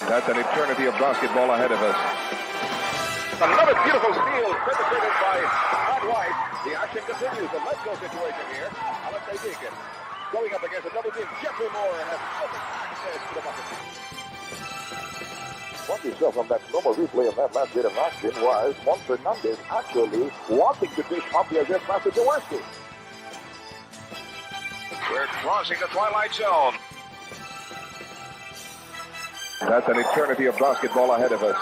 That's an eternity of basketball ahead of us. Another beautiful steal perpetrated by Todd White. The action continues. A let's go situation here. Alexei Deacon going up against a double team. Jeffrey Moore has perfect access to the bucket. What you saw from that normal replay of that last bit of action was Juan Fernandez actually wanting to dish up the aggressive pass to Jaworski. We're crossing the twilight zone. That's an eternity of basketball ahead of us.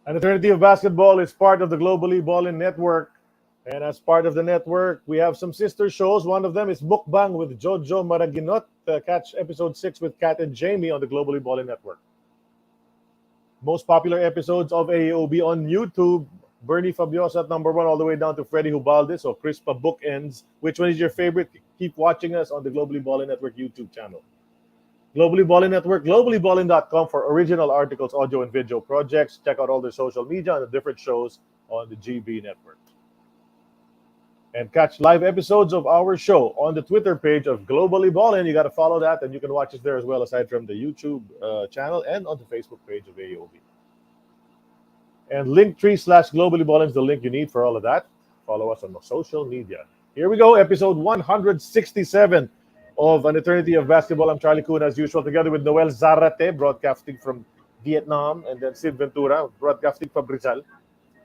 An Eternity of Basketball is part of the Globally Ballin network. And as part of the network, we have some sister shows. One of them is Mukbang with Jho Jho Maraginot. Catch episode 6 with Kat and Jamie on the Globally Ballin network. Most popular episodes of AEOB on YouTube. Bernie Fabiosa at number 1 all the way down to Freddy Hubalde. So Crispa bookends. Which one is your favorite? Keep watching us on the Globally Ballin network YouTube channel. Globally Ballin Network, globallyballin.com for original articles, audio, and video projects. Check out all their social media and the different shows on the GB network. And catch live episodes of our show on the Twitter page of Globally Ballin. You got to follow that, and you can watch us there as well, aside from the YouTube channel and on the Facebook page of AEOB. And Linktree/Globally Ballin is the link you need for all of that. Follow us on social media. Here we go, episode 167. Of An Eternity of Basketball. I'm Charlie Kuhn, as usual, together with Noel Zarate, broadcasting from Vietnam, and then Sid Ventura, broadcasting from Rizal.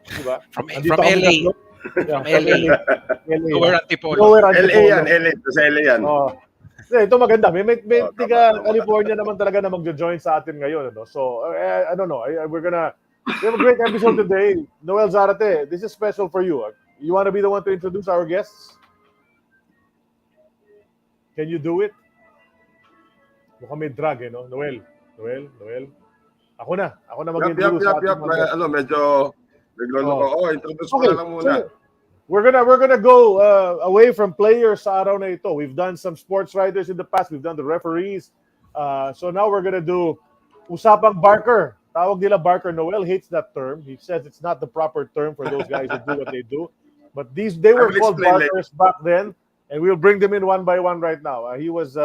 Diba? From LA. From LA. Lower Antipolo. LA yan, LA. Sa LA yan. Ito maganda. May tiga California naman talaga na mag-join sa atin ngayon. Ano? So, I don't know. We have a great episode today. Noel Zarate, this is special for you. You want to be the one to introduce our guests? Can you do it? Mukhang may drag, no? Noel. Ako na mag-introduce. Medyo introduce mo na lang muna. So, we're gonna go away from players sa araw na ito. We've done some sports writers in the past. We've done the referees. So now we're gonna do Usapang Barker. Tawag nila Barker. Noel hates that term. He says it's not the proper term for those guys who do what they do. But they were called Barkers back then. And we'll bring them in one by one right now. He was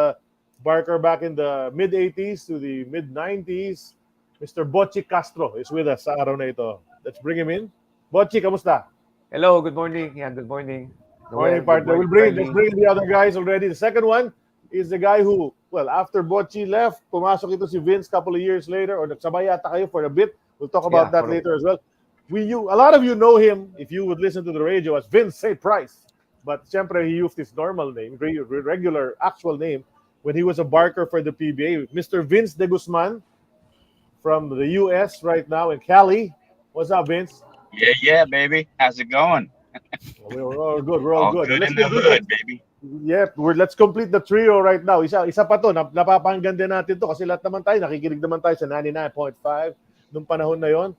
Barker back in the mid-80s to the mid-90s. Mr. Bocche Castro is with us sa araw na ito. Let's bring him in. Bocche, kamusta? Hello, good morning. Yeah, good morning. Morning, partner. Let's bring the other guys already. The second one is the guy who, well, after Bocche left, pumasok ito si Vince a couple of years later, or nagsabay yata kayo for a bit. We'll talk about that later as well. A lot of you know him, if you would listen to the radio, as Vince St. Price. But siyempre, he used his normal name, regular, actual name. when he was a barker for the PBA. Mr. Vince de Guzman from the US right now in Cali. What's up, Vince? Yeah, baby. How's it going? We're all good. We're all All good. good Let's in the complete hood, baby. let's complete the trio right now. Isa pa to, napapanggan din natin to kasi lahat naman tayo, nakikinig naman tayo sa 99.5 nung panahon na yon.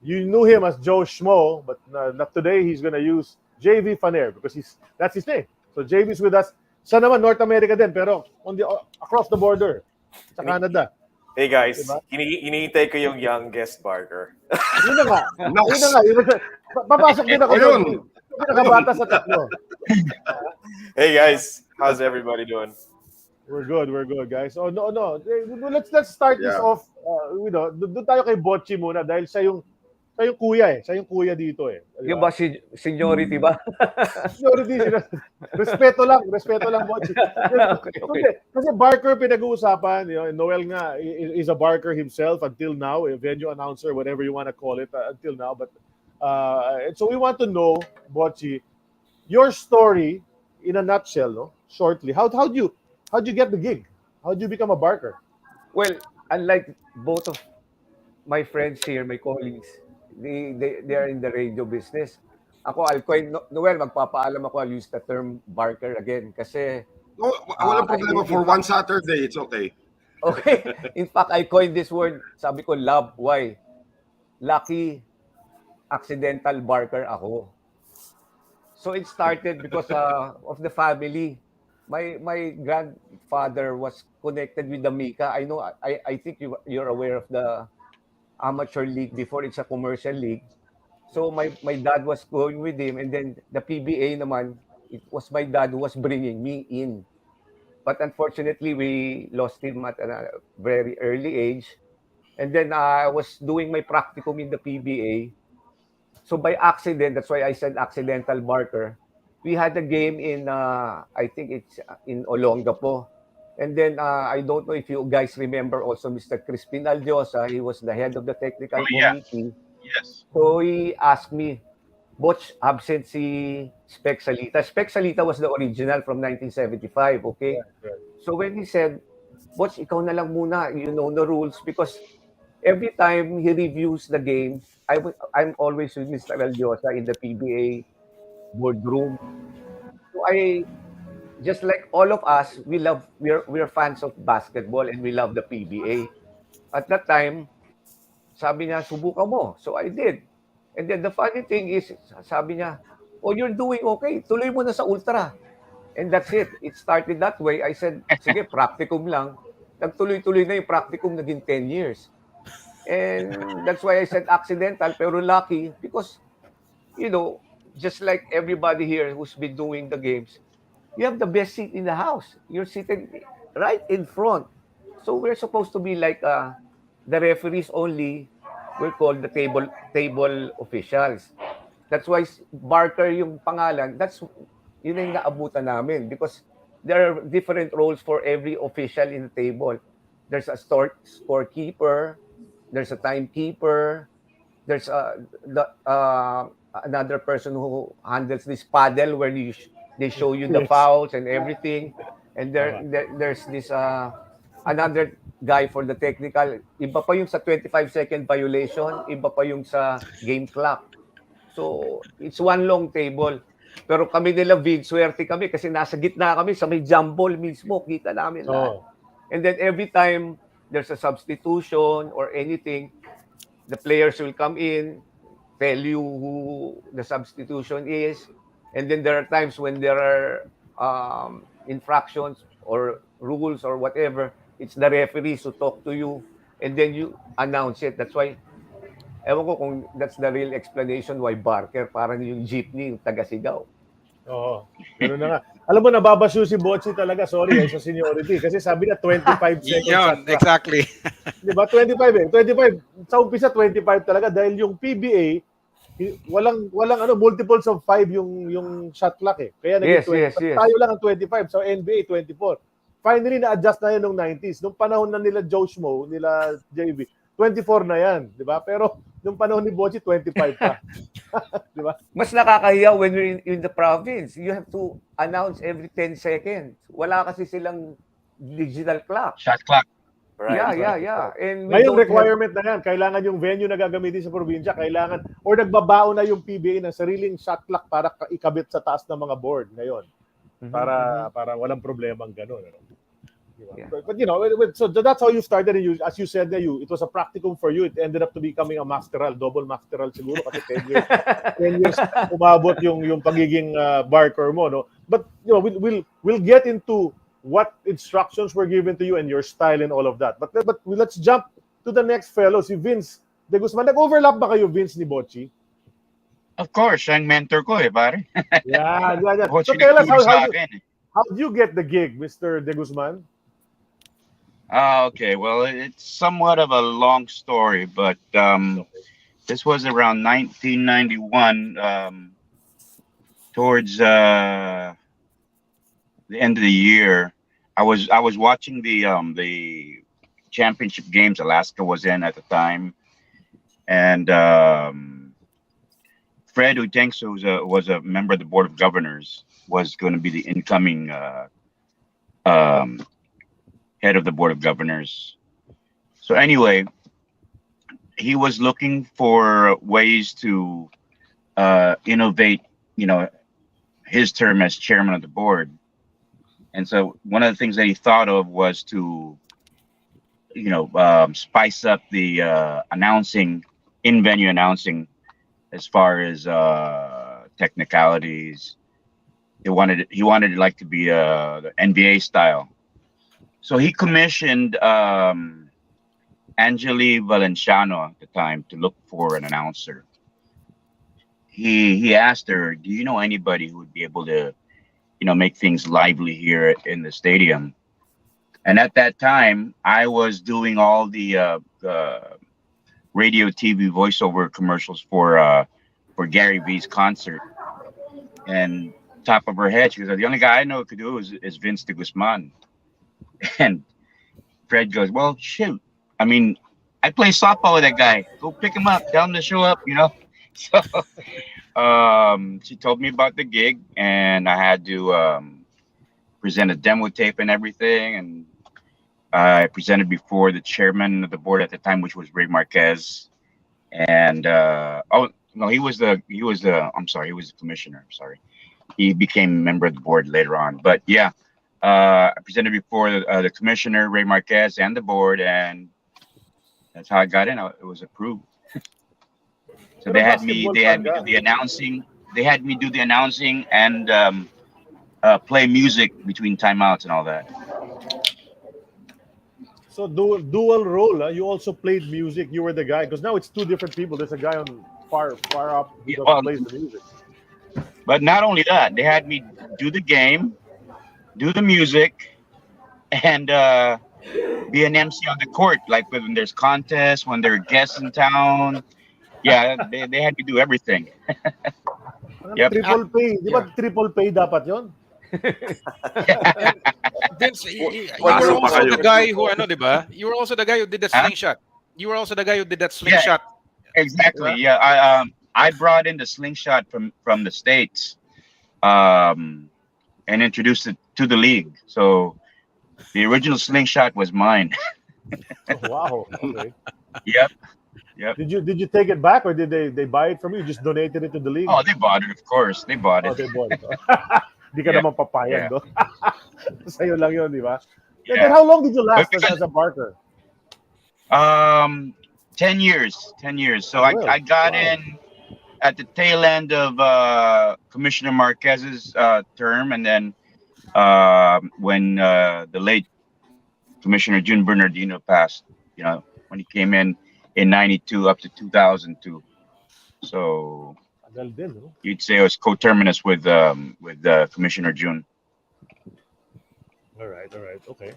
You knew him as Jho Jho, but not today. He's gonna use JV Faner because that's his name. So JV's with us. Sa naman, North America din, pero across the border sa Canada. Hey guys, Diba? hinihintay ko yung youngest barker. Yun na nga. Papasok din ako Ayun. doon. Pinakabata sa tatlo. Hey guys, how's everybody doing? We're good, guys. Oh, no. Let's start this off. Doon tayo kay Bocce muna dahil siya yung kuya eh. Siya yung kuya dito eh. Yung ba seniority ba? Seniority. Respeto lang, Bocce. Okay. Kasi barker pinag-uusapan. Noel nga is a barker himself until now, a venue announcer, whatever you want to call it, until now. But so we want to know, Bocce, your story in a nutshell, no? Shortly. How'd you get the gig? How'd you become a barker? Well, unlike both of my friends here, my colleagues, they are in the radio business. I'll coin, Noel, magpapaalam ako, I'll use the term barker again kasi Walang problema for one Saturday. It's okay. okay. In fact, I coined this word, sabi ko, love. Why? Lucky accidental barker ako. So it started because of the family. My grandfather was connected with the Mika. I know. I think you're aware of the amateur league before. It's a commercial league. So my dad was going with him, and then the PBA naman. It was my dad who was bringing me in. But unfortunately, we lost him at a very early age. And then I was doing my practicum in the PBA. So by accident, that's why I said accidental barker. We had a game in, I think it's in Olongapo. And then I don't know if you guys remember also Mr. Crispin Aldiosa. He was the head of the technical committee. Yes. So he asked me, Bocce, absent si Spec Salita. Spec Salita was the original from 1975, okay? Yeah. So when he said, Bocce, ikaw na lang muna, you know the rules. Because every time he reviews the game, I'm always with Mr. Aldiosa in the PBA boardroom. So just like all of us, we're fans of basketball and we love the PBA. At that time, sabi niya, subukan mo. So I did. And then the funny thing is, sabi niya, oh, you're doing okay. Tuloy mo na sa Ultra. And that's it. It started that way. I said, sige, practicum lang. Nagtuloy-tuloy na yung practicum, naging 10 years. And that's why I said accidental, pero lucky because, just like everybody here who's been doing the games, you have the best seat in the house. You're seated right in front. So we're supposed to be like the referees only. We're called the table officials. That's why Barker yung pangalan. Yun yung naabutan namin because there are different roles for every official in the table. There's a scorekeeper. There's a timekeeper. There's another person who handles this paddle where they show you the fouls and everything. And there's this another guy for the technical. Iba pa yung sa 25-second violation. Iba pa yung sa game clock. So, it's one long table. Pero kami nila, Vid, swerte kami kasi nasa gitna kami sa may jumble mismo. Kita namin lahat. And then every time there's a substitution or anything, the players will come in, tell you who the substitution is. And then there are times when there are infractions or rules or whatever, it's the referees who talk to you and then you announce it. That's why, ewan ko kung that's the real explanation why Barker, parang yung jeepney, yung taga-sigaw. Oo. Gano'n na nga. Alam mo, nababasyo si Bocce talaga, sorry, sa seniority. Kasi sabi na 25 seconds. Yun, exactly. Di ba? 25 eh. 25. Sa umpisa, 25 talaga dahil yung PBA, walang multiples of 5 yung shot clock eh. Kaya naging 20. Yes. Tayo lang ang 25. So NBA, 24. Finally, na-adjust na yan noong 90s. Nung panahon na nila Jho Jho, nila JV, 24 na yan. Di ba? Pero nung panahon ni Bocce, 25 pa. Di ba? Mas nakakahiya when you're in the province. You have to announce every 10 seconds. Wala kasi silang digital clock. Shot clock. Right. Yeah. And we Ngayon, don't have- requirement na yan. Kailangan yung venue na gagamitin sa probinsya. Kailangan, or nagbabaon na yung PBA ng sariling shot clock para ikabit sa taas ng mga board ngayon. Para walang problemang ganun. Ano? Yeah. But you know, so that's how you started. And as you said, it was a practicum for you. It ended up to becoming a masteral, double masteral siguro kasi 10 years, 10 years umabot yung pagiging barker mo, no? But you know, we'll get into what instructions were given to you and your style and all of that. But let's jump to the next fellow, si Vince de Guzman. Nag-overlap ba kayo, Vince, ni Bocce? Of course, siya ang mentor ko pare. Yeah. Bocce So tell us nagturo sa akin. how did you get the gig, Mr. de Guzman? Okay, well, it's somewhat of a long story, but this was around 1991, towards the end of the year. I was watching the championship games Alaska was in at the time, and Fred Utengso was a member of the board of governors, was going to be the incoming head of the board of governors. So anyway, he was looking for ways to innovate, you know, his term as chairman of the board. And so one of the things that he thought of was to, you know, spice up the announcing, in-venue announcing, as far as technicalities. He wanted it like to be the NBA style. So he commissioned Angeli Valenciano at the time to look for an announcer. He asked her, "Do you know anybody who would be able to, you know, make things lively here in the stadium?" And at that time, I was doing all the radio, TV voiceover commercials for Gary V's concert. And top of her head, she goes, "The only guy I know who could do is Vince de Guzman." And Fred goes, "Well, shoot. I mean, I play softball with that guy. Go pick him up. Tell him to show up, you know." So she told me about the gig, and I had to present a demo tape and everything. And I presented before the chairman of the board at the time, which was Ray Marquez. And he was the commissioner. I'm sorry. He became a member of the board later on. But yeah. I presented before the commissioner, Ray Marquez, and the board, and that's how I got in. It was approved. So they had me do the announcing. They had me do the announcing and play music between timeouts and all that. So dual role. Huh? You also played music. You were the guy, because now it's two different people. There's a guy on far up who plays the music. But not only that, they had me do the game, do the music, and be an MC on the court, like when there's contests, when there are guests in town. Yeah, they had me do everything. Yep. Triple pay. Di ba triple pay dapat yon? Vince, you were also the guy who, di ba? You were also the guy who did that slingshot. You were also the guy who did that slingshot. Exactly. Yeah. I brought in the slingshot from the States, and introduced it to the league. So the original slingshot was mine. Oh, wow. Okay. Yep. Did you take it back, or did they buy it from you? You just donated it to the league? Oh, they bought it, of course. They bought it. Oh, they bought it. Di ka naman papayag, no? Sa'yo lang yun, di ba? Yeah. Then how long did you last as a Barker? 10 years. 10 years. So I got in at the tail end of Commissioner Marquez's term, and then when the late Commissioner June Bernardino passed, you know, when he came in 92 up to 2002. So you'd say I was coterminous with Commissioner June. All right, okay.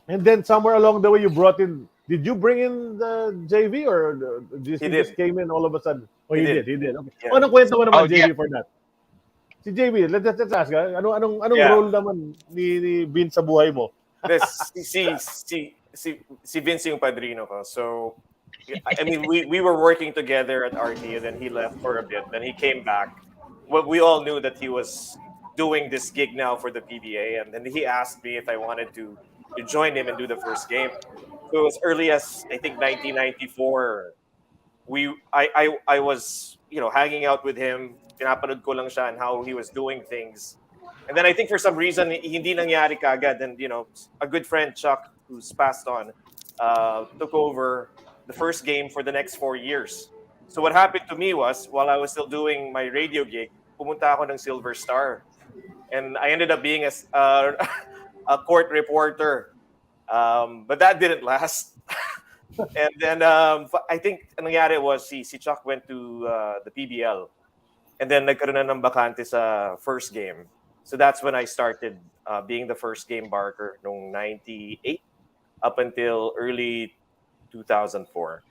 And then somewhere along the way, you brought in. Did you bring in the JV, or he just came in all of a sudden? Oh, he did. Okay. Yeah. Anong kwento mo naman, JV, for that? Si JV, let's ask. Anong role naman ni Vince sa buhay mo? Si Vince yung padrino ko. So, I mean, we were working together at RT, and then he left for a bit. Then he came back. Well, we all knew that he was doing this gig now for the PBA, and then he asked me if I wanted to join him and do the first game. So as early as I think 1994, I was hanging out with him, pinapanood ko lang siya and how he was doing things. And then I think for some reason hindi nangyari kaagad, and a good friend, Chuck, who's passed on, took over the first game for the next 4 years. So what happened to me was, while I was still doing my radio gig, pumunta ako ng Silver Star. And I ended up being a court reporter. But that didn't last. And then I think ang nangyari was si Chuck went to the PBL. And then nagkaroon na ng bakante sa first game. So that's when I started being the first game barker noong 98 up until early 2004.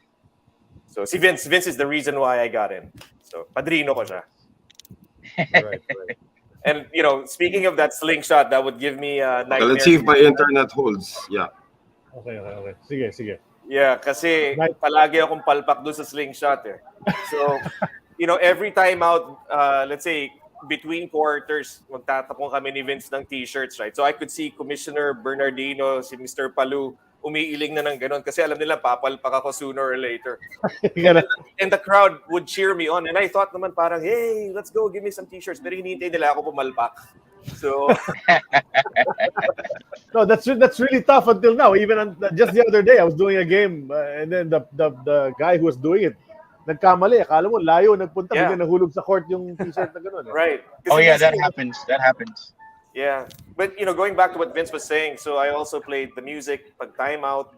So si Vince is the reason why I got in. So padrino ko siya. Right. And speaking of that slingshot, that would give me nightmares. Okay, let's see if my internet holds. Yeah. Okay. Sige. Yeah, kasi palagi akong palpak doon sa slingshot eh. So, every time out, let's say, between quarters, magtatapong kami ni Vince ng t-shirts, right? So I could see Commissioner Bernardino, si Mr. Palu, umiiling na ng ganun kasi alam nila papalpak ako sooner or later. And the crowd would cheer me on. And I thought naman parang, hey, let's go, give me some t-shirts. Pero hinihintay nila ako pumalpak. So no, that's really tough until now. Even just the other day, I was doing a game and then the guy who was doing it, nagkamali. Akala mo layo nagpunta, bigla nahulog sa court yung t-shirt na gano'n. Right. Oh yeah, that happens. Yeah, but going back to what Vince was saying, so I also played the music, pag timeout,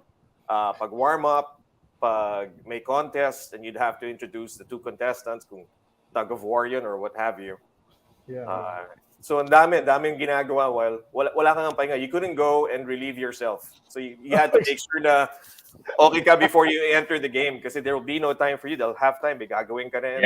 pag warm up, pag may contest, and you'd have to introduce the two contestants, kung tug of war yun or what have you. Yeah. So ang daming ginagawa while wala kang pahinga. You couldn't go and relieve yourself. So you had to make sure na okay ka before you enter the game kasi there will be no time for you. They'll have time. Gagawin ka rin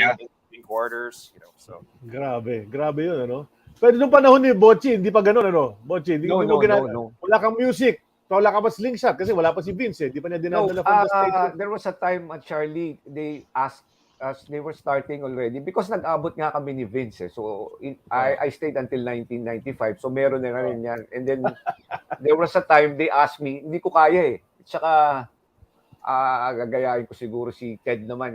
in quarters, so. Grabe yun, ano? Pero nung panahon ni Bocce, hindi pa gano'n, ano? Bocce, hindi mo ginagawa. No. Wala kang music. Wala ka pa slingshot kasi wala pa si Vince, eh. Hindi pa niya dinadala from the stage. There was a time, Charlie, they asked us, they were starting already because nag-abot nga kami ni Vince. So I stayed until 1995. So meron na rin yan. And then there was a time they asked me, hindi ko kaya eh. Tsaka gagayahin ko siguro si Ted naman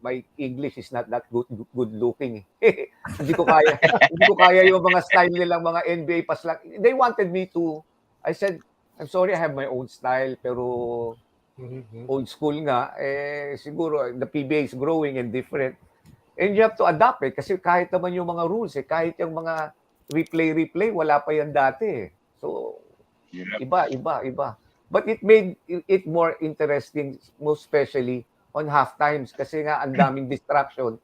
my English is not that good looking hindi ko kaya yung mga style nilang mga NBA paslang. They wanted me to, I said, I'm sorry, I have my own style pero old school nga siguro the PBA is growing and different and you have to adapt kasi kahit naman yung mga rules kahit yung mga replay wala pa yan dati so iba. But it made it more interesting, most especially on half times kasi nga ang daming distraction.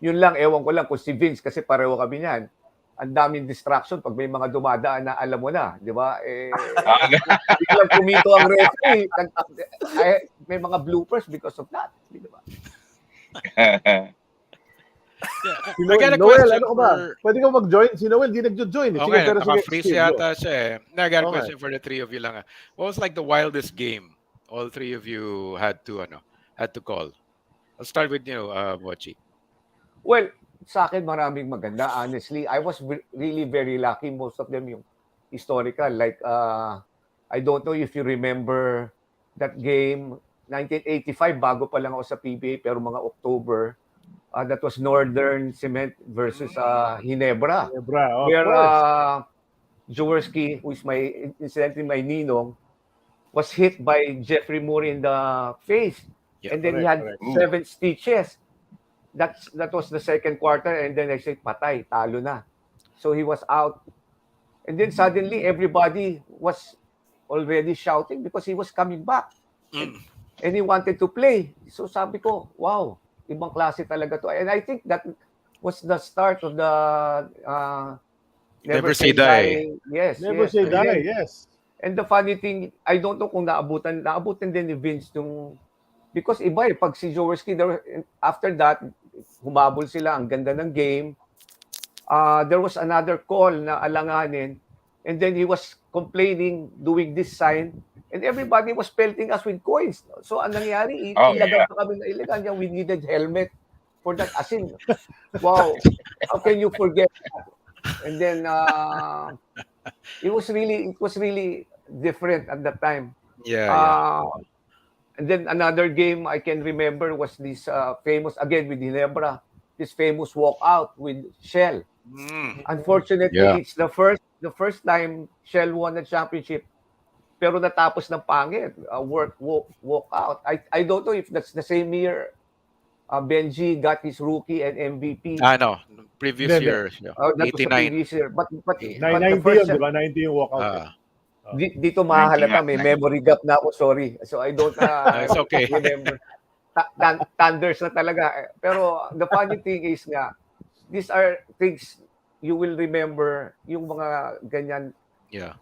Yun lang, ewan ko lang kung si Vince kasi pareho kami niyan. Ang daming distraction pag may mga dumadaan na alam mo na, di ba? Biglang kumito ang referee. May mga bloopers because of that, di ba? Si Noel, ano ka ba? Pwede ka mag-join? Si Noel, di nag-join. Okay, naka-freeze yata siya I got a question for the three of you lang. What was like the wildest game all three of you had to call? I'll start with Bocce. Well, sa akin maraming maganda. Honestly, I was really very lucky. Most of them yung historical. Like, I don't know if you remember that game, 1985, bago pa lang ako sa PBA, pero mga October, that was Northern Cement versus Ginebra. Where Jaworski, who is incidentally my ninong, was hit by Jeffrey Moore in the face. And then he had 7 stitches. That was the second quarter. And then I said, patay, talo na. So he was out. And then suddenly, everybody was already shouting because he was coming back. And he wanted to play. So sabi ko, wow, ibang klase talaga to. And I think that was the start of the Never Say Die. Yes. Never Say Die, yes. And the funny thing, I don't know kung naabutan din ni Vince yung because iba pag si Jaworski, after that, humabol sila, ang ganda ng game. There was another call na alanganin and then he was complaining, doing this sign and everybody was pelting us with coins. So, ang nangyari, ilagan pa kami na ilagan niya. We needed helmet for that. As in, wow, how can you forget that? And then, it was really different at that time. Yeah. And then another game I can remember was this famous, again with Ginebra, this famous walkout with Shell. Unfortunately, Yeah. it's the first time Shell won the championship, pero natapos ng pangit. Walk out. I don't know if that's the same year Benji got his rookie and MVP. No. Previous Hindi. year. That was the 89. previous year. But the 90 first yun, di ba? 90 yung walkout. dito mahahalata, may memory gap na ako, sorry. So I don't It's okay. remember. Thunders na talaga. Pero the funny thing is nga, these are things you will remember, yung mga ganyan. Yeah.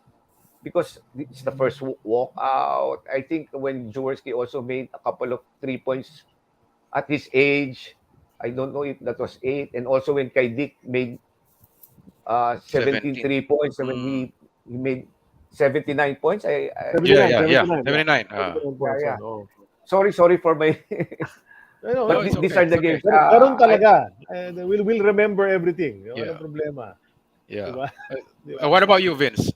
Because it's the first walkout. I think when Jaworski also made a couple of 3 points at his age, I don't know if that was 8, and also when Kai Dick made 17 3 points, and when he made 79 points. Yeah. 79. Yeah. Sorry for my. But these are the games. Karon talaga. We'll remember everything. Wala problema. Yeah. Diba? What about you, Vince?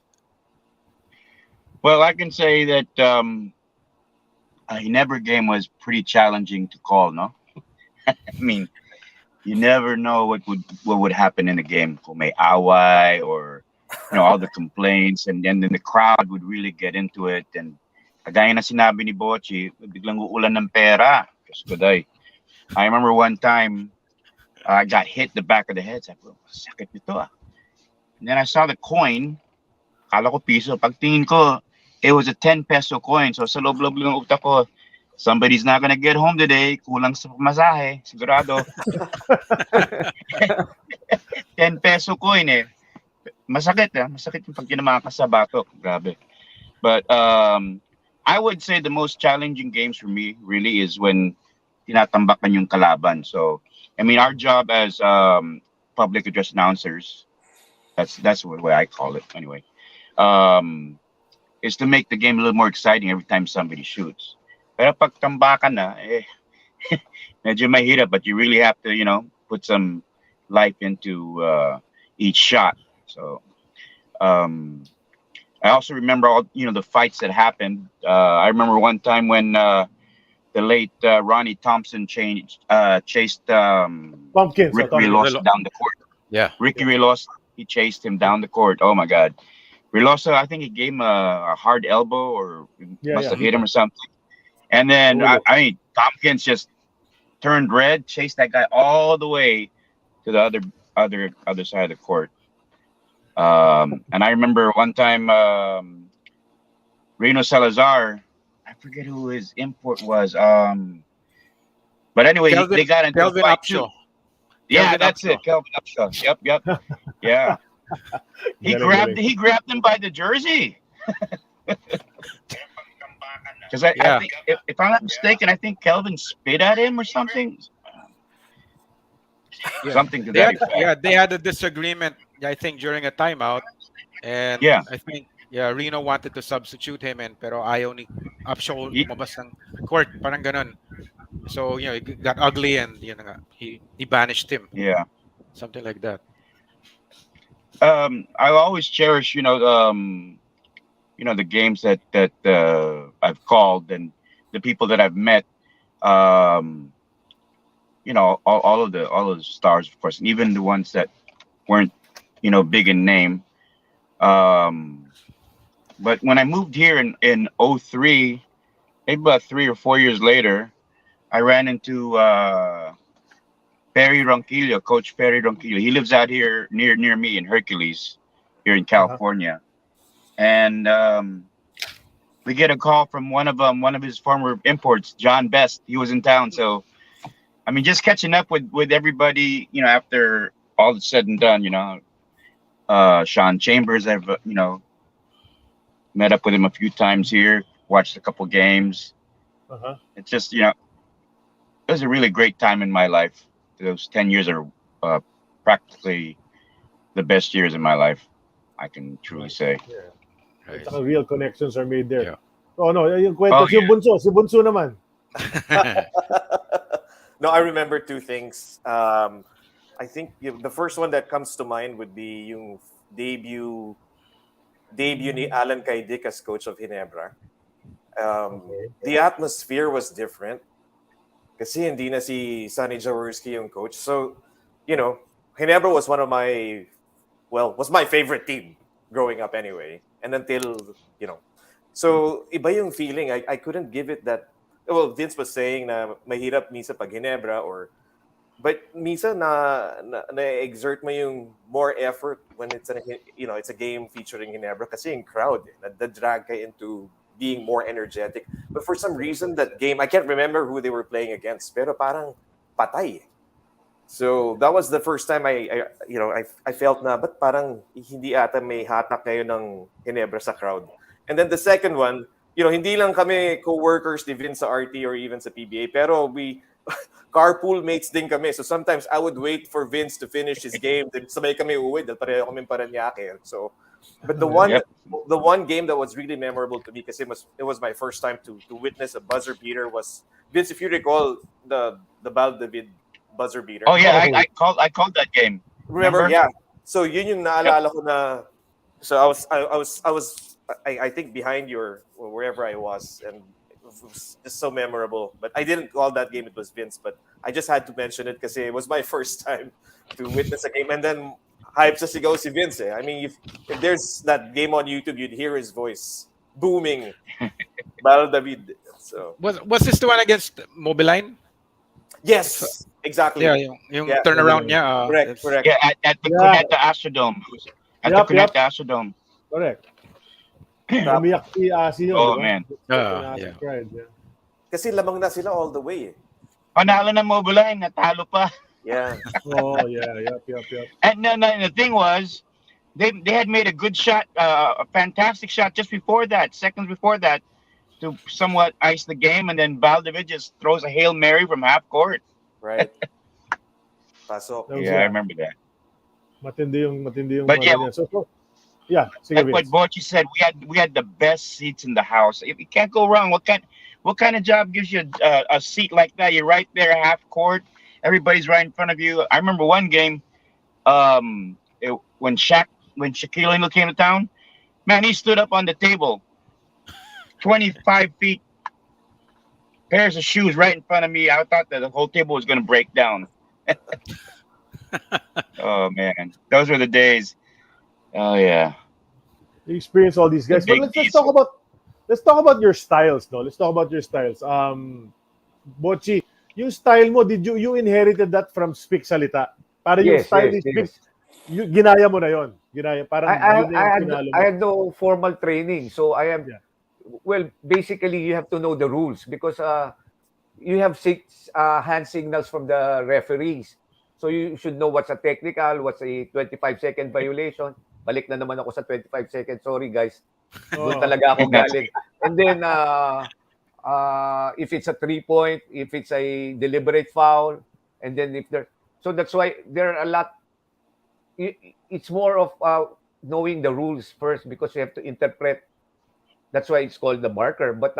Well, I can say that Ginebra game was pretty challenging to call, no? I mean, you never know what would happen in a game. Kung may away or all the complaints, and then the crowd would really get into it. And kagaya na sinabi ni Bocce, biglang uulan ng pera. I remember one time I got hit the back of the head. Sabi ko, sakit nito ah. And then I saw the coin. Kala ko piso. Pagtingin ko, it was a 10 peso coin. So sa loob-loob ng utak ko, somebody's not gonna get home today. Kulang sa masahe. Sigurado. 10 peso coin eh. Masakit yung pag tinamaan ka sa batok. Grabe. But I would say the most challenging games for me really is when tinatambakan yung kalaban. So, I mean, our job as public address announcers, that's the way I call it anyway, is to make the game a little more exciting every time somebody shoots. Pero pag tambakan na, medyo mahirap, but you really have to, put some life into each shot. So, I also remember all the fights that happened. I remember one time when the late Ronnie Thompson chased Pumpkins. Rick Relosa down the court. Yeah, Ricky Relosa, he chased him down the court. Oh my God, Relosa, I think he gave him a hard elbow or must have hit him or something. And then I mean Tompkins just turned red, chased that guy all the way to the other side of the court. And I remember one time Reno Salazar, I forget who his import was. But anyway, they got into Kelvin a fight Upshaw. too. Yeah, Kelvin that's Upshaw. it. Kelvin Upshaw. Yep. Yeah. He grabbed him by the jersey. Because I think, if I'm not mistaken, I think Kelvin spit at him or something. Something to that effect. Yeah, they had a disagreement, I think, during a timeout. And I think, Reno wanted to substitute him, pero ayaw ni Upshaw lumabas ng court. Parang ganun. So, it got ugly and he banished him. Yeah. Something like that. I always cherish, the games that I've called and the people that I've met. All of the stars, of course, and even the ones that weren't, big in name. But when I moved here in 2003, maybe about 3 or 4 years later, I ran into Perry Ronquillo, Coach Perry Ronquillo. He lives out here near me in Hercules, here in California. And we get a call from one of his former imports, John Best. He was in town, so I mean, just catching up with everybody, after all is said and done, Sean Chambers, I've met up with him a few times here, watched a couple games. It's just, it was a really great time in my life. Those 10 years are practically the best years in my life, I can truly say. Yeah. Real connections are made there. Yeah. Oh no, yung kwento si Bunso naman. No, I remember two things. I think the first one that comes to mind would be yung debut debut ni Alan Kaidik as coach of Ginebra. The atmosphere was different kasi hindi na si Sonny Jaworski yung coach. So, Ginebra was was my favorite team growing up anyway. And until, so iba yung feeling. I couldn't give it that. Well, Vince was saying na mahirap minsan pag Ginebra but minsan na-exert mo yung more effort when it's a game featuring Ginebra kasi yung crowd na-drag ka into being more energetic. But for some reason that game, I can't remember who they were playing against, pero parang patay. So that was the first time I felt na but parang hindi ata may hatak ngayon ng Ginebra sa crowd. And then the second one, hindi lang kami co-workers ni Vince sa RT or even sa PBA, pero we carpool mates din kami. So sometimes I would wait for Vince to finish his game. Then sabay kami uwi dahil pareho kami Paranaque. So, but the one game that was really memorable to me kasi it was my first time to witness a buzzer beater was Vince. If you recall the Bal David buzzer beater. Oh yeah, I called that game. Remember? Yeah. So yun yung naalala ko na. So I think behind you or wherever I was, and it was just so memorable. But I didn't call that game, it was Vince, but I just had to mention it because it was my first time to witness a game. And then hype sa sigaw si Vince. I mean, if there's that game on YouTube, you'd hear his voice booming. Bal David. So was this the one against Mobiline? Yes, exactly. Yeah, yung turnaround niya. Correct. Yeah, at the Cuneta Astrodome. At the Cuneta Astrodome. Correct. Umiyak si Asi yun. Oh, man. Yeah. Kasi lamang na sila all the way. Panalo na Mobiline, natalo pa. Yeah. Oh, yeah. Yep. And the thing was, they had made a good shot, a fantastic shot just before that, seconds before that, to somewhat ice the game, and then Baldavid just throws a Hail Mary from half court. Right. Pasok. Yeah, I remember that. Matindi yung But yeah, sige, like what Bocce said, we had the best seats in the house. If you can't go wrong, what kind of job gives you a seat like that? You're right there, half court. Everybody's right in front of you. I remember one game, when Shaquille O'Neal came to town, man, he stood up on the table, 25 feet, pairs of shoes right in front of me. I thought that the whole table was going to break down. Oh man, those were the days. Oh yeah. You experience all these guys. But let's talk about your styles, no? Let's talk about your styles. Bocce, yung style mo, you inherited that from Speak Salita? Para yung style is Speak, ginaya mo na yon. Parang I had no formal training, so I am well, basically you have to know the rules because you have 6 hand signals from the referees. So you should know what's a technical, what's a 25-second violation. Balik na naman ako sa 25 seconds. Sorry guys. Doon talaga ako galing. And then if it's a 3-point, if it's a deliberate foul, and then so that's why there are a lot. It's more of knowing the rules first because you have to interpret. That's why it's called the Barker. But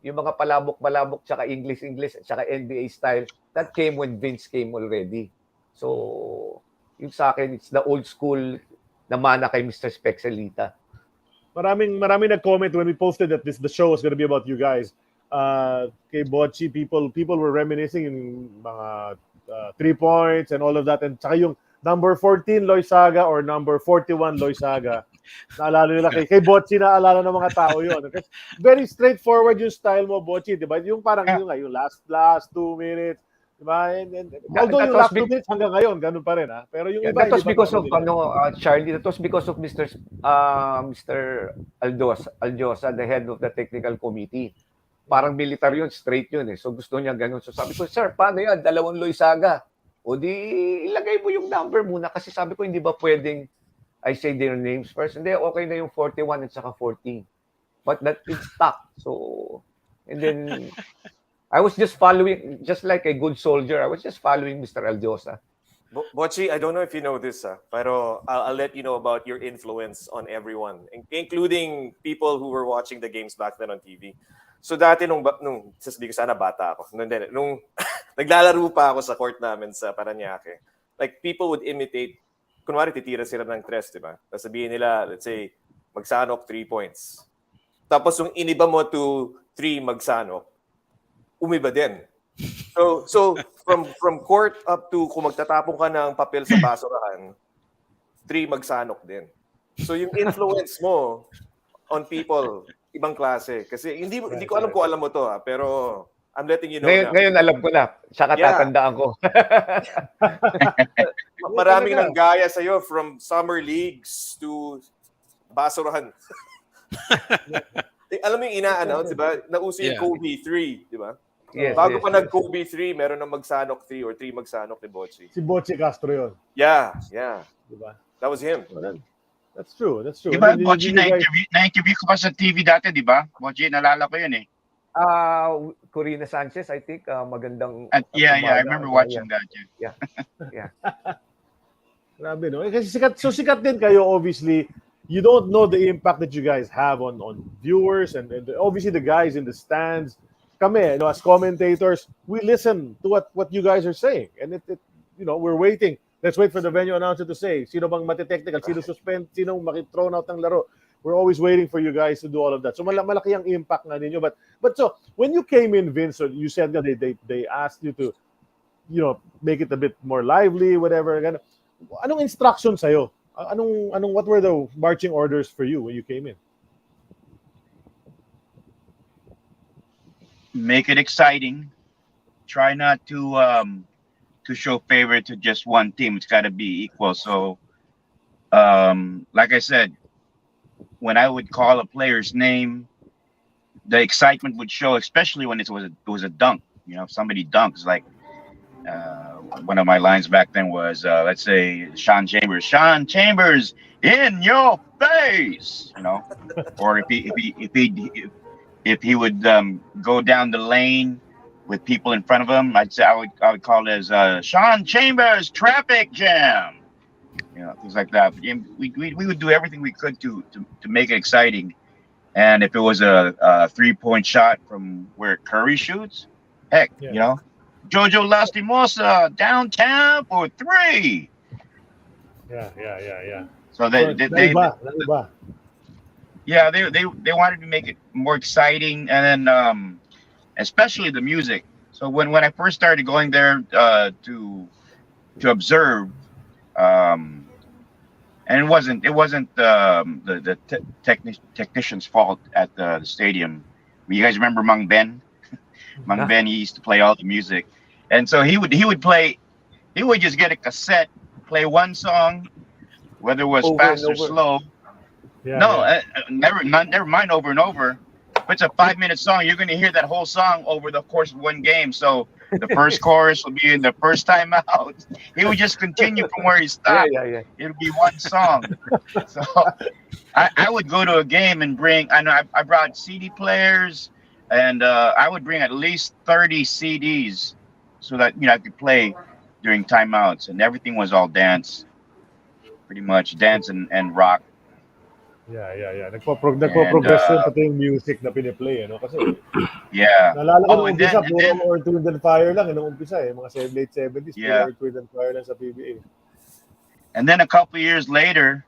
yung mga palabok-palabok tsaka English tsaka NBA style, that came when Vince came already. So, yung sa akin, it's the old school na mana kay Mr. Spexelita. Maraming nag-comment when we posted that the show was going to be about you guys. Kay Bocce, people were reminiscing yung mga 3 points and all of that. And tsaka yung number 14 Loizaga or number 41 Loizaga. Naalala nila kay Bocce, naalala ng mga tao yun. Very straightforward yung style mo, Bocce, di ba? Yung parang yung last 2 minutes. Diba? And although yung last 2 minutes hanggang ngayon, ganun pa rin. Ha? Pero yung iba, that was because of, Charlie, that was because of Mr. Aljosa, the head of the technical committee. Parang militar yun, straight yun eh. So gusto niya ganun. So sabi ko, sir, paano yan? 2 Loizaga. O di, ilagay mo yung number muna. Kasi sabi ko, hindi ba pwedeng I say their names first? Hindi, okay na yung 41 at saka 14. But that is stuck. So, and then, I was just following, just like a good soldier, I was just following Mr. Aljosa. Bocce, I don't know if you know this, pero I'll let you know about your influence on everyone, including people who were watching the games back then on TV. So dati nung sasabihin ko sana bata ako, nung naglalaro pa ako sa court namin sa Paranaque, like people would imitate, kunwari titira sila ng tres, di ba? Tapos sabihin nila, let's say, magsanok 3 points. Tapos yung iniba mo to 3 magsanok, umiba din. So from court up to kung magtatapon ka ng papel sa basurahan, 3 magsanok din. So yung influence mo on people, ibang klase. Kasi hindi ko alam kung alam mo to, pero I'm letting you know Ngayon alam ko na. Saka tatandaan ko. Maraming nanggaya sa'yo from summer leagues to basurahan. Alam mo yung ina-announce, di ba? Nauso yung Kobe 3, di ba? Yes, Bago pa nag-Kobe 3, meron ng magsanok 3 or 3 magsanok ni Bocce. Si Bochie Castro yun. Yeah. Diba? That was him. That's true. Diba, Bocce, na-interview ko pa sa TV dati, di ba? Bocce, nalala ko yun eh. Corina Sanchez, I think, magandang... Yeah, I remember watching that. Yeah. Grabe, no? Kasi sikat din kayo, obviously. You don't know the impact that you guys have on viewers and obviously the guys in the stands. Kami, as commentators, we listen to what you guys are saying. And we're waiting. Let's wait for the venue announcer to say, sino bang matitechnical, sino suspend, sino makithrown out ng laro. We're always waiting for you guys to do all of that. So malaki ang impact na ninyo. But so when you came in, Vince, you said that they asked you to, make it a bit more lively, whatever. Anong instruction sa'yo? What were the marching orders for you when you came in? Make it exciting. Try not to show favor to just one team. It's got to be equal. So, like I said, when I would call a player's name, the excitement would show, especially when it was a dunk. If somebody dunks, like one of my lines back then was, let's say, Sean Chambers, in your face, or if he would go down the lane with people in front of him, I would call it as Sean Chambers traffic jam. Things like that. But we would do everything we could to make it exciting. And if it was a 3-point shot from where Curry shoots, heck, Jho Jho Lastimosa downtown for 3. Yeah. So they wanted to make it more exciting, and then especially the music. So when I first started going there to observe, and it wasn't the technician's fault at the stadium. You guys remember Mang Ben? Mang Ben, he used to play all the music, and so he would just get a cassette, play one song, whether it was fast or slow. Never mind over and over. If it's a 5-minute song, you're going to hear that whole song over the course of one game. So the first chorus will be in the first time out. He would just continue from where he stopped. It'll be one song. So I would go to a game and I brought CD players, and I would bring at least 30 CDs so that I could play during timeouts, and everything was all dance, pretty much dance and rock. Yeah. Nagpo-progress yun pati yung music na piniplay, Kasi nalala ko nung umpisa, puro Earth, Wind and Fire lang nung umpisa, mga late 70s, puro Earth, Wind and Fire lang sa PBA. And then a couple years later,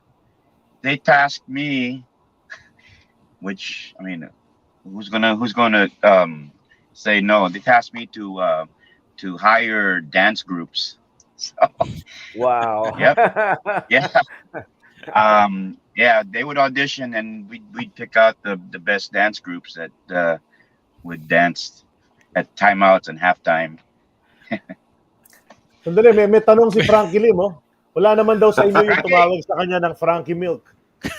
they tasked me, which, who's gonna say no? They tasked me to hire dance groups. So, wow. Yep. They would audition, and we'd pick out the best dance groups that would dance at timeouts and halftime. Sandali, may tanong si Frankie Lim, Wala naman daw sa inyo yung tumawag sa kanya ng Frankie Milk.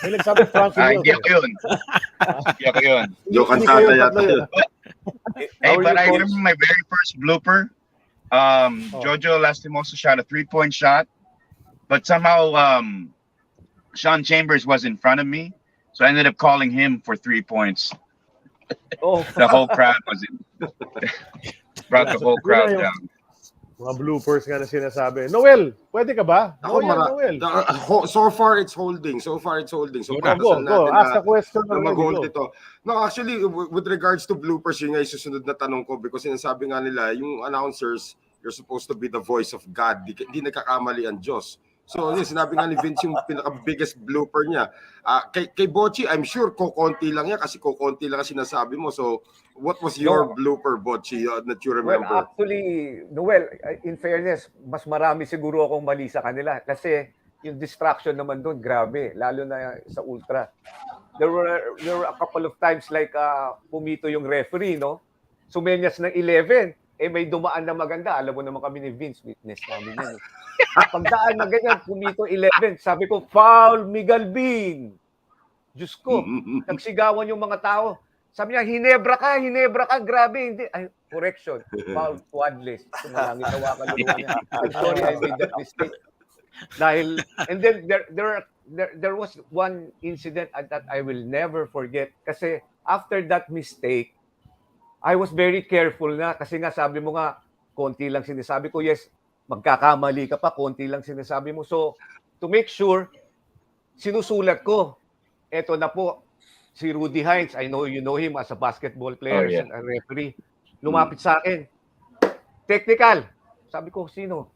May nagsabi Frankie Milk. Hindi ako yun. Yung kantata yata yun. Hey, but I remember my very first blooper. Jho Jho Lastimosa shot a 3-point shot, but somehow Sean Chambers was in front of me, so I ended up calling him for 3 points. The whole crowd was brought the whole crowd down. Mga bloopers nga na sinasabi. Noel, pwede ka ba? Noel. So far it's holding. So go. Ask a question. Mag-hold ito. No, actually, with regards to bloopers, yun nga yung susunod na tanong ko, because sinasabi nga nila, yung announcers, you're supposed to be the voice of God. Di nagkakamali ang Diyos. So, yun, sinabi nga ni Vince yung pinaka-biggest blooper niya. Kay Bocce, I'm sure kukonti lang yan kasi kukonti lang ang sinasabi mo. So, what was your blooper, Bocce, that you remember? Well, actually, Noel, in fairness, mas marami siguro akong mali sa kanila kasi yung distraction naman doon, grabe, lalo na sa ultra. There were a couple of times like pumito yung referee, no? Sumenyas ng 11, may dumaan na maganda. Alam mo naman kami ni Vince, witness namin yan. Pagdaan na ganyan, pumito 11. Sabi ko, foul, Miguel Bean. Diyos ko, nagsigawan yung mga tao. Sabi niya, hinebra ka, grabe. Hindi. Ay, correction, foul, quadless. Sumalangit na wakaluluwa niya. I'm sorry, I made that mistake. Dahil, and then there was one incident that I will never forget. Kasi after that mistake, I was very careful na. Kasi nga, sabi mo nga, konti lang sinasabi ko, yes, magkakamali ka pa, konti lang sinasabi mo. So, to make sure, sinusulat ko. Eto na po, si Rudy Hines, I know you know him as a basketball player, and a referee. Lumapit sa akin. Technical. Sabi ko, sino?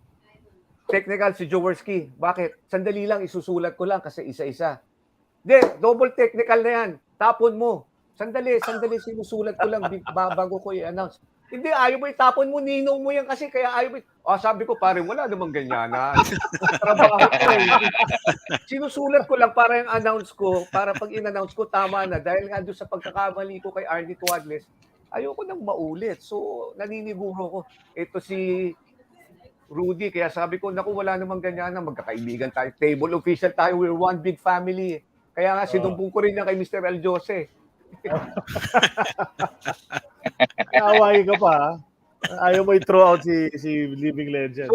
Technical si Jaworski. Bakit? Sandali lang, isusulat ko lang kasi isa-isa. Hindi, double technical na yan. Tapon mo. Sandali, sinusulat ko lang bago ko i-announce. Hindi, ayaw mo itapon mo, ninong mo yan kasi, kaya ayaw mo. Sabi ko, pare, wala namang ganyan na. Trabaho ko eh. Sinusulat ko lang para yung announce ko, para pag in-announce ko, tama na. Dahil nga doon sa pagkakamali ko kay Arnie Tuadles, ayoko nang maulit. So, naniniguro ko. Ito si Rudy, kaya sabi ko, naku, wala namang ganyan na. Magkakaibigan tayo. Table official tayo. We're one big family. Kaya nga, sinumbong ko rin niya kay Mr. El Jose. Away ka pa, ha? Ayaw mo i-throw out si Living Legend.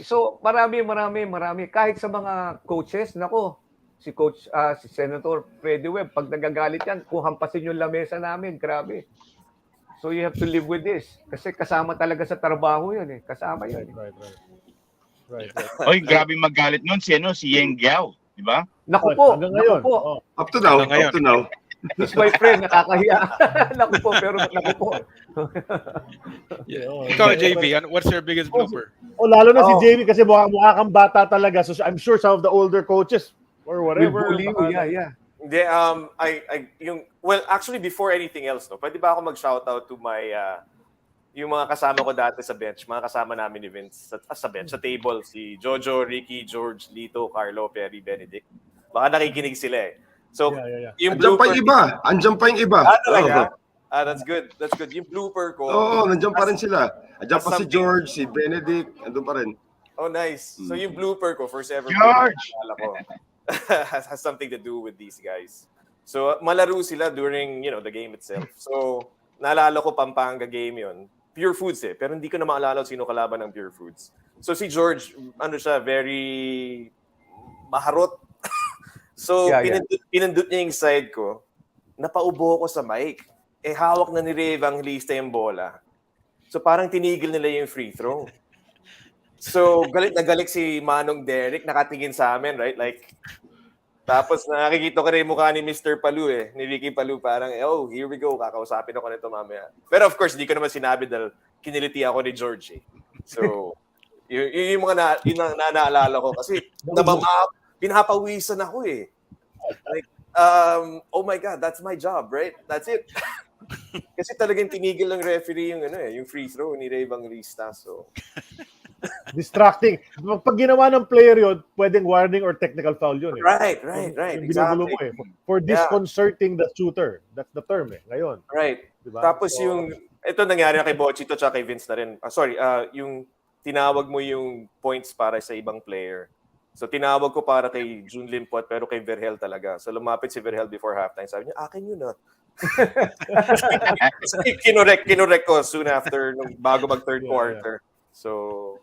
So marami. Kahit sa mga coaches, nako, si Senator Freddy Webb, pag nagagalit yan, kung hampasin yung lamesa namin, grabe. So you have to live with this. Kasi kasama talaga sa trabaho yun eh. Kasama yun. Right. Oy, grabe magalit nun si Yeng Giao, di ba? Naku po. Up to now. He's my friend, nakakahiya. Naku po. Ikaw, JV, what's your biggest blooper? Lalo na si JV kasi mukha kang bata talaga. So I'm sure some of the older coaches or whatever. Yeah. Hindi, actually before anything else, no, pwede ba ako mag-shoutout to my yung mga kasama ko dati sa bench, mga kasama namin ni Vince sa bench, sa table, si Jho Jho, Ricky, George, Lito, Carlo, Perry, Benedict. Baka nakikinig sila eh. So, yung blooper... Andiyan pa yung iba. Talaga? That's good. Yung blooper ko... nandiyan pa rin sila. Andiyan pa si George, si Benedict, andun pa rin. Oh, nice. So, yung blooper ko, first ever George! ko, has something to do with these guys. So, malaro sila during, the game itself. So, naalala ko Pampanga game yon. Pure Foods eh. Pero hindi ko na maalala sino kalaban ng Pure Foods. So, si George, very maharot. So, pinindot niya yung side ko, napaubo ko sa mic. Hawak na ni Ray Evangelista yung bola. So, parang tinigil nila yung free throw. So, galit na galit si Manong Derek, nakatingin sa amin, right? Like, tapos nakikita ko rin yung mukha ni Mr. Palu ni Ricky Palu, parang, here we go, kakausapin ako nito mamaya. Pero of course, di ko naman sinabi dahil kiniliti ako ni George. So, yung mga naalala ko. Kasi, pinapawisan ako eh. Like, oh my God, that's my job, right? That's it. Kasi talagang tinigil ng referee yung free throw ni Ray Evangelista. So, distracting. Pag ginawa ng player yun, pwedeng warning or technical foul yun. Right. Exactly. Mo, for disconcerting the shooter. That's the term ngayon. Right. Diba? Tapos ito nangyari kay Bocce to tsaka kay Vince na rin. Yung tinawag mo yung points para sa ibang player. So, tinawag ko para kay June Limpot, pero kay Verhel talaga. So, lumapit si Verhel before halftime. Sabi niya, akin yun Kinorek ko soon after, bago mag-third quarter. So,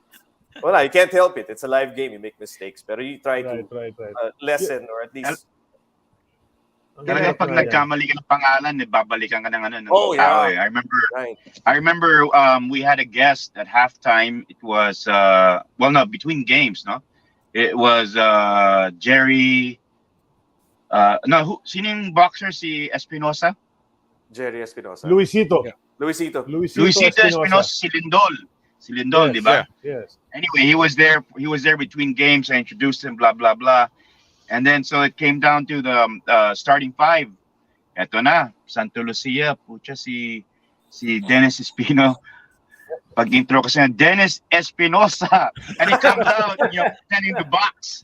you can't help it. It's a live game. You make mistakes. Pero you try to lessen or at least... Talaga pag nagkamali ka ng pangalan, babalikan ka ng yeah. I remember we had a guest at halftime. It was, between games, no? It was Jerry. Sino yung boxer? Si Espinosa? Jerry Espinosa. Luisito. Yeah. Luisito Espinosa, si Lindol. Si Lindol, di ba? Yes. Anyway, he was there between games. I introduced him, blah blah blah, and then so it came down to the starting five. Eto na, Santa Lucia, pucha si Dennis Espino. Pag intro kasi Dennis Espinosa, and he comes out and you're in the box.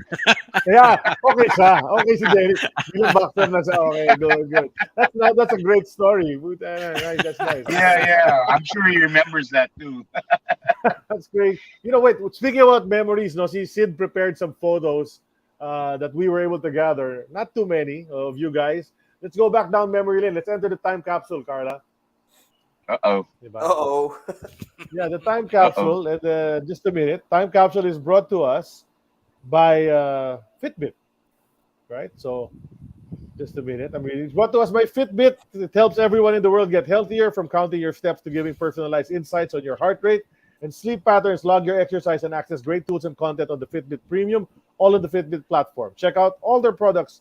Yeah, okay siya. Okay si Dennis. Bilang boxer na siya. Okay, good. That's a great story. Nice, that's nice. Yeah. I'm sure he remembers that too. That's great. You know, wait, speaking about memories, no, Sid prepared some photos that we were able to gather. Not too many of you guys. Let's go back down memory lane. Let's enter the time capsule, Carla. Uh-oh. Yeah, the time capsule. And, just a minute. Time capsule is brought to us by Fitbit, right? So, just a minute. I mean, it's brought to us by Fitbit. It helps everyone in the world get healthier, from counting your steps to giving personalized insights on your heart rate and sleep patterns. Log your exercise and access great tools and content on the Fitbit Premium, all on the Fitbit platform. Check out all their products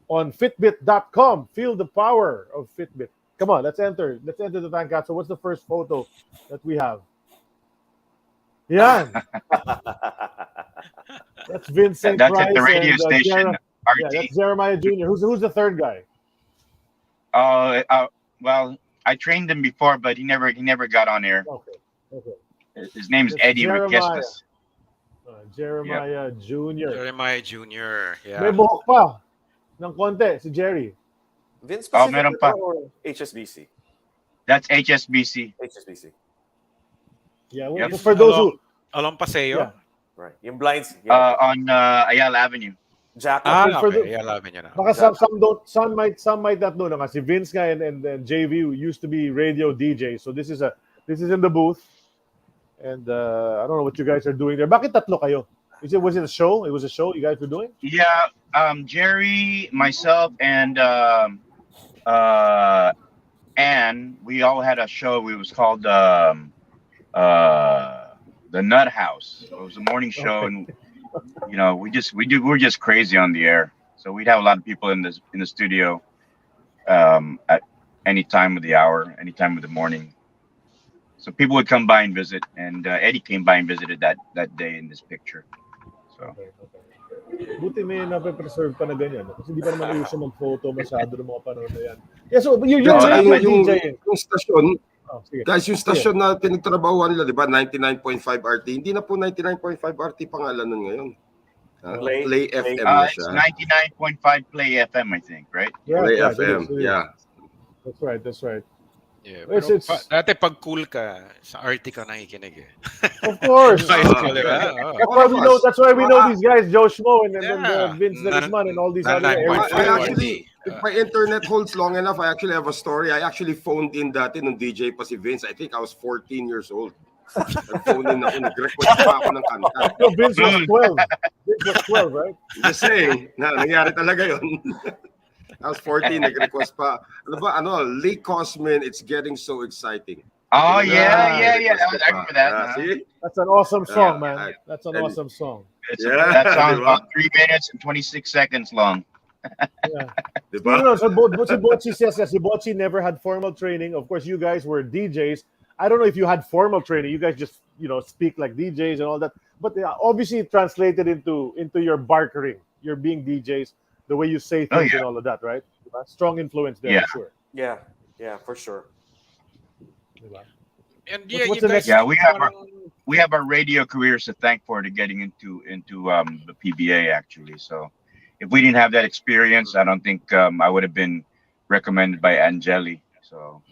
on Fitbit.com. Feel the power of Fitbit. Come on, let's enter the time capsule. What's the first photo that we have? Yeah. That's Vincent That's Price at the radio and, station. RT. Yeah, that's Jeremiah Jr. Who's the third guy? Well, I trained him before, but he never got on air. Okay. His name is That's Eddie Jeremiah. Requestas. Jeremiah Jr. Jeremiah Jr. Yeah. May buhok pa ng konti si Jerry. Vince meron pa. or HSBC? That's HSBC. HSBC. Yeah, Yep. for those who Along Paseo. Yeah. Right. Yung blinds. On Ayala Avenue. Jack. for Okay. the- Yeah, love niya na. baka some might not know na kasi Vince nga and JV used to be radio DJ. So this is in the booth. And I don't know what you guys are doing there. Bakit tatlo kayo? Was it a show? It was a show you guys were doing? Yeah, Jerry, myself, and Ann, we all had a show. It was called the Nut House. It was a morning show, and you know, we're just crazy on the air. So we'd have a lot of people in the studio at any time of the hour, any time of the morning. So people would come by and visit, and Eddie came by and visited that day in this picture. So. Okay. Buti may nape-preserve pa na ganyan. Kasi hindi pa naman uso mag-photo masyado ng mga panahon na yan. Yeah, so you're yung DJ. yung stasyon, Sige. guys, yung stasyon na pinagtrabahuan nila, di ba, 99.5 RT. Hindi na po 99.5 RT pangalan nun ngayon. Play FM na It's siya. 99.5 Play FM, I think, right? Play Yeah, FM, it is. yeah. That's right. Yeah, It's- dati pag cool ka, sa RT ka nakikinig eh. Of course. High school, diba? Oh. That's why we know these guys, Jho Jho and Yeah. Vince Guzman and all these other I guys. actually, if my internet holds long enough, I actually have a story. I actually phoned in dati nung DJ pa si Vince. I think I was 14 years old. Nag-phone in ako, nag-request pa ako ng kanta. No, Vince was 12. Vince was 12, right? Just saying, nangyari talaga yun. I was 14, nag-request pa. Lee Cosman, It's Getting So Exciting. Oh yeah. I remember that. See? That's an awesome song, Yeah, man. That's an awesome song. That song's about 3 minutes and 26 seconds long. Yeah. Diba? You know, so Bocce says that Bocce never had formal training. Of course, you guys were DJs. I don't know if you had formal training. You guys just, speak like DJs and all that. But obviously, it translated into your barkering. You're being DJs, the way you say things and all of that, right? Strong influence there, for sure. Yeah, for sure. And What's you the guys, next- We have our radio careers to thank for getting into the PBA actually. So if we didn't have that experience, I don't think I would have been recommended by Angeli. So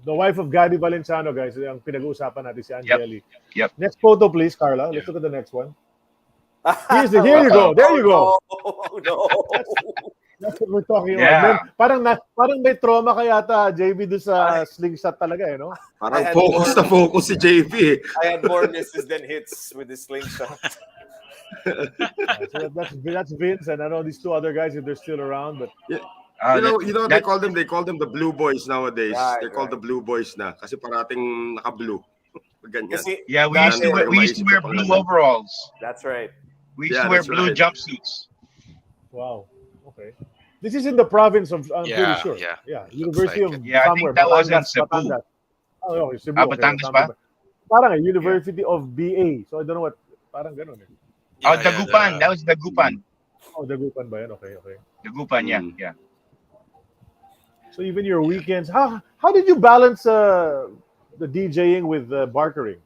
The wife of Gadi Valenciano, guys, ang pinag-uusapan natin si Angeli. Yep. Next photo, please, Carla. Let's look at the next one. Here you go. There you go. Oh, no. That's what we're talking Yeah. about. Parang may trauma ka yata, JB, doon sa slingshot talaga, Parang focus si JP. I had more misses than hits with the slingshot. So that's Vince, and I know these two other guys if they're still around, but They call them the blue boys nowadays. Right, They're called the blue boys na kasi parating naka-blue. Ganyan. Yeah, we used to wear blue overalls. That's right. We used to wear blue jumpsuits. wow. Okay. This is in the province of, I'm pretty Yeah, sure. yeah. University like of it. Yeah, I think somewhere. that was in Batangas, Cebu. Batangas. Oh, Cebu. Batangas ba? parang University of BA. So I don't know what, parang ganun eh. Dagupan. That was Dagupan. Oh, Dagupan ba yan? Okay. Dagupan, yeah. So even your weekends, how did you balance the DJing with barkering?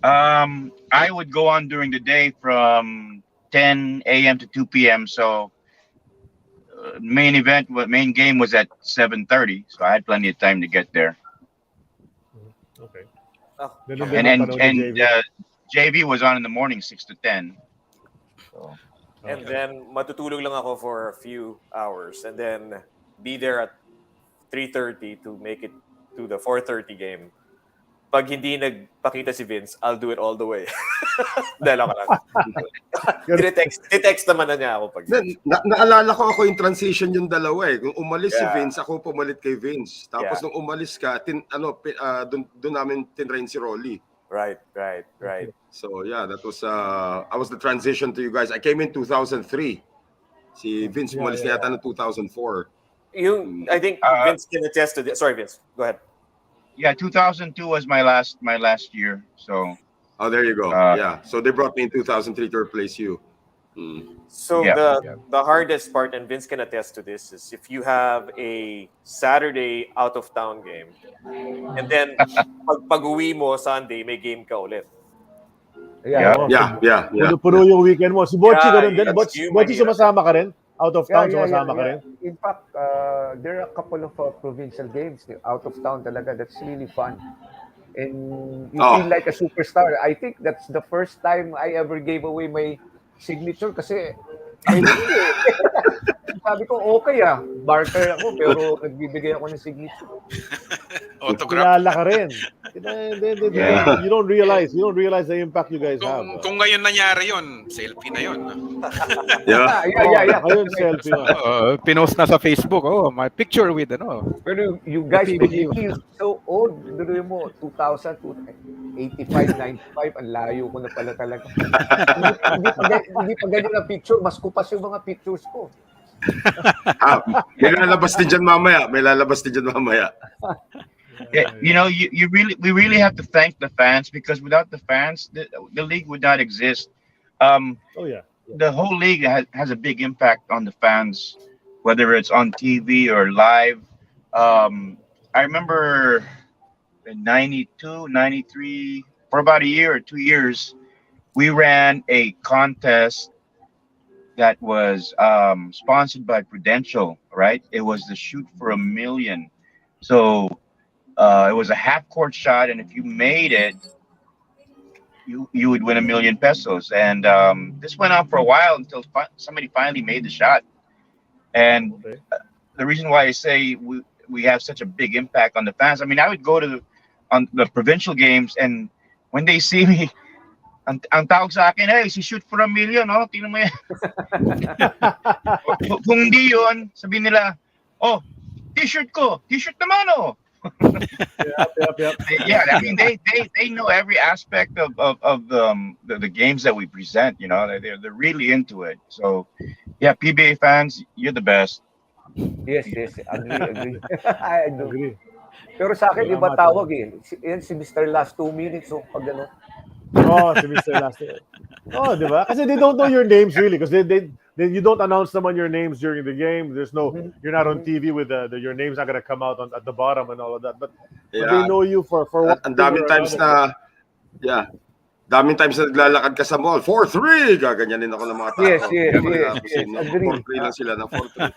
I would go on during the day from 10 a.m. to 2 p.m. So main game was at 7:30. So I had plenty of time to get there. Okay. Oh. And JV was on in the morning, 6 to 10. So. And then matutulog lang ako for a few hours and then be there at 3:30 to make it to the 4:30 game. Pag hindi nagpakita si Vince, I'll do it all the way. Dahil ako lang. Text naman na niya ako pag... Naalala ko ako yung transition yung dalawa eh. Kung umalis si Vince, ako pumalit kay Vince. Tapos nung umalis ka, doon namin tinrain si Rolly. Right. So yeah, that was I was the transition to you guys. I came in 2003. Si Vince umalis na yata ng 2004. I think Vince can attest to this. Sorry, Vince. Go ahead. Yeah, 2002 was my last year. So. Oh, there you go. So they brought me in 2003 to replace you. So the hardest part, and Vince can attest to this, is if you have a Saturday out of town game, and then pag-uwi mo Sunday, may game ka ulit. Yeah. Puno yung weekend mo. Si Bocce ganun din. Bocce sumasama ka rin? Out of town, sumasama ka rin? In fact, there are a couple of provincial games out of town talaga. That's really fun. And you feel like a superstar. I think that's the first time I ever gave away my signature kasi sabi ko, okay barker ako, pero nagbibigay ako ng signature. Autograph. Kilala ka rin. You don't realize the impact you guys have. Kung ngayon nangyari yun, selfie na yun. Yeah. Ngayon selfie na. Pinost na sa Facebook, my picture with Pero you guys make me feel so old. Duruin mo, 2000, 85, 95, ang layo ko na pala talaga. Hindi pa ganyan ang picture, mas kupas yung mga pictures ko. May lalabas din dyan mamaya. We really have to thank the fans, because without the fans, the league would not exist. The whole league has a big impact on the fans, whether it's on TV or live. I remember in 92, 93, for about a year or 2 years, we ran a contest that was sponsored by Prudential, right? It was the Shoot for a Million. So it was a half-court shot, and if you made it, you would win $1 million pesos. And this went on for a while until somebody finally made the shot. And the reason why I say we have such a big impact on the fans, I mean, I would go on the provincial games, and when they see me, ang tawag sa akin, hey, si Shoot for a Million, tingnan mo yan. Kung hindi yun, sabihin nila, t-shirt ko, t-shirt naman, Yep. Yeah, I mean, they know every aspect of the games that we present, they're really into it. So, yeah, PBA fans, you're the best. Yes, agree. I agree. Pero sa akin, iba tawag si Mr. Last 2 minutes, pag gano'n. Si Mr. Last. Di ba? Kasi they don't know your names really, because they you don't announce them on your names during the game. There's no, you're not on TV with your name's not gonna come out at the bottom and all of that. But they know you for what. Ang daming times na, daming times na naglalakad ka sa mall, 4-3, gaganyanin ako ng mga tao. Yes. Agree. 4-3 lang sila ng 4-3.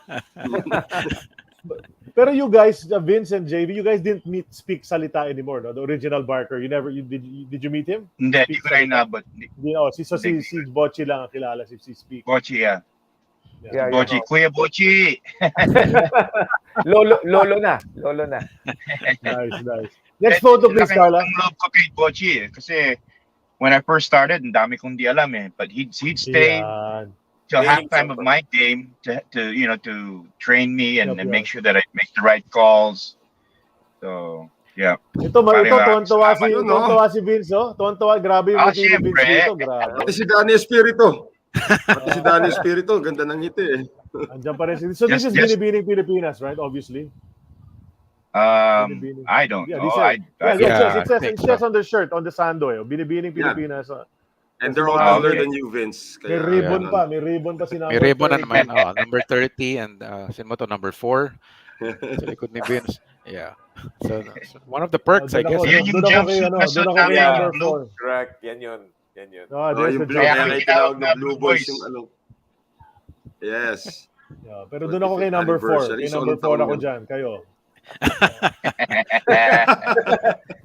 Pero you guys, Vince and JV, you guys didn't speak salita anymore, no? The original Barker. Did you meet him? Hindi, di ko na inabot. Si Bocce lang ang kilala si Speak. Bocce, Bocce, Kuya Bocce. Lolo na. Nice. Next photo, please, Carla. Ang love ko kay Bocce kasi when I first started, ang dami kong di alam but he'd stay till halftime of my game to train me and make sure that I make the right calls. So, yeah. Ito tuwan-tuwa si Vince, Tuwan-tuwa, grabe yung Vince dito, grabe. Pati si Danny Espiritu, ganda ng ngiti Andiyan pa rin. So this is Binibining Pilipinas, right? Obviously. Binibining. I don't Yeah, know. it says on the shirt, on the sando, Binibining Pilipinas. And they're all Wow, taller okay. than you, Vince. May ribbon pa. May ribbon pa si May number ribbon na 30. naman. Number 30 and sino mo to, number 4. Sa likod ni Vince. Yeah. So one of the perks, I guess. Yan yung jumpsuit na suit doon ako kay namin, number blue. 4. Correct. Yan yun. There's yung the blue, Kaya kaya kami kayo tinawag tinawag na na Blue Blue Boys. Boys. Yung ano. Yes. Yeah, pero doon ako kay number 4. Kay number 4 ako dyan. Kayo.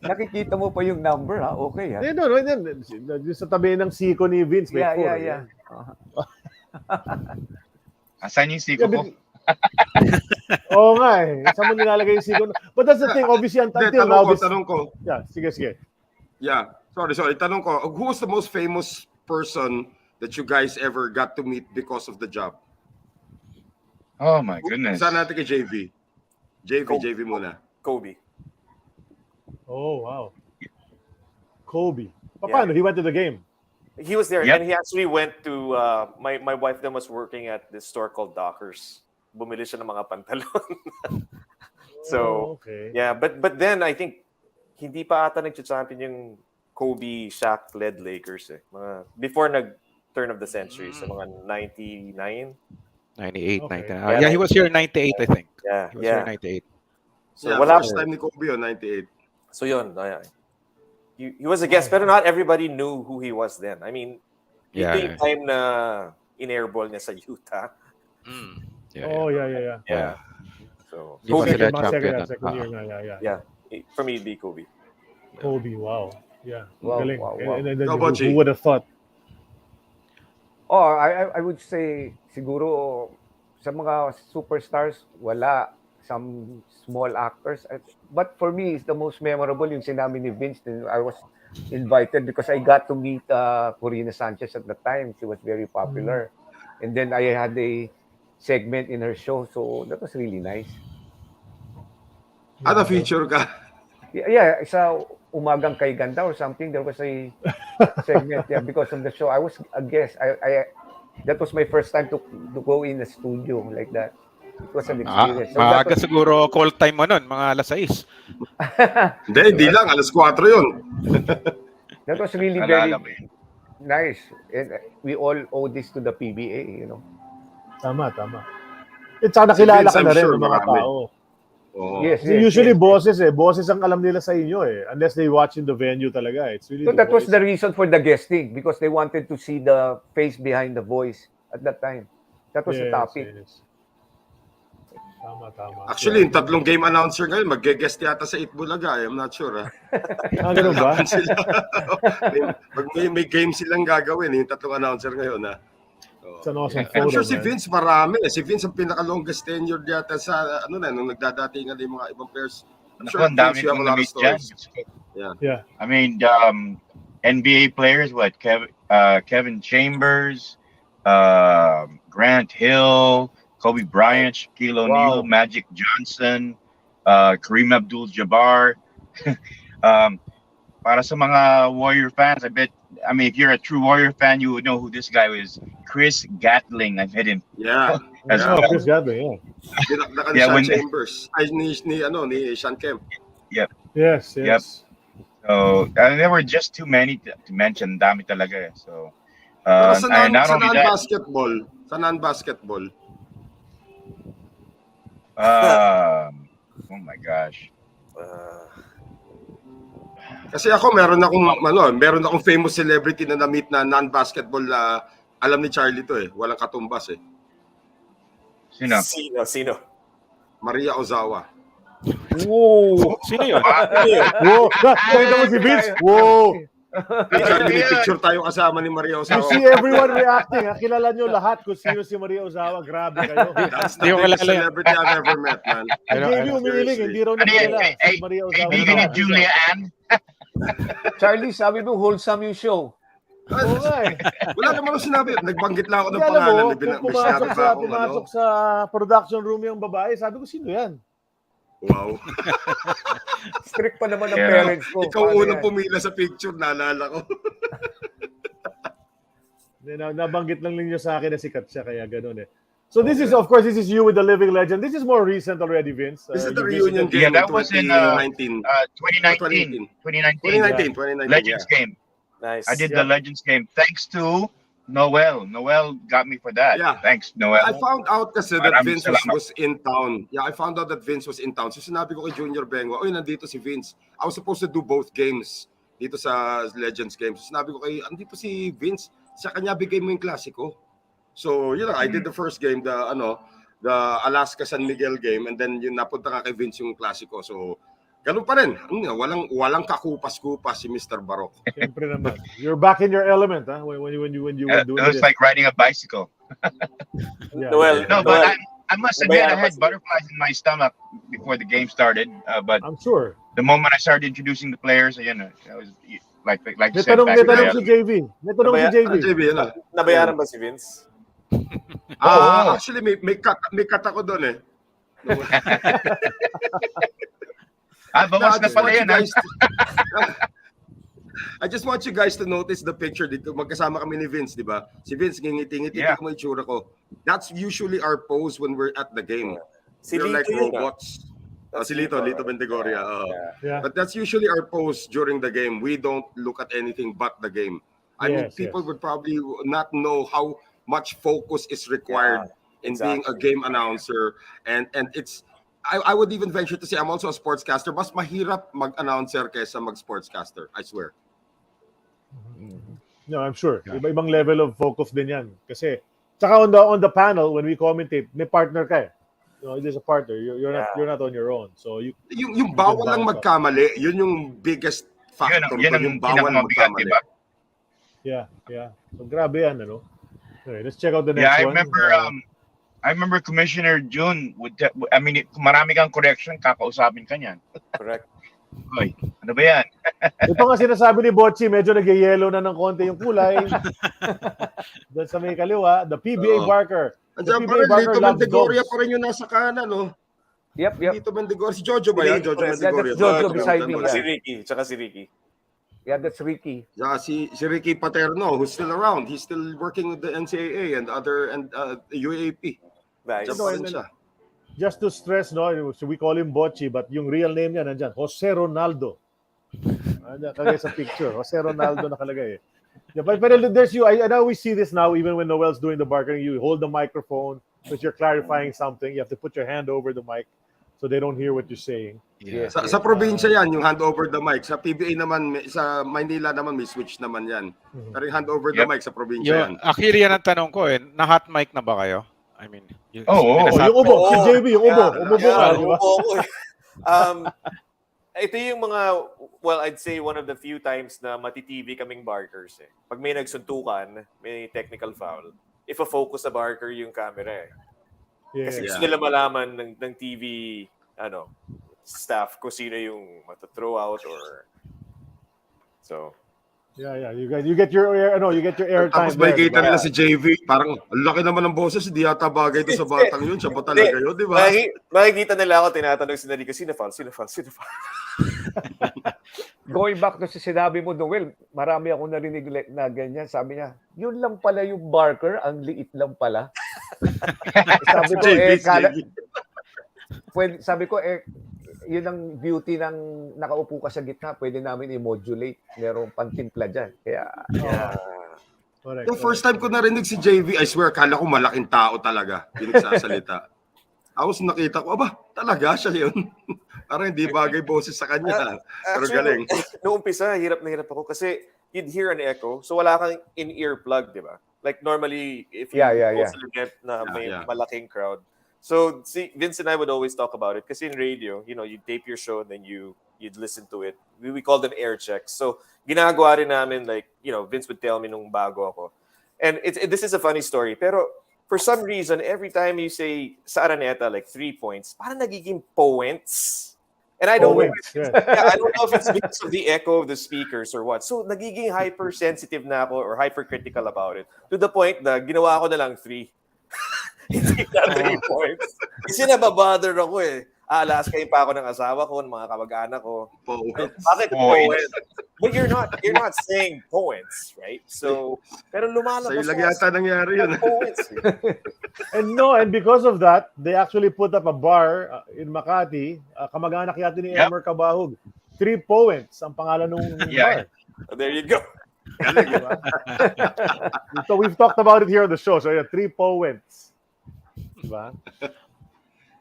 Nakikita mo pa yung number, ha? Okay, ha? No. Sa tabi ng siko ni Vince, may 4. Yeah. Asan yung siko ko? Oo nga eh. Saan mo nilalagay yung siko? But that's the thing, obviously, until now. Tanong ko. Yeah, sige. Yeah. Sorry. Tanong ko, who was the most famous person that you guys ever got to meet because of the job? Oh my goodness. Saan natin kay JV? JV muna. Kobe. Oh, wow. Kobe. Paano? He went to the game. He was there, Yep. and he actually went to my wife then was working at this store called Dockers. Bumili siya ng mga pantalon. So, okay. yeah, but then I think hindi pa ata nag-champion yung Kobe Shaq-led Lakers eh. Before nag-turn of the century, sa mga 99. 98, Okay. 99. Yeah, he was here in 98, I think. Yeah, He was here in 98. So, First time ni Kobe yun, 98. So yun, he was a guest, pero not everybody knew who he was then. I mean, ito yung time na in-airball niya sa Utah. Yeah. So, Hindi pa Kobe, sila champion. Second year na, yeah. for me, it'd be Kobe. Kobe, wow. Yeah. Wow, Galing. wow, wow. And then Bocce? who would have thought? I would say, siguro, sa mga superstars, wala. Some small actors. But for me, it's the most memorable yung sinabi ni Vince. I was invited because I got to meet Corina Sanchez at the time. She was very popular. And then I had a segment in her show. So that was really nice. Ano feature ka? Yeah, sa Umagang Kay Ganda or something, there was a segment because of the show. I was a guest. That was my first time to go in the studio like that. It was an experience. Maaga siguro call time mo nun, mga alas 6. Hindi lang. Alas 4 yun. That was really very nice. And we all owe this to the PBA, you know. Tama. It's saka nakilala Vince, ka na I'm rin sure ng mga marami. tao. Oh. Yes. Usually bosses ang alam nila sa inyo eh. Unless they watch in the venue talaga. It's really So the that was voice. the reason for the guesting because they wanted to see the face behind the voice at that time. That was the topic. Yes. Tama. Actually, yung tatlong game announcer ngayon, mag-guest yata sa Itbulaga. I'm not sure. Ganun ba? Sila. may game silang gagawin. Yung tatlong announcer ngayon. It's an awesome I'm photo, sure si man. Vince marami. Si Vince ang pinaka-longest tenure yata sa nung nagdadatingan yung mga ibang players. I'm sure Ang dami Vince, you have kong a lot of na-meet dyan. stories. Yeah. I mean, NBA players, Kevin Chambers, Grant Hill, Kobe Bryant, Shaquille O'Neal, Magic Johnson, Kareem Abdul-Jabbar. Para sa mga Warrior fans, I mean, if you're a true Warrior fan, you would know who this guy is. Chris Gatling, I met him. Yeah. Chris Gatling, Dinakdakan ni Sean Chambers. Ay, ni Sean Kemp. Yes. So, there were just too many to mention. Dami talaga. So, Pero sa and not only that, non-basketball, oh my gosh. kasi ako meron akong famous celebrity na na-meet na non-basketball na alam ni Charlie to eh. Walang katumbas eh. Sino? Maria Ozawa. Whoa! Sino yun? Whoa! Nakita mo si Vince? Whoa! Charlie, may picture tayo kasama ni Maria You Ozawa. see everyone reacting. Kilala nyo lahat kung sino si Maria Ozawa. Grabe kayo. That's the biggest celebrity I've ever met, man. JV umiiling. Hindi raw nakilala si Maria Ozawa. Kaibigan ni Julia Ann? Charlie, sabi mo wholesome yung show. Oo nga eh. Wala naman ako sinabi. Nagbanggit lang ako ng Alam pangalan. mo, kung pumasok sa production room yung babae, sabi ko, sino yan? Wow. Strict pa naman ang parents ko. Ikaw unang pumila sa picture, naalala ko. Nabanggit lang ninyo sa akin na sikat siya, kaya gano'n eh. So this is, of course, this is you with the living legend. This is more recent already, Vince. This is the you reunion visited- game. Yeah, that was in 2019. 2019. 2019, Legends yeah. game. Nice. I did Yeah. the Legends game thanks to Noel. Noel got me for that. Yeah. Thanks, Noel. I found out kasi that Maraming Vince salamat. was in town. Yeah, I found out that Vince was in town. So sinabi ko kay Junior Bengo, oy, nandito si Vince. I was supposed to do both games dito sa Legends game. So sinabi ko kay, andito si Vince, sa kanya bigay mo yung klasiko. So, I did the first game, the Alaska San Miguel game, and then yung napunta ka kay Vince yung klasiko. So, ganun pa rin. Walang kakupas-kupas si Mr. Barok. Siyempre naman. You're back in your element, huh? When you were It doing was this. like riding a bicycle. Yeah. Noel, No, but Noel, I must admit I had butterflies in my stomach before the game started. But I'm sure. the moment I started introducing the players, I was like you May said, tanong back si then. JV. May tanong si JV. JB, yun na. nabayaran ba si Vince? Actually, may cut ako doon eh. Bawas na pala yan. I just want you guys to notice the picture dito. Magkasama kami ni Vince, di ba? Si Vince, ngingiti-ngiti Yeah. ko mo itsura ko. That's usually our pose when we're at the game. Si We're Lito like yun, robots. That's Si Lito Bendigoria. Yeah. But that's usually our pose during the game. We don't look at anything but the game. I mean, Yes, people yes. would probably not know how much focus is required in being a game announcer. And it's, I would even venture to say, I'm also a sportscaster. Mas mahirap mag-announcer kaysa mag-sportscaster. I swear. No, I'm sure. Iba-ibang level of focus din yan. Kasi, tsaka on the panel, when we commentate, may partner ka eh. There's a partner. You're not on your own. So Yung bawal lang magkamali, yun yung biggest factor. Yun ang yung bawal pinakamabigat, magkamali. diba? Yeah. So grabe yan, ano? Okay, let's check out the next Yeah, one. I remember Commissioner June marami kang correction, kakausapin ka niyan. Correct. Hoy, ano ba yan? Ito nga sinasabi ni Bocce, medyo nag-yellow na ng konti yung kulay. Doon sa may kaliwa, the PBA Barker. The Andiyan pa PBA rin, Barker Lito loves Bendigoria dogs. pa rin yung nasa kanan, no? Yep. Lito Bendigoria. Si Jojo ba yan? Jojo Yeah, Bendigoria. that's Jojo beside me. Si Ricky, tsaka si Ricky. Yeah, that's Ricky. Yeah, si Ricky Paterno, who's still around. He's still working with the NCAA and UAAP. Nice. Diyan pa rin siya. Just to stress, so we call him Bocce, but yung real name niya nandyan, Jose Ronaldo. Andyan, kagaya sa picture. Jose Ronaldo nakalagay eh. Yeah, but there's you. I always see this now, even when Noel's doing the barking. You hold the microphone because you're clarifying something. You have to put your hand over the mic so they don't hear what you're saying. Yes. Sa probinsya yan, yung hand over the mic. Sa PBA naman, sa Maynila naman, may switch naman yan. Pero yung hand over the mic sa probinsya yan. Akiri yan ang tanong ko eh. Na-hot mic na ba kayo? I mean, Yung ubo, si JB, yung ubo. Umubo ka, di ba? Ito yung mga, well, I'd say one of the few times na mati-TV kaming Barkers eh. Pag may nagsuntukan, may technical foul, if-focus sa Barker yung camera eh. Kasi gusto nila malaman ng TV staff kung sino yung mata-throw out or so. Yeah. You get your airtime. Tapos may kita nila si JV, parang ang laki naman ng boses, hindi yata bagay ito sa batang yun. Siya ba talaga yun, di ba? Makikita nila ako, tinatanong si Nalico, sino foul? Going back to sa sinabi mo, Noel, marami ako narinig na ganyan. Sabi niya, yun lang pala yung Barker, ang liit lang pala. Sabi ko, sabi ko, yun ang beauty ng nakaupo ka sa gitna. Pwede namin i-modulate. Merong pantimpla dyan. Kaya, Correct. Yung first time ko narinig si JV, I swear, kala ko malaking tao talaga. Pinagsasalita. Tapos nakita ko, talaga siya yun. Parang hindi bagay boses sa kanya. Pero galing. Noong umpisa, hirap na hirap ako kasi you'd hear an echo. So wala kang in-ear plug, di ba? Like normally, if you go sa event na may malaking crowd. So Vince and I would always talk about it kasi in radio, you tape your show and then you'd listen to it. We call them air checks. So ginagawa rin namin like, Vince would tell me nung bago ako. And this is a funny story. Pero for some reason, every time you say sa Araneta, like 3 points, parang nagiging points. And I don't know if it's because of the echo of the speakers or what. So nagiging hypersensitive na ako or hypercritical about it. To the point na ginawa ko na lang 3. Hindi na 3 points. Kasi nababother ako eh. Aalaskain pa ako ng asawa ko, ng mga kamag-anak ko. Poets. Bakit Poets. poets? But you're not saying poets, right? So, pero lumalabas Sa'yo lang yata nangyari yun. poets. And because of that, they actually put up a bar in Makati. Kamag-anak yata ni Yep. Elmer Cabahug. 3 Poets ang pangalan ng bar. There you go. So we've talked about it here on the show. So 3 Poets. Diba?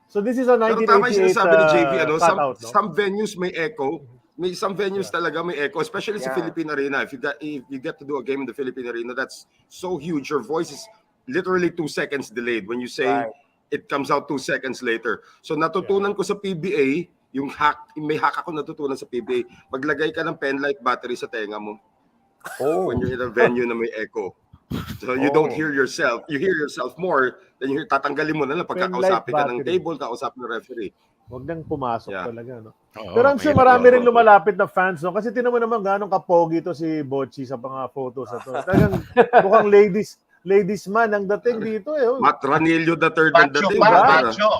So this is a Pero tama yung 1988 sinasabi ni JV, cutout, no? some venues may echo. May some venues talaga may echo, especially sa Yeah. Philippine Arena. If you get to do a game in the Philippine Arena, that's so huge. Your voice is literally 2 seconds delayed. When you say Right. it comes out 2 seconds later. So natutunan ko sa PBA, may hack ako natutunan sa PBA. Maglagay ka ng penlight battery sa tenga mo. When you're in a venue na may echo. So you don't hear yourself. You hear yourself more than you hear. Tatanggalin mo na lang pagkakausapin ka ng battery. table, kausapin ng referee. Huwag nang pumasok Yeah. talaga, no? Oo, Pero I'm sure mahirap. marami rin lumalapit na fans, no? Kasi tinan mo naman gano'ng kapogi to si Bocce sa mga photos na to. Talagang mukhang ladies man ang dating dito, eh. Oh. Matt Ranillo the third and the Macho thing. pa, macho.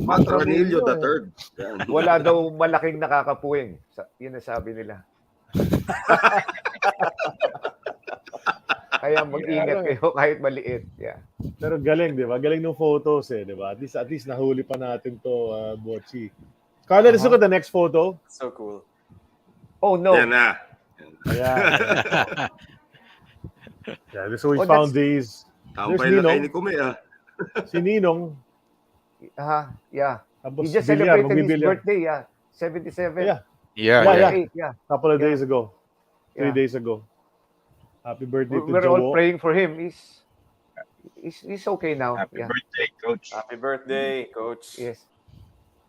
Matt Ranillo the third. Yan. Wala daw malaking nakakapuwing. Yun ang sabi nila. Kaya mag-ingat kayo kahit maliit. Yeah. Pero galing, di ba? Galing ng photos, eh, di ba? At least nahuli pa natin to, Bocce. Carla, let's look at the next photo. So cool. Oh, no. Yan na. Yeah. Yeah, this is where we Oh, found these. Tampay There's lang kayo Ninong. ni Kume, ah. Si Ninong. Yeah. Tapos He just bilyar, celebrated his magbibilyar. birthday, yeah. 77. Yeah. Yeah. 8, yeah. Couple of days ago. 3 Yeah. days ago. Happy birthday to We're all Jho. praying for him. He's okay now. Happy Yeah. birthday, coach. Happy birthday, coach. Yes.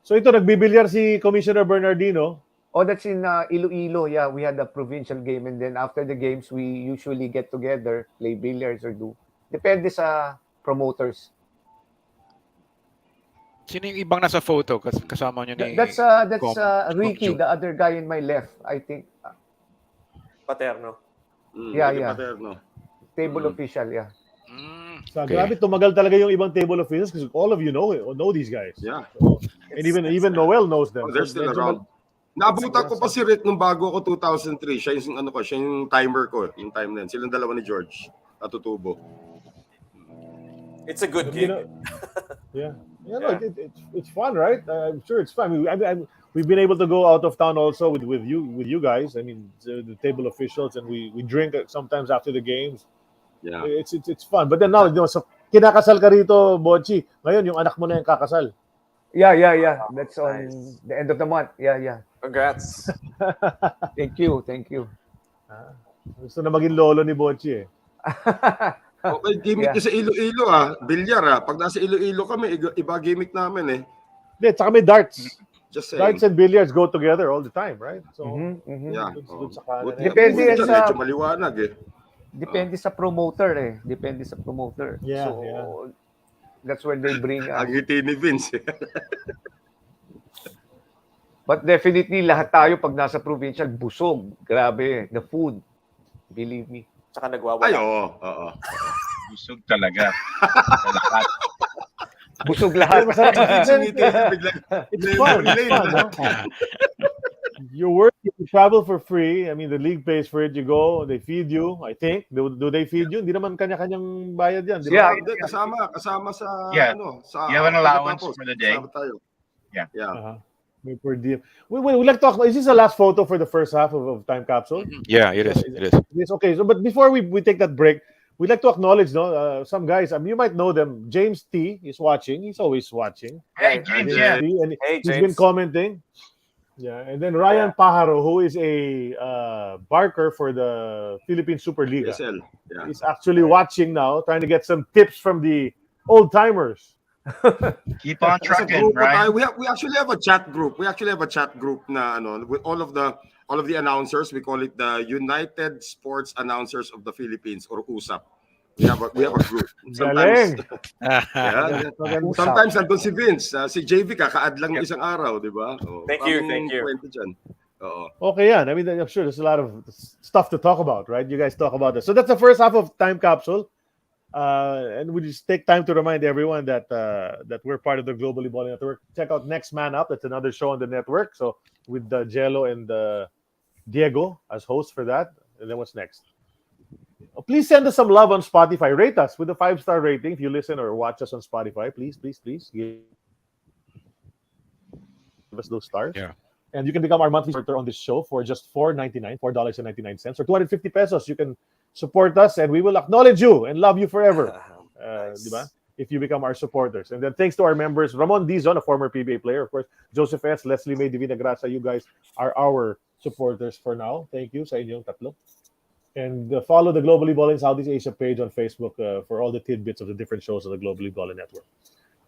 So ito, nagbibilyar si Commissioner Bernardino. Oh, that's in Iloilo. Yeah, we had a provincial game, and then after the games, we usually get together, play billiards or do. Depende sa promoters. Sino yung ibang nasa photo? Kasama nyo ni... That's Ricky, Jho. the other guy in my left. I think Paterno. Yeah, Ricky yeah. Paterno. table official. Yeah. So, grabe, tumagal talaga yung ibang table officials because all of you know these guys. Yeah. So, and even Noel knows them. Oh, they're still Medyo around. Naabutan ko pa si Rick nung bago ako 2003. Siya yung timer ko, yung time na yun. Silang dalawa ni George Atutubo. It's a good You gig. know, yeah. Yeah, no, it's fun, right? I'm sure it's fun. We've been able to go out of town also with you guys. I mean, the table officials, and we drink sometimes after the games. Yeah. It's fun. But then now, so kinakasal ka rito, Bocce. Ngayon, yung anak mo na yung kakasal. Yeah. That's on the end of the month. Yeah. Congrats. Thank you. Gusto na maging lolo ni Bocce, eh. Okay, gimmick niya sa Iloilo bilyar Pag nasa Iloilo kami, iba gimmick namin eh. Hindi, tsaka may darts. Just saying. Darts and billiards go together all the time, right? So, Yeah. dun sa kanan. Buti- Depende buti yan dyan, sa- medyo maliwanag eh. Depende sa promoter Yeah, so, yeah. that's where they bring Ang ngiti ni Vince eh. But definitely, lahat tayo pag nasa provincial, busog. Grabe, the food. Believe me. Tsaka nagwawala. Ay, oo. Busog talaga. Sa lahat. Busog lahat. It's fun. It's fun, no? You work, you travel for free. I mean, the league pays for it. You go, they feed you, I think. Do they feed you? Hindi naman kanya-kanyang bayad yan. Di ba? Yeah. Hindi, kasama sa Yeah. sa You have an allowance pagkatapos, for the day. kasama tayo. Yeah. Yeah. May per diem. We like to talk. Is this the last photo for the first half of Time Capsule? Yeah, it is. It's okay. So, but before we take that break, we'd like to acknowledge, some guys. I mean, you might know them. James T is watching. He's always watching. Hey, James, yeah. T, and Hey, he's been James. commenting. Yeah, and then Ryan Pajaro, who is a barker for the Philippine Superliga, PSL. Yeah. is actually watching now, trying to get some tips from the old timers. Keep on As a trucking, group, right? we actually have a chat group. We actually have a chat group na with all of the announcers. We call it the United Sports Announcers of the Philippines, or USAP. We have a group. Galing. Sometimes nandun si Vince, si JV kaka-add lang isang araw, di ba? Thank you. Kwento dyan. Oo. Okay, yeah. I mean, I'm sure there's a lot of stuff to talk about, right? You guys talk about this. So that's the first half of Time Capsule. And we just take time to remind everyone that that we're part of the Globally Ballin Network. Check out Next Man Up. That's another show on the network. So with Jello and Diego as hosts for that. And then what's next? Please send us some love on Spotify. Rate us with a 5-star rating if you listen or watch us on Spotify. Please give us those stars. Yeah. And you can become our monthly supporter on this show for just $4.99 or 250 pesos. You can support us and we will acknowledge you and love you forever. Nice. Diba? If you become our supporters. And then thanks to our members, Ramon Dizon, a former PBA player, of course, Joseph S., Leslie May, Divina Gracia, you guys are our supporters for now. Thank you sa inyong tatlo. And follow the Globally Ballin Southeast Asia page on Facebook for all the tidbits of the different shows of the Globally Ballin Network.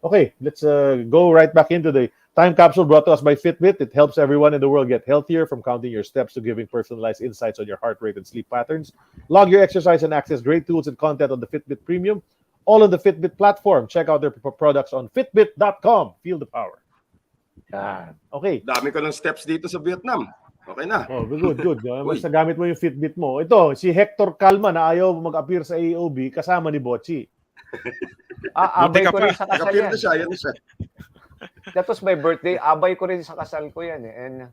Okay, let's go right back into the time capsule brought to us by Fitbit. It helps everyone in the world get healthier, from counting your steps to giving personalized insights on your heart rate and sleep patterns. Log your exercise and access great tools and content on the Fitbit Premium, all on the Fitbit platform. Check out their products on fitbit.com. Feel the power. Okay. Dami ko ng steps dito sa Vietnam. Okay na. Oh, good. Basta gamit mo yung Fitbit mo. Ito, si Hector Calma na ayaw mag-appear sa AEOB kasama ni Bocce. Abay ko rin sa kasal Nakapir yan. na siya, yan na siya. That was my birthday. Abay ko rin sa kasal ko yan. And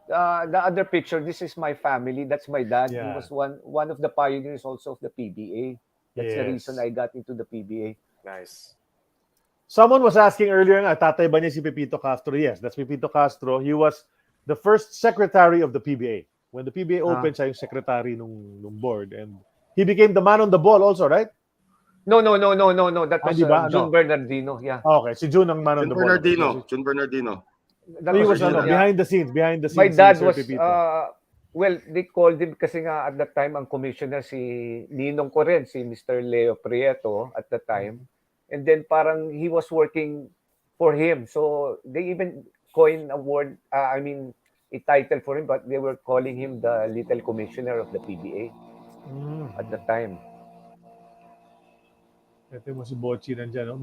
the other picture, this is my family. That's my dad. Yeah. He was one of the pioneers also of the PBA. That's the reason I got into the PBA. Nice. Someone was asking earlier, tatay ba niya si Pepito Castro? Yes, that's Pepito Castro. He was the first secretary of the PBA. When the PBA opened, siya yung secretary nung board. And he became the man on the ball also, right? No. That was diba? June Bernardino. Yeah. Okay, si June ang man on the ball. June Bernardino. That He was was behind the scenes. My dad si was, Pepito. well, they called him kasi nga at that time ang commissioner si Ninong ko rin, si Mr. Leo Prieto at the time. And then parang he was working for him. So they even coined a word, a title for him, but they were calling him the little commissioner of the PBA at the time. Ito mo si Bocce nandiyan, no?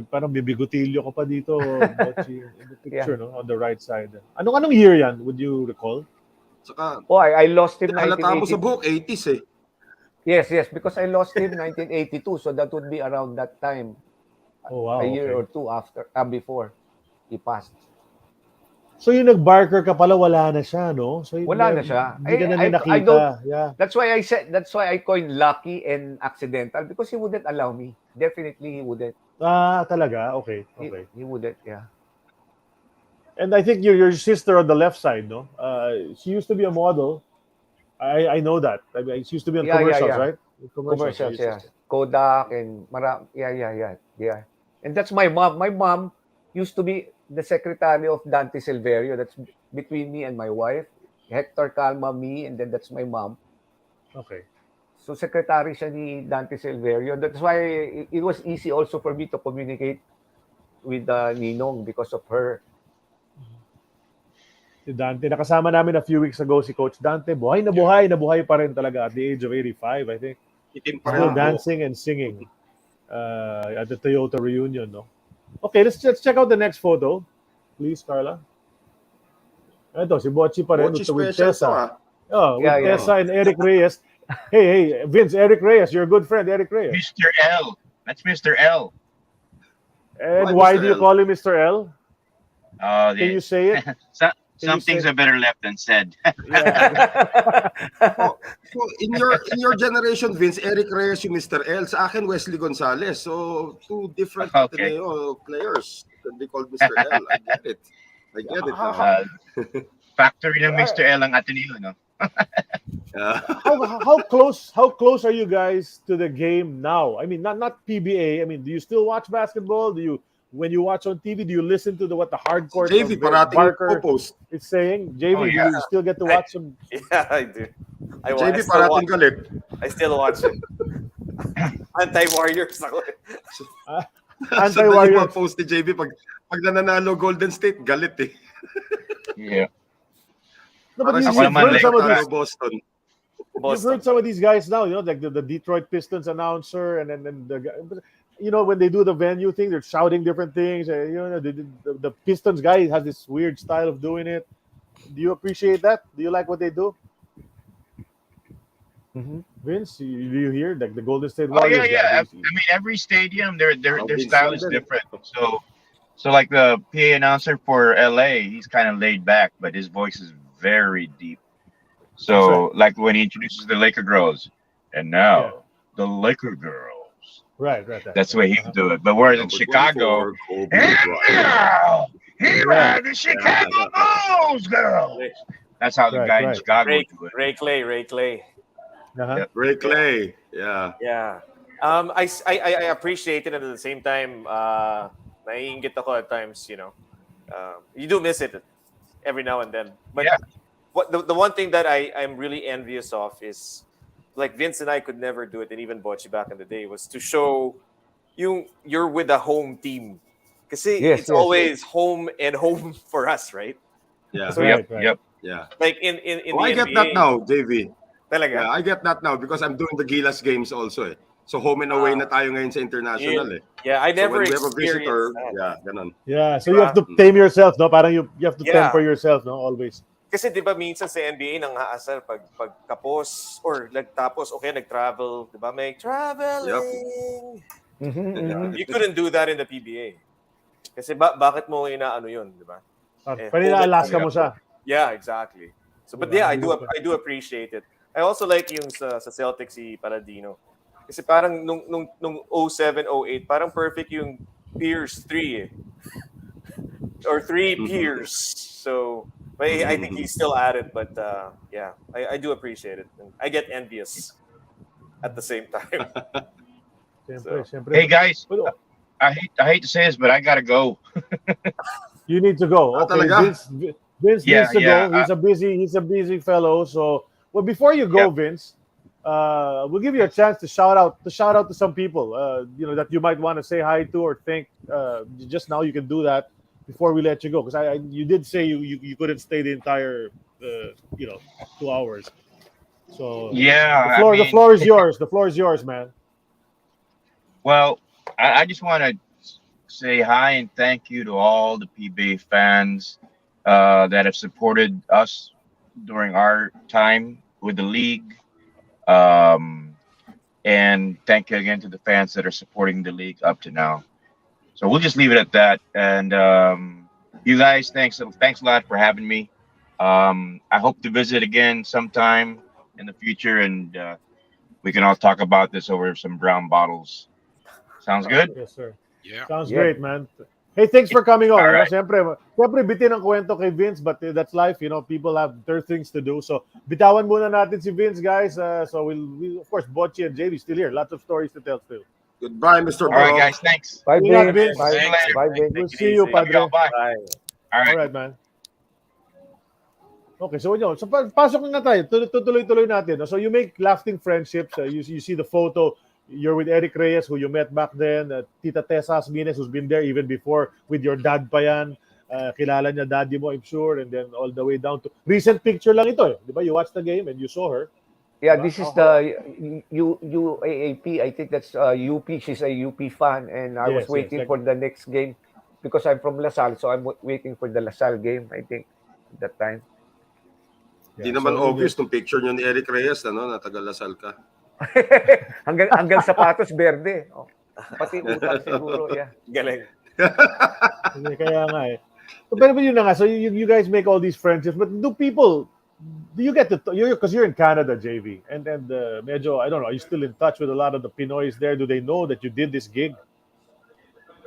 Parang bibigotilyo ko pa dito, Bocce, in the picture, no? On the right side. Anong year yan? Would you recall? Saka, I lost him in halata mo 1982. sa buhok, 80s eh. Yes, because I lost him in 1982, so that would be around that time. Oh, wow. A year or two before he passed. So yung nag-Barker ka pala, wala na siya, no? So Wala na siya. Hindi ka na nakita. I don't, yeah. That's why I coined lucky and accidental because he wouldn't allow me. Definitely he wouldn't. Talaga? Okay. He wouldn't, yeah. And I think your sister on the left side, no? She used to be a model. I know that. She used to be on commercials, right? Commercials, yeah. Kodak and yeah. And that's my mom. My mom used to be the secretary of Dante Silverio. That's between me and my wife. Hector Calma, me, and then that's my mom. Okay. So secretary siya ni Dante Silverio. That's why it was easy also for me to communicate with Ninong because of her. Si Dante, nakasama namin a few weeks ago si Coach Dante. Buhay na buhay pa rin talaga at the age of 85, I think. Still dancing and singing at the Toyota reunion, no? Okay, let's check out the next photo. Please, Carla. Ito, si Bocce pa rin. With Tessa. With Tessa and Eric Reyes. Hey, Vince, Eric Reyes, you're a good friend, Eric Reyes. Mr. L. That's Mr. L. And why do you call him Mr. L? Can you say it? Some things are better left unsaid. So in your generation, Vince, Eric Reyes yung Mr. L. Sa akin, Wesley Gonzalez. So two different players can be called Mr. L. I get it. Factory ng Mr. L ang Ateneo, no? How close are you guys to the game now? I mean, not PBA. I mean, do you still watch basketball? When you watch on TV, do you listen to what the hardcore JV Barker is saying? JV, do you still get to watch some? Yeah, I do. JV parating galit. I still watch it. Anti-Warriors ako. Anti-Warriors. Post ni JV pag nananalo Golden State, galit eh. Yeah. No, but you've heard some of these guys now, like the Detroit Pistons announcer, and then when they do the venue thing, they're shouting different things. The Pistons guy has this weird style of doing it. Do you appreciate that? Do you like what they do? Vince, do you hear like the Golden State Oh Warriors? yeah. guy? I mean, every stadium, their Vince style is London. different. So like the PA announcer for LA, he's kind of laid back, but his voice is very deep. So like when he introduces the Laker girls, and now the Laker girls. Right. That's the way he would do it. But whereas in Chicago, 24, Kobe and Bryant. now here are the Chicago Bulls girls. That's how the guy in Chicago would do it. Ray Clay. Ray Clay. Yeah. Yeah. I appreciate it, and at the same time, naiingit ako at times, you know. You do miss it every now and then. But what the one thing that I'm really envious of is, like, Vince and I could never do it, and even Bocce back in the day, was to show you're with a home team. Because it's always home and home for us, right? Yeah. So, Yep. Yeah. like in the I get NBA, that now, JV. Talaga? Yeah, I get that now because I'm doing the Gilas games also. So home and away na tayo ngayon sa international. Yeah, I never so when we have a visitor, experienced that. ganun. Yeah, so you have to tame yourself, no? Parang you have to temper yourself, no? Always. Kasi 'di ba minsan sa NBA nang haasar pag kapos or nagtapos nag-travel, 'di ba? May traveling. You couldn't do that in the PBA. Kasi bakit mo inaano 'yun, di ba? Alaska mo siya. Yeah, exactly. So but I do appreciate it. I also like yung sa Celtics si Paladino. Kasi parang nung 07-08, parang perfect yung Pierce 3 or 3 Pierce. So I think he's still at it, but I do appreciate it. I get envious at the same time. Hey guys, I hate to say this, but I gotta go. You need to go. Okay, Vince needs to go. He's a busy fellow. So, well, before you go, Vince, we'll give you a chance to shout out to some people. That you might want to say hi to or thank. Just now, you can do that before we let you go, because you did say you couldn't stay the entire 2 hours. So the floor is yours. The floor is yours, man. Well, I just want to say hi and thank you to all the PBA fans that have supported us during our time with the league. And thank you again to the fans that are supporting the league up to now. So we'll just leave it at that. And you guys, thanks a lot for having me. I hope to visit again sometime in the future, and we can all talk about this over some brown bottles. Sounds good? Yes, sir. Yeah. Sounds great, man. Hey, thanks for coming on. Right. Siyempre bitin ang kwento kay Vince, but that's life. People have their things to do. So, bitawan muna natin si Vince, guys. So, we'll of course, Bocce and JV still here. Lots of stories to tell still. Goodbye, Mr. All right, guys. Thanks. Bye, Vince. Bye, Vince. We'll see you, Padre. Bye. Bye. All right, man. Okay, so pasok na tayo. Tuloy-tuloy natin. So you make lasting friendships. You see the photo. You're with Eric Reyes, who you met back then. Tita Tessa Asmines, who's been there even before with your dad pa yan. Kilala niya daddy mo, I'm sure. And then all the way down to recent picture lang ito. Di ba? You watched the game and you saw her. Yeah, this is the UAAP. I think that's UP. She's a UP fan, and I was waiting for the next game because I'm from LaSalle, so I'm waiting for the LaSalle game. I think at that time. Hindi naman obvious tong picture niyo ni Eric Reyes na taga LaSalle ka. hanggang sapatos berde. Oh. Pati utang siguro, yeah. Galing. Kaya nga eh. Pero yun na nga, so you guys make all these friendships, but do you get to, because you're in Canada, JV, and medyo, I don't know, are you still in touch with a lot of the Pinoys there? Do they know that you did this gig?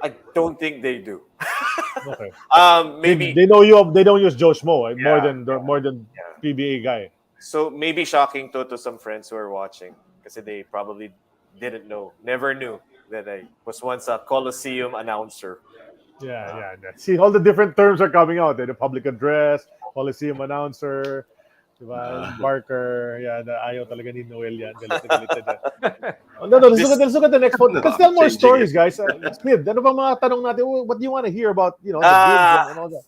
I don't think they do. Okay. Maybe they know you. They don't use Joe Schmo more than PBA guy. So maybe shocking to some friends who are watching, because they probably never knew that I was once a Coliseum announcer. Yeah. See, all the different terms are coming out. The public address, Coliseum announcer, diba? Barker. Yeah, ayaw talaga ni Noel yan. Galit na. No, let's look at the next photo. Let's tell more stories, guys. It's good. Ano bang mga tanong natin? What do you want to hear about, the gigs and all that?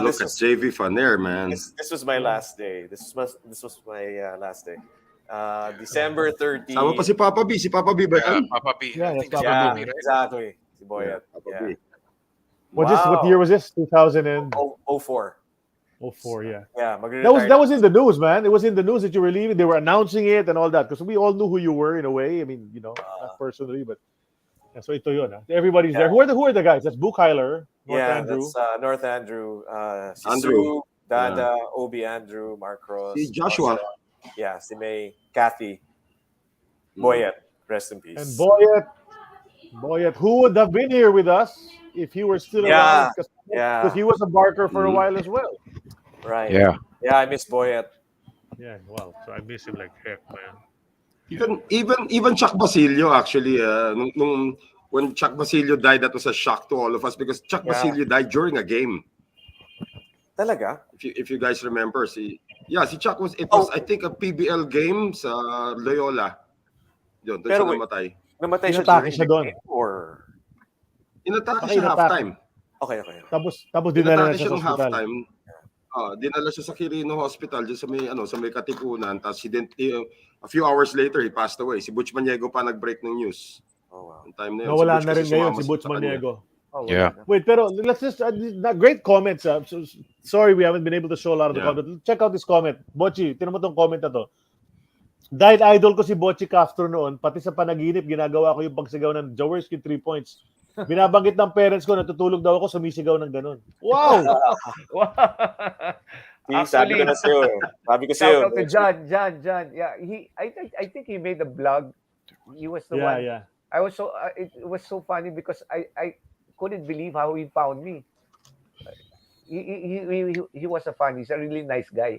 Look at JV Faner, man. This was my last day. This was my last day. December 30. Sama pa si Papa B. Si Papa B ba yan? Papa P. Yeah, I think Papa Papa B. P, right? Exactly. Si Boyet. Papa B. What year was this? 2004. 04. 04, yeah. Yeah, That was in the news, man. It was in the news that you were leaving. They were announcing it and all that because we all knew who you were in a way. I mean, not personally, but so ito yun. Everybody's there. Who are the guys? That's Buchheiler, North Andrew. That's North Andrew, Andrew. Sue, Dada, Obi Andrew, Marcos, Si Joshua. yeah, si May, Kathy, Boyet, rest in peace. And Boyet, who would have been here with us if he were still around? Because he was a Barker for a while as well. Right. Yeah. Yeah, I miss Boyet. Yeah, wow. So I miss him like heck, man. Even Chuck Basilio actually, when Chuck Basilio died, that was a shock to all of us because Chuck Basilio died during a game. Talaga? If you guys remember, si Chuck was I think a PBL game sa Loyola. Doon siya namatay. Namatay siya doon. Or inatake siya halftime. Okay. Tapos dinala siya sa ng hospital. halftime. Dinala siya sa Quirino Hospital dyan sa may Katipunan. Tapos a few hours later, he passed away. Si Butch Maniego pa nag-break ng news. Oh, wow. Time na yun. Nawala na rin ngayon si Butch Maniego. Yeah. Wait, pero let's just great comments. So, sorry, we haven't been able to show a lot of the comments. Check out this comment. Bocce, tinan mo tong comment na to. Dahil idol ko si Bocce Castro noon, pati sa panaginip, ginagawa ko yung pagsigaw ng Jaworski 3 points. Binabanggit ng parents ko, natutulog daw ako, sumisigaw ng ganun. Wow! Sabi ko na sa'yo. Shout out to John. Yeah, I think he made a blog. He was the one. Yeah. I was so it was so funny because I couldn't believe how he found me. He was a fun. He's a really nice guy.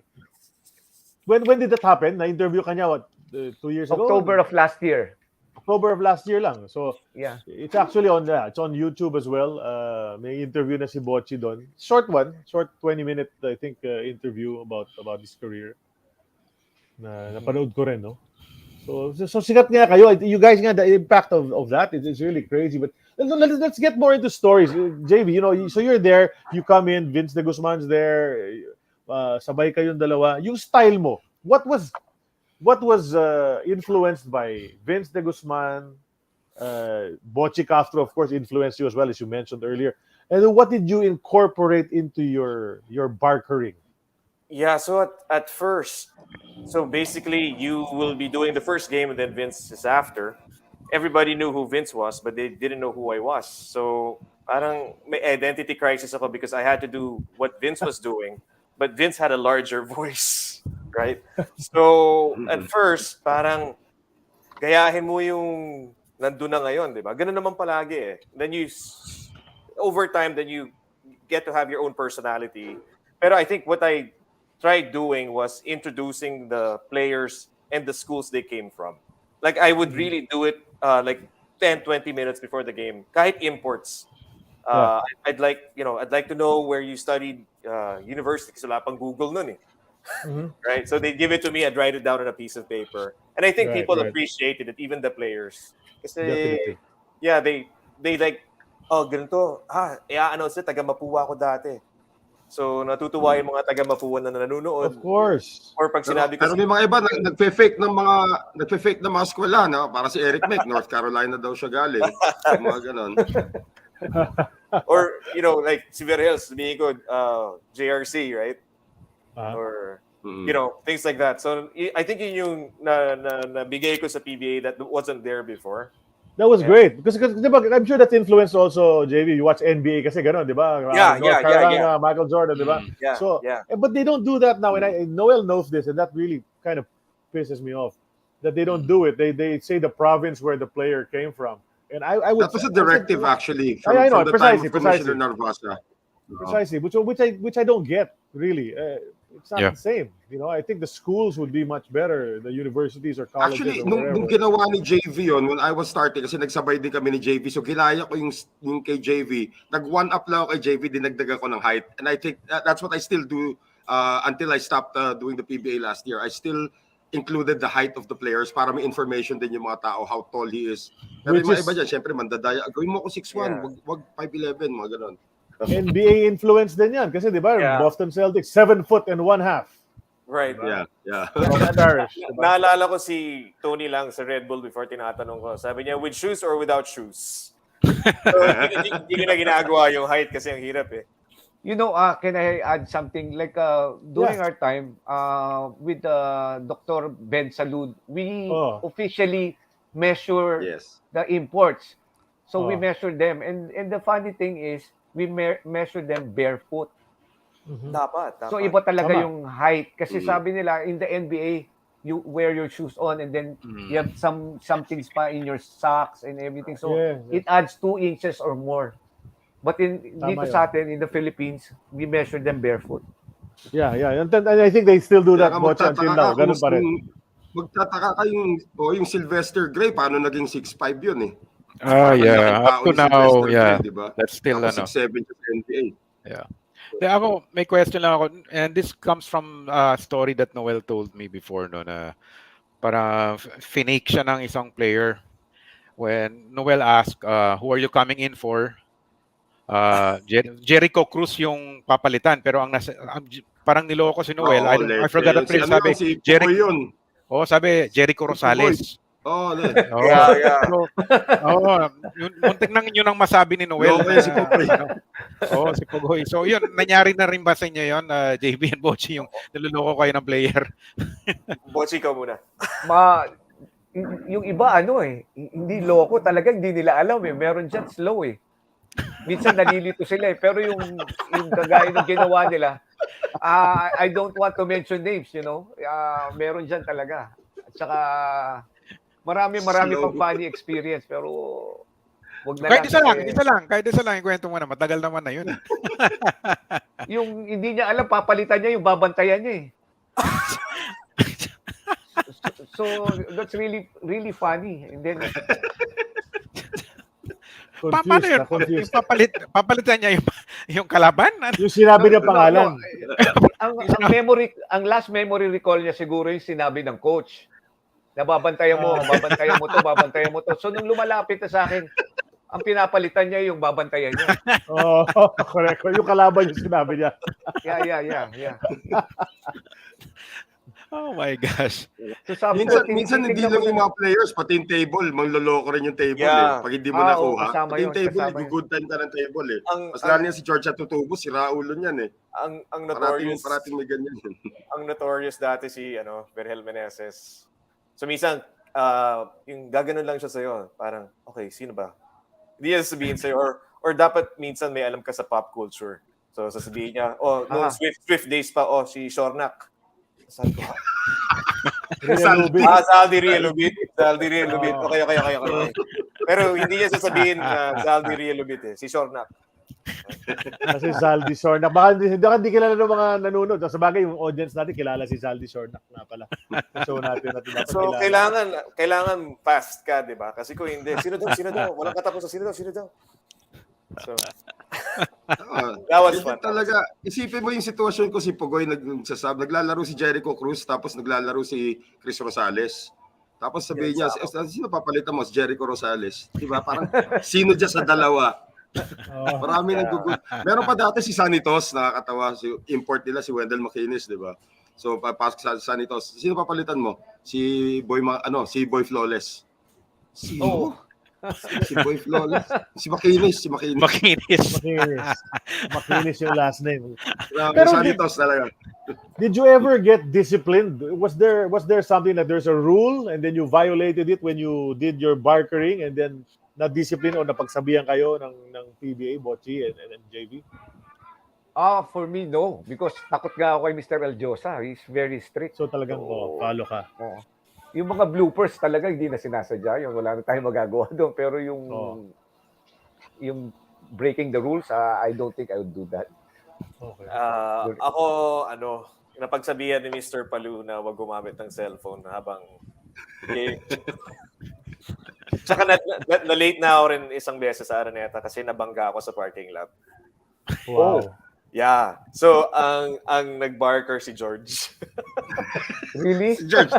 When did that happen? Na-interview ka niya, what, 2 years ago? October of last year. October of last year lang. So, yeah. It's actually it's on YouTube as well. May interview na si Bocce doon. Short 20-minute, I think, interview about his career. Napanood ko rin, no? So sikat nga kayo. You guys nga, the impact of that is really crazy. But let's get more into stories. JV, so you're there, you come in, Vince de Guzman's there, sabay kayong dalawa. Yung style mo, what was influenced by Vince de Guzman? Bocce Castro, of course, influenced you as well, as you mentioned earlier. And then what did you incorporate into your barkering? Yeah, so at first, so basically you will be doing the first game and then Vince is after. Everybody knew who Vince was, but they didn't know who I was. So parang may identity crisis ako because I had to do what Vince was doing, but Vince had a larger voice, right? So at first, parang gayahin mo yung nandun na ngayon, di ba? Ganun naman palagi eh. Then over time, then you get to have your own personality. Pero I think what I tried doing was introducing the players and the schools they came from. Like I would really do it like 10-20 minutes before the game. Kahit imports. I'd like to know where you studied university kasi wala pang Google nun eh. Right? So they give it to me, I'd write it down on a piece of paper. And I think people appreciated it, even the players. Kasi they like, oh, ganito. I-announce it, taga Mapua ko dati. So, natutuwa yung mga taga-Mapuan na nanonood. Of course. Or pag sinabi ko... Pero may mga iba, nagpe-fake ng mga eskwela, no? Para si Eric Meck, North Carolina daw siya galing. Mga ganon. Or, like, si Verhel, sabihin ko, JRC, right? Or, things like that. So, I think yun yung nabigay ko sa PBA that wasn't there before. That was great because I'm sure that influenced also JV. You watch NBA kasi ganon, di ba? North Carolina, Michael Jordan, di ba? But they don't do that now, and Noel knows this, and that really kind of pisses me off that they don't do it. They say the province where the player came from, and I would. That was a directive actually from the precisely, time of Commissioner Narvasa. Precisely, which I don't get really. It's not the same. I think the schools would be much better. The universities or colleges. Actually, nung ginawa ni JV yun, when I was starting, kasi nagsabay din kami ni JV, so ginaya ko yung kay JV. Nag-one up lang ako kay JV, dinagdagan ko ng height. And I think that's what I still do until I stopped doing the PBA last year. I still included the height of the players para may information din yung mga tao, how tall he is. Pero yung mga iba dyan, syempre, mandadaya. Gawin mo ako 6'1", wag 5'11", mga ganon. NBA influence din yan kasi di ba Boston Celtics 7 foot and 1/2. Right. Yeah. Naalala ko si Tony lang sa Red Bull before tinatanong ko. Sabi niya, with shoes or without shoes? So, hindi ko na ginagawa yung height kasi ang hirap eh. You know, can I add something? Like during our time with Dr. Ben Salud, we officially measure Yes. the imports. So we Oh. measure them. And the funny thing is, we measure them barefoot. Dapat. So iba talaga Tama. yung height. Kasi Mm. sabi nila, in the NBA, you wear your shoes on and then you have something pa in your socks and everything. So it adds 2 inches or more. But dito sa atin, in the Philippines, we measure them barefoot. Yeah. And I think they still do that much until now. Ganun pa rin. Magtataka ka yung Sylvester Gray, paano naging 6'5" yun eh. Yeah. Up to now, yeah. Gray, diba? That's still, Tapos 6'7" sa NBA. Yeah. Ako, may question lang ako, and this comes from a story that Noel told me before, no, na para finake siya ng isang player. When Noel asked, who are you coming in for? Jericho Cruz yung papalitan, pero parang niloko si Noel. I forgot the player. Sabi, Jericho. Sabi, Jericho Rosales. Yeah. Muntik nang yun ang masabi ni Noel. Si Pogoy. Si Pogoy. So yun, nangyari na rin ba sa inyo yun, JB and Bocce, yung niloloko kayo ng player? Bocce ka muna. Yung iba, hindi loko talaga, hindi nila alam eh. Meron dyan slow eh. Minsan nalilito sila eh. Pero yung kagaya ng ginawa nila, I don't want to mention names, you know. Meron dyan talaga. At saka, marami pang funny experience, pero wag na kahit isa lang yung kwento mo na, matagal naman na yun. Yung hindi niya alam, papalitan niya yung babantayan niya eh. So that's really funny. And then paano yun? Yung papalitan niya yung kalaban? Yung sinabi niya pangalan. Ang last memory recall niya siguro yung sinabi ng coach. Nababantayan mo to. So nung lumalapit na sa akin, ang pinapalitan niya yung babantayan niya. Correct. Yung kalaban yung sinabi niya. Yeah. Oh my gosh. So, minsan hindi lang yung mga players, pati yung table, mangloloko rin yung table eh. Pag hindi mo nakuha, pati yung table, good time ka ng table eh. Mas lalo yan si George Atutubo, si Raulo niyan eh. Ang notorious, parating may ganyan yun. Ang notorious dati si Berhel Meneses. So minsan, yung gaganon lang siya sa'yo, parang, okay, sino ba? Hindi niya sasabihin sa'yo, or dapat minsan may alam ka sa pop culture. So sasabihin niya, no Swift days pa, si Shornak. Sabi ko, Zaldi Rielubit. Okay. Pero hindi niya sasabihin na Zaldi Rielubit eh. Si Shornak. Kasi Zaldi Shornak. Baka hindi kilala ng mga nanonood. Sa bagay, yung audience natin kilala si Zaldi Shornak na pala. So kailangan fast ka, di ba? Kasi kung hindi, sino daw? Walang katapos sa sino daw? So, that was fun. Talaga, isipin mo yung sitwasyon ko si Pogoy naglalaro si Jericho Cruz tapos naglalaro si Chris Rosales. Tapos sabihin niya, sino papalitan mo? Si Jericho Rosales. Diba? Parang sino dyan sa dalawa? Marami nagugod. Meron pa dati si Sanitos, nakakatawa. Import nila si Wendell McInnes, diba? So papasok sa Sanitos. Sino papalitan mo? Si Boy Flawless. Sino? Si Boy Flawless. Si Makinis. Makinis yung last name. Pero Sanitos talaga. Did you ever get disciplined? Was there something that there's a rule and then you violated it when you did your barkering and then na-discipline o napagsabihan kayo ng PBA, Bocce and JV? For me, no. Because takot nga ako kay Mr. Eljosa. He's very strict. So talagang follow ka. Yung mga bloopers talaga hindi na sinasadya. Yung wala na tayong magagawa doon. Pero yung breaking the rules, I don't think I would do that. Okay. Ako, napagsabihan ni Mr. Palu na wag gumamit ng cellphone habang game. Tsaka na-late na ako rin isang beses sa Araneta kasi nabangga ako sa parking lot. Wow. Yeah. So, ang nag-barker si George. Really? Si George,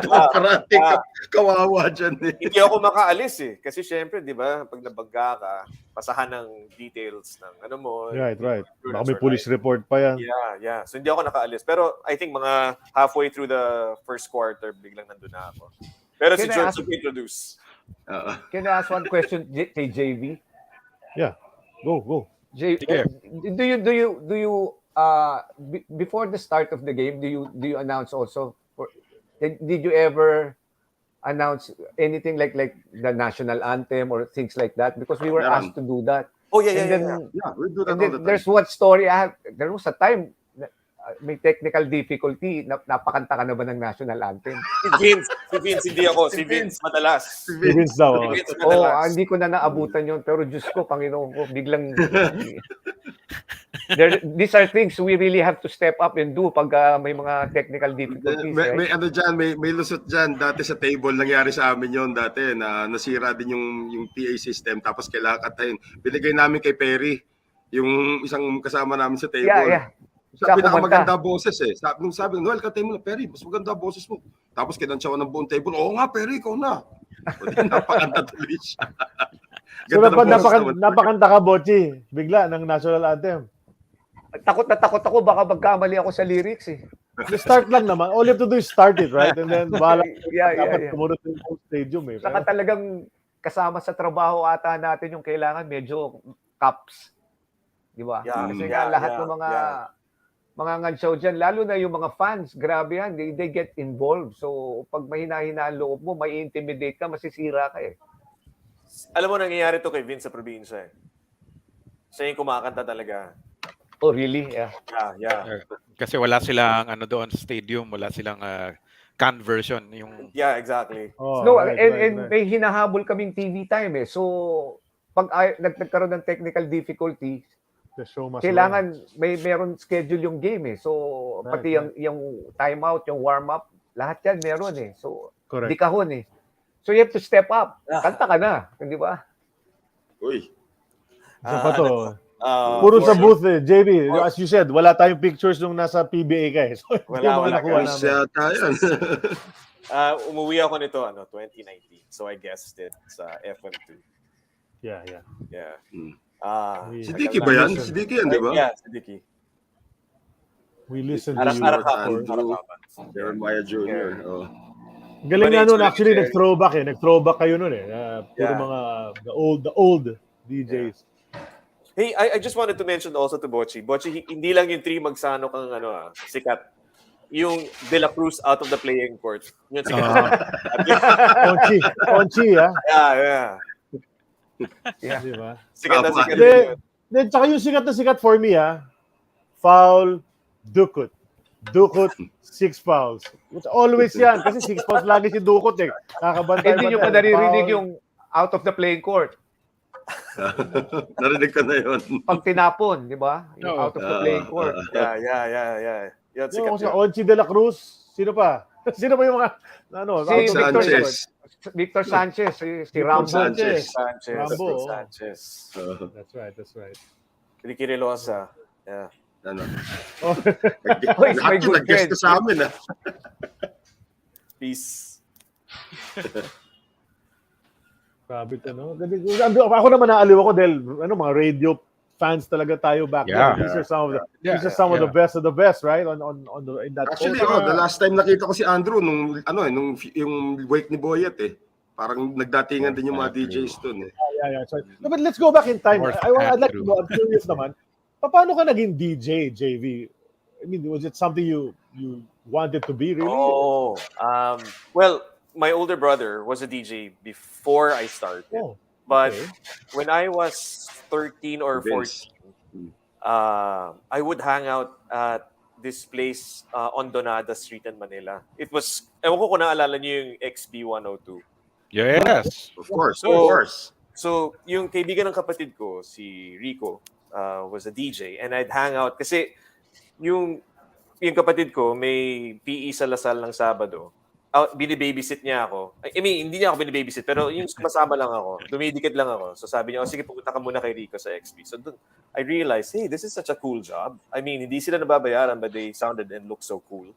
kawawa dyan eh. Hindi ako makaalis eh. Kasi syempre, di ba, pag nabangga ka, pasahan ng details ng ano mo. Right. Baka may police report pa yan. Yeah. So, hindi ako nakaalis. Pero I think mga halfway through the first quarter, biglang nandun na ako. Pero si George will introduce. Can I ask one question kay JV? Yeah. Go. Jay, Sige. before the start of the game, do you announce also? Did you ever announce anything like the national anthem or things like that? Because we were asked to do that. Oh, yeah. We do that And all then the time. there's one story there was a time may technical difficulty. Napakanta ka na ba ng national anthem? Si Vince, hindi ako. Si Vince, madalas. Si Vince daw. Si Vince, Oh, madalas. hindi ko na naabutan yun. Pero Diyos ko, Panginoon ko, biglang... These are things we really have to step up and do pag may mga technical difficulties. May ano dyan, may lusot dyan. Dati sa table, nangyari sa amin yon dati na nasira din yung PA system tapos kailangan katayin. Binigay namin kay Perry, yung isang kasama namin sa table. Yeah. Sabi na maganda boses eh. Sabi Noel, katayin mo na, Perry, mas maganda boses mo. Tapos kinansyawan ng buong table, oo nga, Perry, ikaw na. Napakanta tuloy siya. So, napakanta ka, Bocce, bigla ng national anthem. Takot na takot ako, baka magkamali ako sa lyrics eh. Just start lang naman. All you have to do is start it, right? And then, dapat Yeah. kumunod yung whole stadium eh. Saka talagang kasama sa trabaho ata natin yung kailangan medyo caps. Di ba? Yeah, Kasi nga lahat ng mga ngansyaw dyan, lalo na yung mga fans, grabe yan, they get involved. So, pag mahina-hina ang loob mo, may intimidate ka, masisira ka eh. Alam mo, nangyayari to kay Vince sa probinsya eh. Siya yung kumakanta talaga. Oh, really? Yeah. Yeah. Kasi wala silang doon sa stadium, wala silang conversion yung Yeah, exactly. Oh, No, right. may hinahabol kaming TV time eh. So, pag nagkaroon ng technical difficulty, The show must kailangan meron schedule yung game eh. So, Right, pati yung timeout, yung warm-up, lahat yan meron eh. So, Correct. di kahon eh. So, you have to step up. Kanta ka na, di ba? Uy. Isa pa to. for Puro sa sure. booth eh. JB, as you said, wala tayong pictures nung nasa PBA ka eh. So, Wala, nakuha wala. namin. Siya tayo. Umuwi ako nito 2019. So I guessed it sa FM2. Yeah. Yeah. Si Dicky ba yan? Si Dicky yan, di ba? Yeah, si Dicky. We listened to you. Andrew, Jeremiah Jr. Oh. Galing nga nun, But it's actually, very nag-throwback eh. Nag-throwback kayo nun eh. Puro Yeah. mga, the old DJs. Hey, I just wanted to mention also to Bocce. Bocce, hindi lang yung 3 magsano kang sikat. Yung De La Cruz out of the playing court. Yun sikat. Onchi, ah. Yeah. Diba? Sikat na sikat. Then, tsaka yung sikat na sikat for me, foul, Dukut, 6 fouls. It's always yan. Kasi 6 fouls lagi si Dukut eh. Nakabantay. Hindi nyo pa naririnig yung out of the playing court. Narinig ka na yun. Pag tinapon, di ba? Yung out of the playing court. Yeah. Yan, Yung sikat. Onchi de la Cruz, sino pa? Sino pa yung mga, Si Sanchez. Victor Sanchez, si Rambo. Sanchez. Rambo. Sanchez. That's right. Ricky Relosa. Yeah. Ano? Oh, it's my Lahat good nag-guest ka friend. sa amin, ah. Peace. Grabe ito, no? Ako naman naaliw ako dahil mga radio fans talaga tayo back Yeah. then. These are some of the Yeah. best of the best, right? In that Actually, the last time nakita ko si Andrew nung yung wake ni Boyet eh. Parang nagdatingan din yung mga DJs doon eh. Yeah. So, no, but let's go back in time. I'd like to know, I'm curious naman, paano ka naging DJ, JV? I mean, was it something you wanted to be really? Oh, well, my older brother was a DJ before I started. Oh, But okay. when I was 13 or 14, I would hang out at this place on Donada Street in Manila. It was, ewan ko kung naalala niyo yung XB 102. Yes. Of course. So, yung kaibigan ng kapatid ko, si Rico, was a DJ. And I'd hang out kasi yung kapatid ko may PE sa Lasal ng Sabado. Binibabysit niya ako. I mean, hindi niya ako binibabysit, pero yung sumasama lang ako. Dumidikit lang ako. So sabi niya, sige, pupunta ka muna kay Rico sa XP. So dun, I realized, hey, this is such a cool job. I mean, hindi sila nababayaran, but they sounded and looked so cool.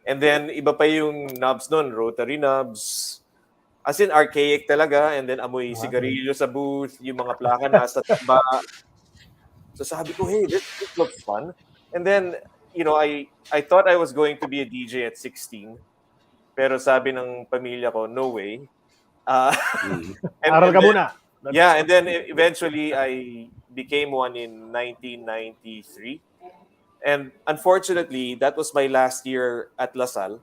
And then, iba pa yung knobs nun, rotary knobs. As in, archaic talaga. And then, amoy sigarilyo sa booth. Yung mga plaka nasa taba. So sabi ko, hey, this looks fun. And then, I thought I was going to be a DJ at 16. Pero sabi ng pamilya ko, no way. Aral ka muna. Yeah, and then eventually I became one in 1993. And unfortunately, that was my last year at LaSalle.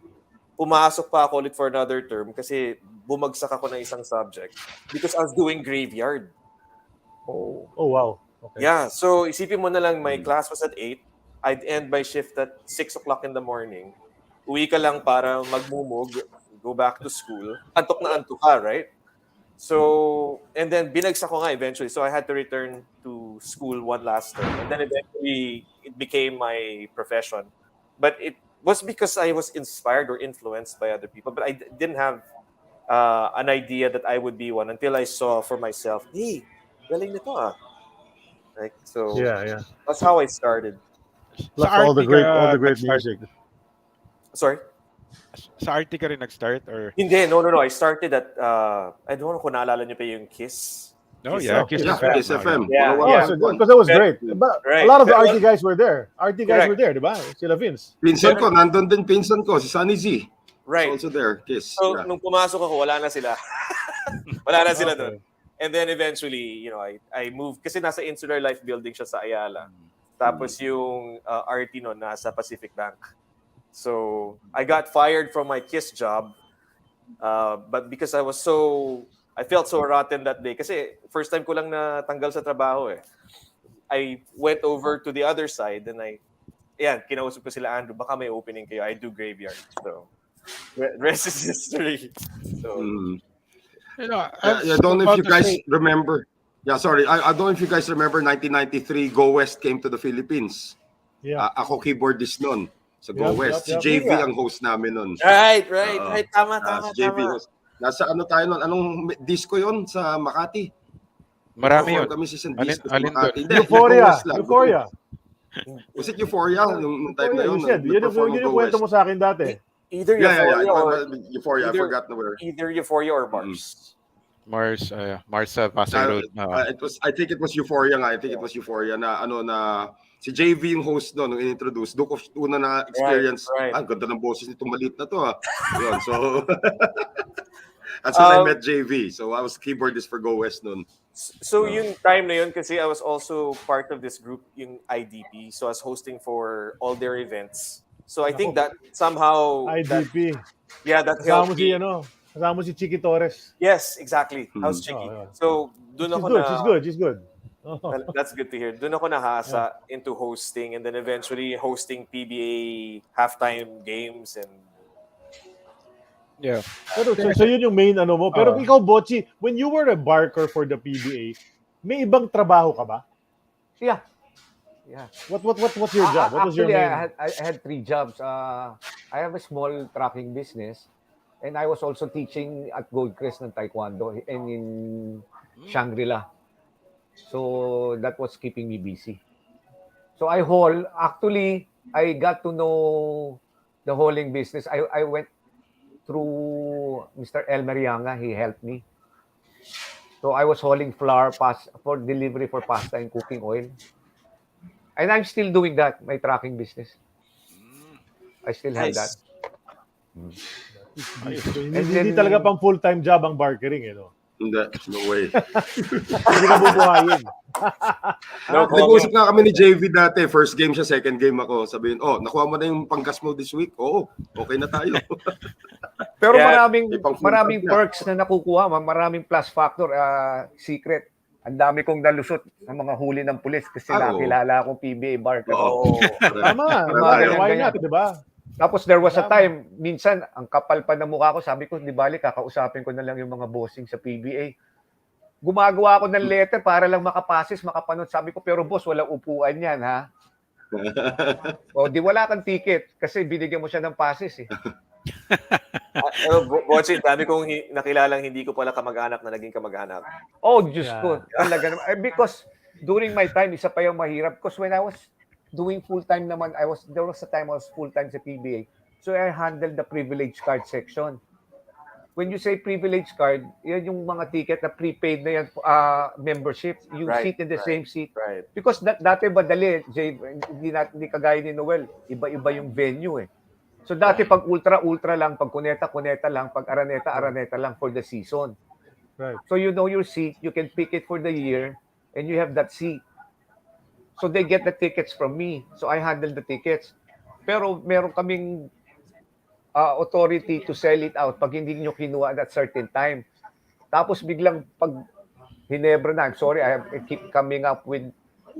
Pumasok pa ako ulit for another term kasi bumagsak ako ng isang subject because I was doing graveyard. Oh wow. Okay. Yeah, so isipin mo na lang, my class was at 8. I'd end my shift at 6 o'clock in the morning. Uwi ka lang para magmumug, go back to school. Antok na antok ka, right? So, and then binagsak ko nga eventually. So I had to return to school one last term. And then eventually, it became my profession. But it was because I was inspired or influenced by other people. But I didn't have an idea that I would be one until I saw for myself, hey, galing nito ah. Like, so Yeah. that's how I started. Plus Sa all the RT great ka nag-start? music. Sorry? Sa RT ka rin nag-start? Or? Hindi, no. I started at, I don't know kung naalala niyo pa yung KISS. Oh, yeah. Kiss FM. Kiss FM. Yeah. Oh, Yeah. so because that was great. But Right. a lot of the That RT guys were there. RT guys Correct. were there, di ba? Sila Vince. Pinsan ko, nandun din pinsan ko, si Sunny Z. Right. Also there, Kiss. So, Yeah. nung pumasok ako, wala na sila. Wala na sila Okay. doon. And then eventually, I moved. Kasi nasa Insular Life Building siya sa Ayala. Tapos yung RT noon, nasa Pacific Bank. So, I got fired from my KISS job. But because I felt so rotten that day. Kasi first time ko lang natanggal sa trabaho eh. I went over to the other side and kinausap ko sila, Andrew, baka may opening kayo. I do graveyard. So, rest is history. So, I don't know if you guys remember. Yeah, sorry. I don't know if you guys remember 1993, Go West came to the Philippines. Yeah. Ako keyboardist nun. So Go Yep, West. yep, Si yep. JV ang host namin nun. Right. Tama. Si JV host. Nasa ano tayo nun? Anong disco yon sa Makati? Marami yun. Kami sa isang Alin- disco sa alin Makati. doon? Hindi, Euphoria. Go West lang. Euphoria. Was it Euphoria? Nung time na You yun. said, yun yung kwento mo sa akin dati. Either Yeah. Euphoria or Euphoria. I either- forgot na where. either Euphoria or Mars. Mars Pasay Road. I think it was Euphoria nga. I think it was Euphoria na si JV yung host doon nung in-introduce. Doon ko una na experience. Right. Ang ganda ng boses nitong maliit na to ah. Yun, so that's when I met JV. So I was keyboardist for Go West noon. So yung time na yun, kasi I was also part of this group, yung IDP. So I was hosting for all their events. So I think that somehow IDP. that Kasama helped mo si, me. kasama mo si Chiqui Torres. Yes, exactly. How's Chicky? Oh, yeah. So doon ako She's good. Oh. That's good to hear. Doon ako nahasa into hosting, and then eventually hosting PBA halftime games and Yeah. Pero so yun yung main ano mo. Pero ikaw, Bocce, when you were a barker for the PBA, may ibang trabaho ka ba? Yeah. What's your job? What was your Actually, main? I had 3 jobs. I have a small trucking business, and I was also teaching at Goldcrest ng Taekwondo and in Shangri-La. So that was keeping me busy. So I haul. Actually, I got to know the hauling business. I went through Mr. El Marianga. He helped me. So I was hauling flour for delivery for pasta and cooking oil. And I'm still doing that, my trucking business. I still have that. Hindi talaga pang full-time job ang barkering, Hindi, no way. Hindi ka bubuhayin. Nag-uusap nga kami ni JV dati. First game siya, second game ako. Sabihin, nakuha mo na yung panggas mo this week? Oo, okay na tayo. Pero Yeah, maraming perks na nakukuha, maraming plus factor, secret. Ang dami kong nalusot sa mga huli ng pulis kasi nakilala akong PBA Barkers. Tama. Why not, di ba? Tapos there was a time, minsan, ang kapal pa ng mukha ko, sabi ko, di bali, kakausapin ko na lang yung mga bossing sa PBA. Gumagawa ako ng letter para lang makapasis, makapanot. Sabi ko, pero boss, walang upuan yan, ha? O, di wala kang ticket kasi binigyan mo siya ng passes, eh. Bocce, dami kong nakilalang hindi ko pala kamag-anak na naging kamag-anak. Oh, Diyos ko. Talaga naman. Because during my time, isa pa yung mahirap. Because when I was doing full-time naman, there was a time I was full-time sa PBA. So I handled the privilege card section. When you say privilege card, yan yung mga ticket na prepaid na yan, membership. You sit in the same seat. Right. Because dati madali, Jay, hindi kagaya ni Noel. Iba-iba yung venue eh. So dati pag ultra lang, pag kuneta lang, pag araneta lang for the season. Right. So you know your seat, you can pick it for the year, and you have that seat. So they get the tickets from me. So I handle the tickets. Pero meron kaming authority to sell it out pag hindi nyo kinuha at certain time. Tapos biglang pag Hinebra na, I'm sorry, I keep coming up with,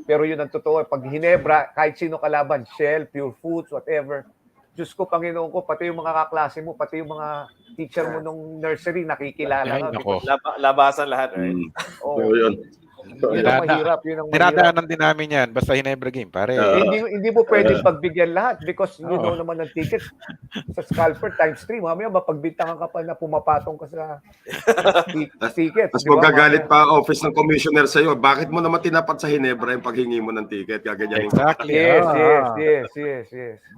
pero yun ang totoo. Pag Hinebra, kahit sino kalaban, Shell, Pure Foods, whatever, Diyos ko, Panginoon ko, pati yung mga kaklase mo, pati yung mga teacher mo nung nursery, nakikilala Ay, ka. nako. Labasan lahat, right? So, yun. Yun ang mahirap, yun ang mahirap. Dinadaanan din namin yan. Basta Hinebra game, pare. Hindi mo pwedeng pagbigyan lahat because you know naman ng tickets sa scalper times 3. Mamaya mapagbintangan ka pa na pumapatong ka sa tickets. Tapos magagalit pa ang office ng commissioner sa'yo. Bakit mo naman tinapat sa Hinebra yung paghingi mo ng ticket? Gaganyanin ka. Exactly. Yes.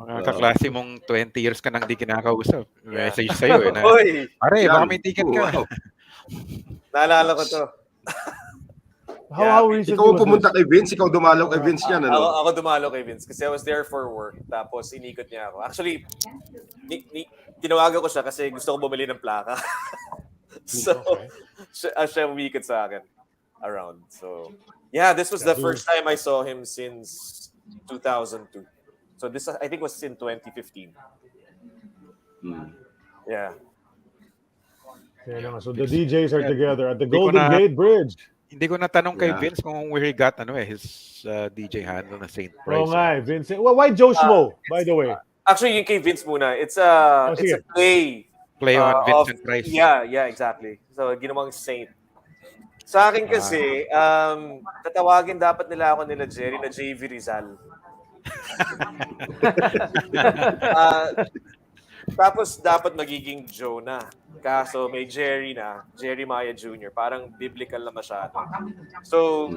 Mga kaklase mong 20 years ka nang di kinakausap. Message sa'yo. Oy! Pare, baka may ticket ka. Wow. Naalala ko to. How recently Ikaw was pumunta kay Vince, ikaw dumalaw kay Vince yan, ano? Ako dumalo kay Vince kasi I was there for work. Tapos inikot niya ako. Actually, tinawagan ko siya kasi gusto ko bumili ng plaka. So, siya umikot sa akin around. So, yeah, this was the first time I saw him since 2002. So this, I think, was in 2015. Yeah. So the DJs are together at the Golden Gate Bridge. Hindi ko natanong kay Vince kung where he got his DJ handle na St. Price. Oo nga, Vince. Well, why Jho Jho, by the way? Actually, yung kay Vince muna. It's a play on Vincent Price. Yeah, exactly. So, ginawang Saint. Sa akin kasi, tatawagin dapat nila ako nila Jerry na JV Rizal. Tapos dapat magiging Joe na. Kaso may Jerry na, Jerry Maya Jr. Parang biblical na masyado. So,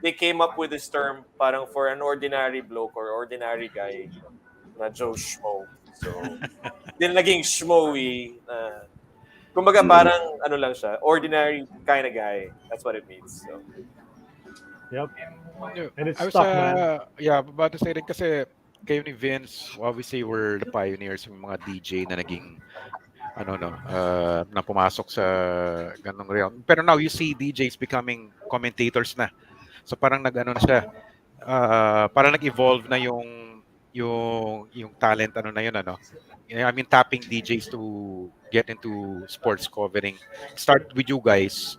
they came up with this term parang for an ordinary bloke or ordinary guy na Joe Schmo. So, din naging schmoey. Kumbaga parang ano lang siya, ordinary kind of guy. That's what it means. So. Yep. And it's I was, tough, man. Yeah, about to say rin kasi kayo ni Vince, obviously we're the pioneers ng mga DJ na naging na pumasok sa ganung realm. Pero now you see DJs becoming commentators na. So parang nag-ano na siya. Parang nag-evolve na yung talent na yun I mean tapping DJs to get into sports covering. Start with you guys.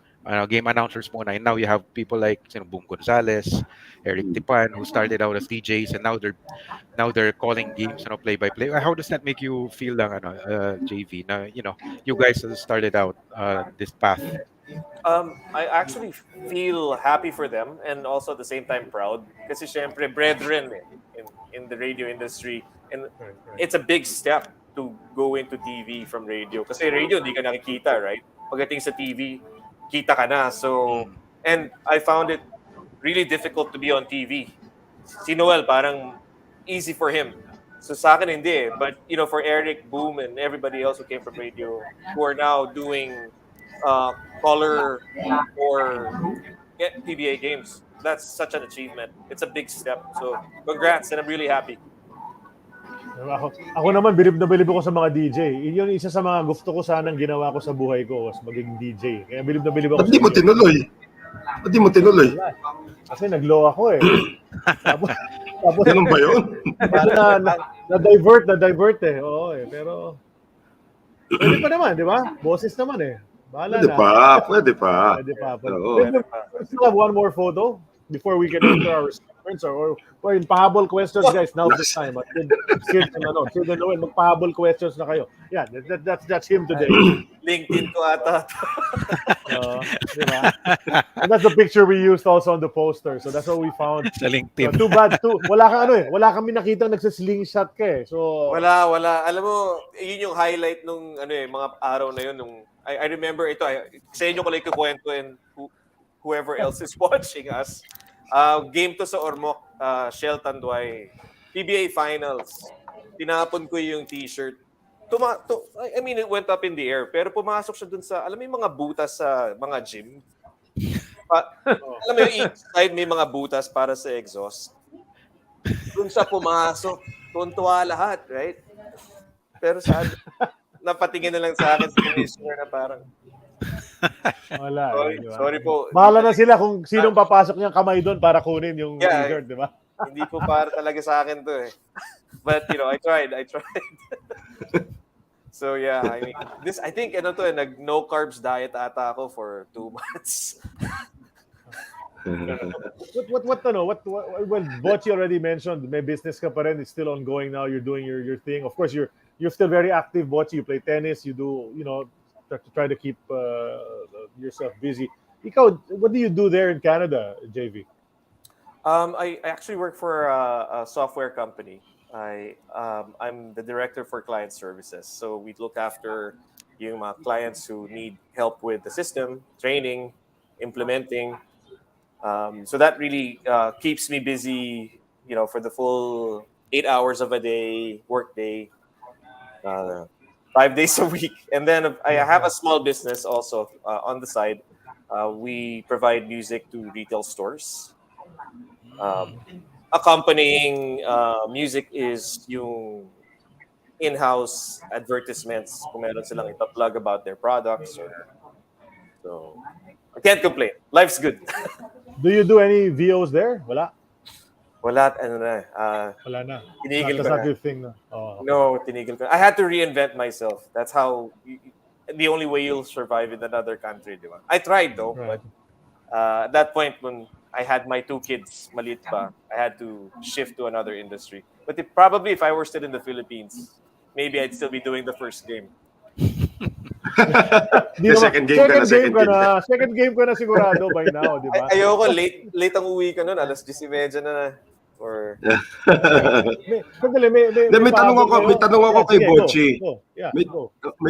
Game announcers muna. And now you have people like Boom Gonzalez, Eric Tipan, who started out as DJs, and now they're calling games, play by play. How does that make you feel, JV? Na you guys started out this path. I actually feel happy for them and also at the same time proud. Kasi syempre brethren in the radio industry, and it's a big step to go into TV from radio. Kasi radio hindi ka nakikita, right? Pagdating sa TV, kita ka na. So, and I found it really difficult to be on TV. Si Noel, parang easy for him. So sa akin hindi. But, for Eric, Boom, and everybody else who came from radio, who are now doing color or PBA games, that's such an achievement. It's a big step. So, congrats, and I'm really happy. Ako naman, bilib na bilib ako sa mga DJ. Yun isa sa mga gusto ko sanang ginawa ko sa buhay ko was maging DJ. Kaya bilib na bilib ako. Hindi mo tinuloy. Kasi nag-law ako eh. Tapos ganun ba yun? Na-divert eh. Oo eh. Pero pwede pa naman, di ba? Boses naman eh. Bahala na. Pwede pa. Let's have one more photo before we get into our segments or pahabol questions, guys. Now this time. Sid and Noel, magpahabol questions na kayo. Yeah, that's him today. LinkedIn ko ata. Diba? And that's the picture we used also on the poster. So that's what we found. Sa LinkedIn. Too bad too. Wala kami nakita nagsa-slingshot ka eh. So Wala. Alam mo, yun yung highlight nung mga araw na yun nung I remember ito. Sa inyo ko lang ikukwento and whoever else is watching us. Game to sa Ormoc, Shell Tanduay. PBA Finals. Tinapon ko yung t-shirt. I mean, it went up in the air. Pero pumasok siya dun sa, alam mo yung mga butas sa mga gym? Alam mo yung each side may mga butas para sa exhaust. Dun sa pumasok, tuntua lahat, right? Pero napatingin na lang sa akin si commissioner na parang, Wala. Di ba? Sorry po. Bahala na sila kung sinong papasok niyang kamay doon para kunin yung Yeah, t-shirt, di ba? Hindi po para talaga sa akin to eh. But I tried. So yeah, I mean, I think nag no carbs diet ata ako for 2 months. What well, Bocce already mentioned, may business ka pa rin, it's still ongoing now, you're doing your thing. Of course, you're still very active, Bocce. You play tennis, you do, try to keep yourself busy. Ikaw, what do you do there in Canada, JV? I actually work for a software company. I'm the director for client services. So we look after yung mga clients who need help with the system, training, implementing. So that really keeps me busy, for the full 8 hours of a day, work day, 5 days a week. And then I have a small business also on the side. We provide music to retail stores. Accompanying music is yung in-house advertisements kung meron silang ipa-plug about their products. So I can't complain. Life's good. Do you do any VOs there? Wala? Wala na. Tinigil ko That's not na. your thing, no? Oh. No, tinigil ko. I had to reinvent myself. That's how the only way you'll survive in another country, di ba? I tried though, Right. but at that point when I had my 2 kids, maliit pa, I had to shift to another industry. But probably if I were still in the Philippines, maybe I'd still be doing the first game. Second game ka na sigurado by now, di ba? Ayoko, late ang uwi ka nun, alas 10:30 na. Or may tanong ako kay Bocce. Yeah, may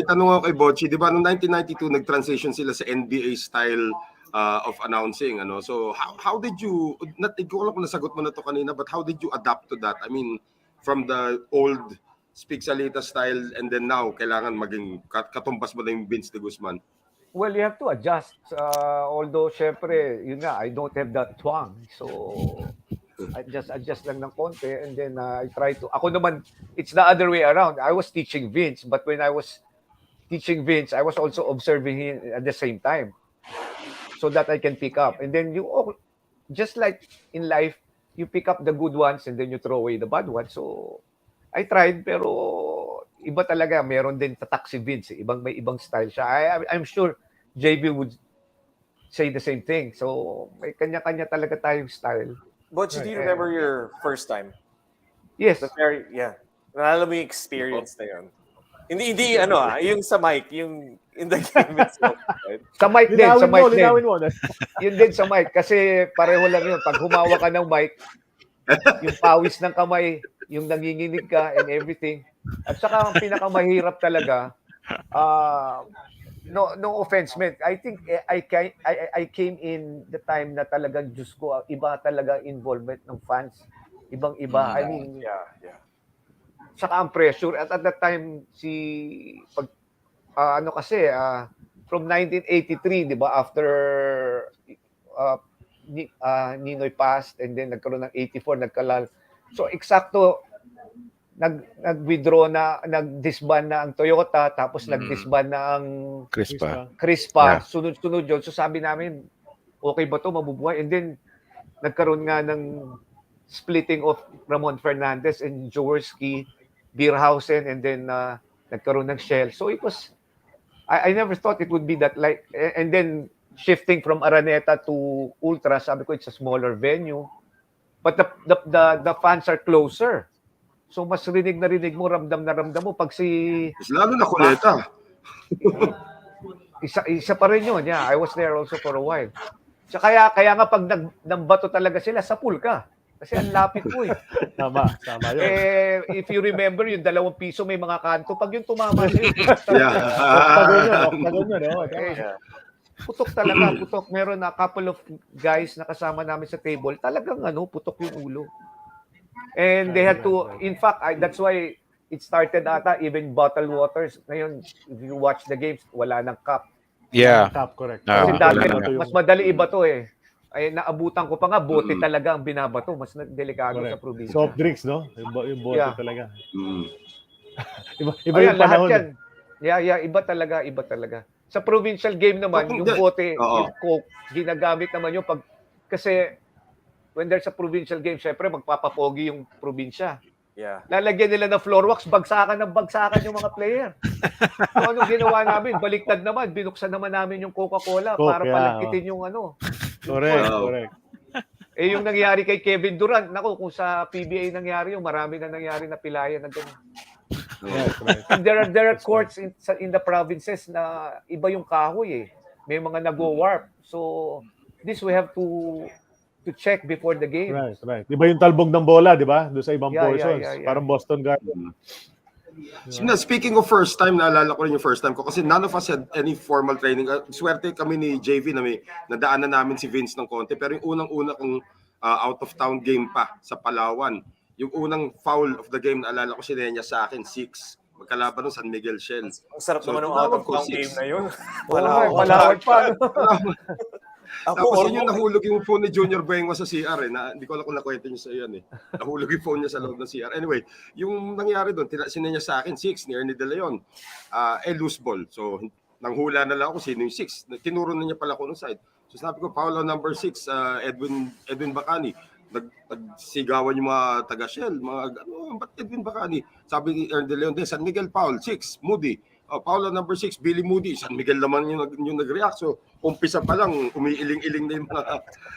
tanong ako kay Bocce. Di ba, noong 1992, nag-transition sila sa NBA style of announcing. So, how did you, hindi ko alam kung nasagot mo na to kanina, but how did you adapt to that? I mean, from the old Speak Salita style and then now, kailangan maging katumbas mo na yung Vince de Guzman? Well, you have to adjust. Although, syempre, yun nga, I don't have that twang. So, I just adjust lang ng konti and then I try to... Ako naman, it's the other way around. I was teaching Vince, but when I was teaching Vince, I was also observing him at the same time so that I can pick up. And then just like in life, you pick up the good ones and then you throw away the bad ones. So, I tried, pero iba talaga. Meron din tatak si Vince. May ibang style siya. I'm sure JB would say the same thing. So, may kanya-kanya talaga tayong style. Bocce, do you remember your first time? Yes. Nalala mo yung experience na yun. Hindi yung sa mic, yung in the game itself. Right? Sa mic din. Linawin mo. Yun din sa mic. Kasi pareho lang yun. Pag humawa ka ng mic, yung pawis ng kamay, yung nanginginig ka and everything. At saka ang pinakamahirap talaga, no offense, man. I think I came in the time na talagang, Diyos ko, iba talaga involvement ng fans. Ibang-iba. I mean, yeah. Saka ang pressure. At that time, from 1983, di ba, after Ninoy passed and then nagkaroon ng 84, nagkalal. So, eksakto, nag-withdraw na, nag-disband na ang Toyota, tapos nag-disband na ang Crispa. Yeah. Sunod-sunod yun. So, sabi namin, okay ba to, mabubuhay? And then, nagkaroon nga ng splitting of Ramon Fernandez and Jaworski, Beerhausen, and then nagkaroon ng Shell. So, it was, I never thought it would be that like, and then, shifting from Araneta to Ultra, sabi ko, it's a smaller venue. But the fans are closer. So, mas rinig mo, ramdam na ramdam mo. Pag lalo na Cuneta. Isa pa rin yun. Yeah, I was there also for a while. So, kaya nga pag nambato talaga sila, sa pool ka. Kasi ang lapit po eh. Tama yun. If you remember, yung 2 piso may mga kanto. Pag yung tumama sa'yo, Pagod yun, no? Putok talaga, putok. Meron na couple of guys na kasama namin sa table. Talagang putok yung ulo. And they had to, in fact, that's why it started ata, even bottled waters. Ngayon, if you watch the games, wala nang cup. Yeah. Cup, correct. Kasi dati, mas madali iba to eh. Ay, naabutan ko pa nga, bote talaga ang binabato. Mas delikado sa probinsya. Soft drinks, no? Yung bote talaga. Iba Ayan, yung panahon. Lahat yan. Yeah, iba talaga. Sa provincial game naman, yung bote, Oo. yung coke, ginagamit naman yung kasi when there's a provincial game, syempre magpapapogi yung probinsya. Yeah. Lalagyan nila ng floor wax, bagsakan yung mga player. So anong ginawa namin? Baliktad naman, binuksan naman namin yung Coca-Cola Coke, para palagkitin yung Correct. Eh yung nangyari kay Kevin Durant, naku, kung sa PBA nangyari yung marami na nangyari na pilayan na gano'n. Right. And there are courts in the provinces na iba yung kahoy eh. May mga nag-warp. So this we have to check before the game. Right. Di ba yung talbog ng bola, di ba? Doon sa ibang portions. Yeah. Parang Boston Garden. Speaking of first time, naalala ko rin yung first time ko kasi none of us had any formal training. Swerte kami ni JV na may nadaanan namin si Vince ng konti. Pero yung unang-una kong out of town game pa sa Palawan, yung unang foul of the game, naalala ko sinenya sa akin, 6. Magkalaban ng San Miguel Shell. Ang sarap So, naman ng out of tinawag ko town 6. game na yun. Palawan pa. Tapos yun yung nahulog yung phone ni Junior Bengo sa CR eh. Hindi ko alam kung nakwento niyo sa iyan eh. Nahulog yung phone niya sa loob ng CR. Anyway, yung nangyari doon, sinenya sa akin 6 ni Ernie De Leon. Loose ball. So, nanghula na lang ako sino yung 6. Tinuro na niya pala ko ng side. So, sabi ko, Paolo number 6, Edwin Bacani. Nagsigawan yung mga taga-Shell. Ba't Edwin Bacani? Sabi ni Ernie De Leon, San Miguel Paul, 6, Moody. Paulo number 6, Billy Moody. San Miguel naman yung nag-react. So, umpisa pa lang, umiiling-iling na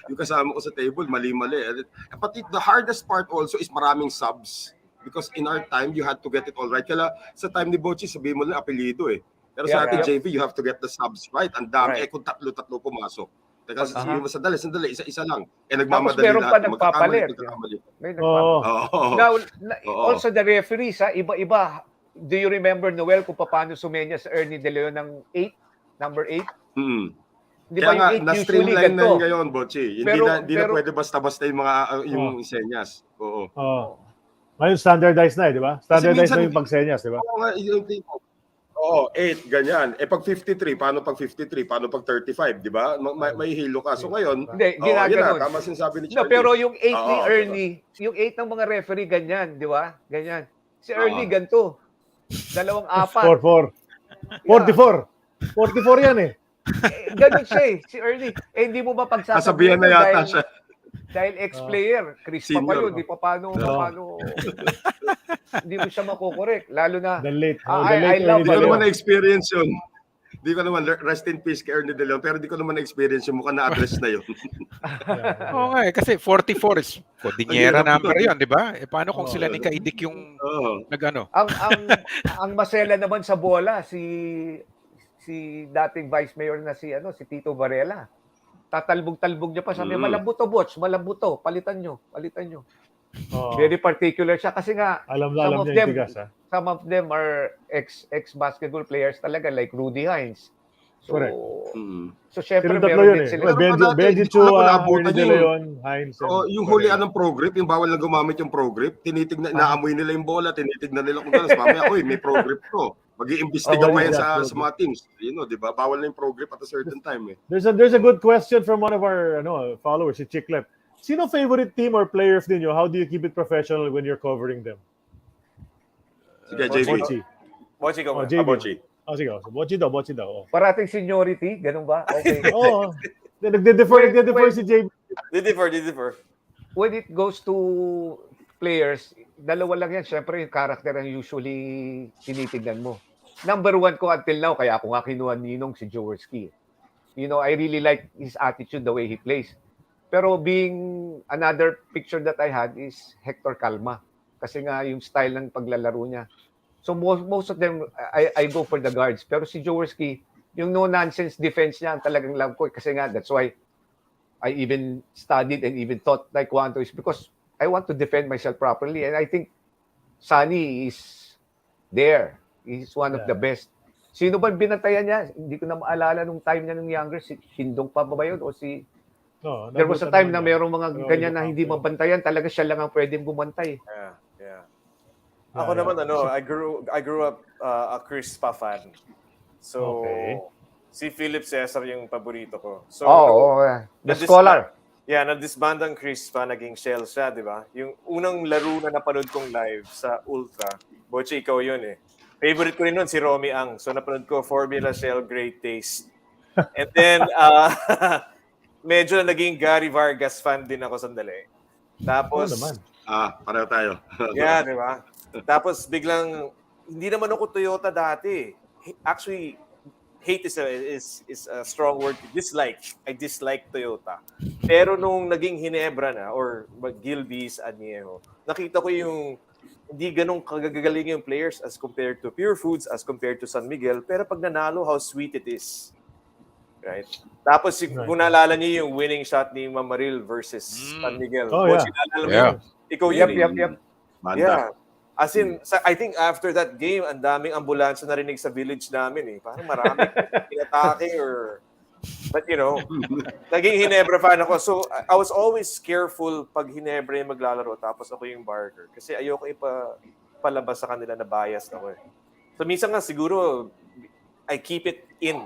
yung kasama ko sa table, mali-mali. But the hardest part also is maraming subs. Because in our time, you had to get it all right. Kaya sa time ni Bocce, sabihin mo lang apelido eh. Pero sa atin, JV, you have to get the subs right. Ang dami. Right. Kung tatlo pumasok. Teka, sabihin mo, sandali, isa-isa lang. Tapos Nagmamadali meron pa nagpapalit. Now, also the referees, iba-iba. Do you remember, Noel, kung paano sumenya sa Ernie De Leon ng 8? Number 8? Di ba Kaya yung 8 usually na-streamline na ganito? yun ngayon, Bocce. Hindi na pwede basta-basta yung senyas. Oo. Ngayon, standardized na di ba? Standardized na yung pagsenyas, di ba? Oo, 8, ganyan. Pag 53, paano pag 53? Paano pag 35, di ba? May hilo ka. So ngayon, Hindi, ginaganon. Tama sinasabi ni No, Charlie. pero yung 8 ni Ernie, yung 8 ng mga referee, ganyan, di ba? Ganyan. Si Ernie, ganito. 2-4. 44 yan eh. Ganun siya eh, si Ernie. Hindi mo ba pagsasabihan na yata siya. Dahil ex-player, Chris pa pa yun, di pa paano, hindi mo siya makukorek. Lalo na, The late I love Di ko naman na-experience yun. Di ko naman, rest in peace kay Ernie De Leon, pero di ko naman na-experience yung mukhang na-address na yun. Oo nga kasi 44 is Cordillera number yun, di ba? Paano kung sila ni Kaidik yung nag-ano? Ang masela naman sa bola, si dating Vice Mayor na si Tito Varela. Tatalbog-talbog niya pa, sabi, malambot to, Boch, malambot to, palitan nyo. Very particular siya kasi nga alam niya yung tigas, ha? some of them are ex-basketball players talaga like Rudy Hines. So, correct. So syempre tatlo meron yun din eh. sila. Benji Chua, Ernie De Leon, Hines. Yung hulian ng pro grip, yung bawal na gumamit yung pro grip, tinitignan, naamoy nila yung bola, tinitignan nila kung gano'n. Mamaya, may pro grip to. Mag-iimbestiga pa yan sa mga teams. Di ba? Bawal na yung pro grip at a certain time eh. There's a good question from one of our followers, si Chiclet. Sino favorite team or players ninyo? How do you keep it professional when you're covering them? Sige, JV. Bocce ko. Bocce. Sige. Bocce daw. Parating seniority, ganun ba? Okay. Oo. Nagde-defer si JB. Defer. When it goes to players, dalawa lang yan. Siyempre, yung character ang usually tinitignan mo. Number 1 ko until now, kaya ako nga kinuha Ninong si Jaworski. I really like his attitude, the way he plays. Pero another picture that I had is Hector Calma. Kasi nga yung style ng paglalaro niya. So most of them, I go for the guards. Pero si Jaworski, yung no-nonsense defense niya ang talagang love ko. Kasi nga, that's why I even studied and even taught Taekwondo is because I want to defend myself properly. And I think Sunny is there. He's one of the best. Sino ba binantayan niya? Hindi ko na maalala nung time niya nung younger. Si Hindong pa ba yun? O si... There was a time na mayroong mga ganyan na hindi mabantayan. Talaga siya lang ang pwedeng bumantay. Yeah. Ako naman, I grew up a Chris Pa fan. So, si Philip Cesar yung paborito ko. So, the scholar. Na-disband ang Chris Pa, naging Shell siya, di ba? Yung unang laro na napanood kong live sa Ultra, Bocce, ikaw yun eh. Favorite ko rin nun si Romy Ang. So napanood ko Formula Shell, Great Taste. And then medyo naging Gary Vargas fan din ako sandali. Tapos pareho tayo. yeah, di ba? Tapos biglang hindi naman ako Toyota dati. Actually, hate is a strong word. I dislike Toyota. Pero nung naging Ginebra na or Gilbey's, Añejo, nakita ko yung hindi ganun kagagaling yung players as compared to Pure Foods, as compared to San Miguel. Pero pag nanalo, how sweet it is. Right? Tapos kung naalala niyo yung winning shot ni Mamaril versus San Miguel. Bocce, naalala mo yun? Ikaw yun. Yep. Yeah. As in, I think after that game, ang daming ambulansya narinig sa village namin eh. Parang maraming inatake or... But you know, naging Ginebra fan ako. So I was always careful pag Ginebra yung maglalaro tapos ako yung Barker. Kasi ayoko ipalabas sa kanila na bias ako eh. So minsan nga siguro, I keep it in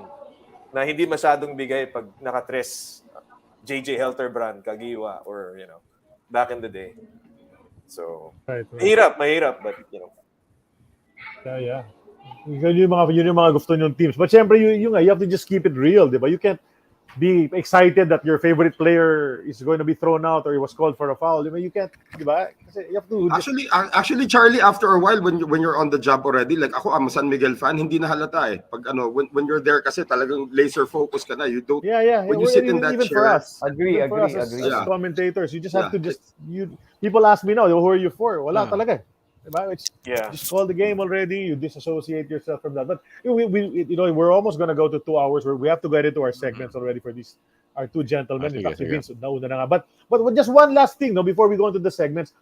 na hindi masyadong bigay pag nakatres JJ Helterbrand, Kagiwa, or you know, back in the day. So, mahirap, but you know. Yeah. Yun yung mga gusto niyong teams. But syempre, you have to just keep it real, di ba? You can't be excited that your favorite player is going to be thrown out or he was called for a foul. You can't, di ba? Kasi you have to... Actually, Charlie, after a while, when you're on the job already, like ako, I'm a San Miguel fan, hindi na halata eh. Pag when you're there kasi talagang laser focus ka na. You don't... Yeah. When you sit in that even chair... For us. Agree. As commentators, you just have to people ask me now, who are you for? Wala talaga. Just call the game already. You disassociate yourself from that. But we're almost gonna go to 2 hours where we have to get into our segments already for these our two gentlemen. Vince, nauna na nga. But just one last thing, before we go into the segments.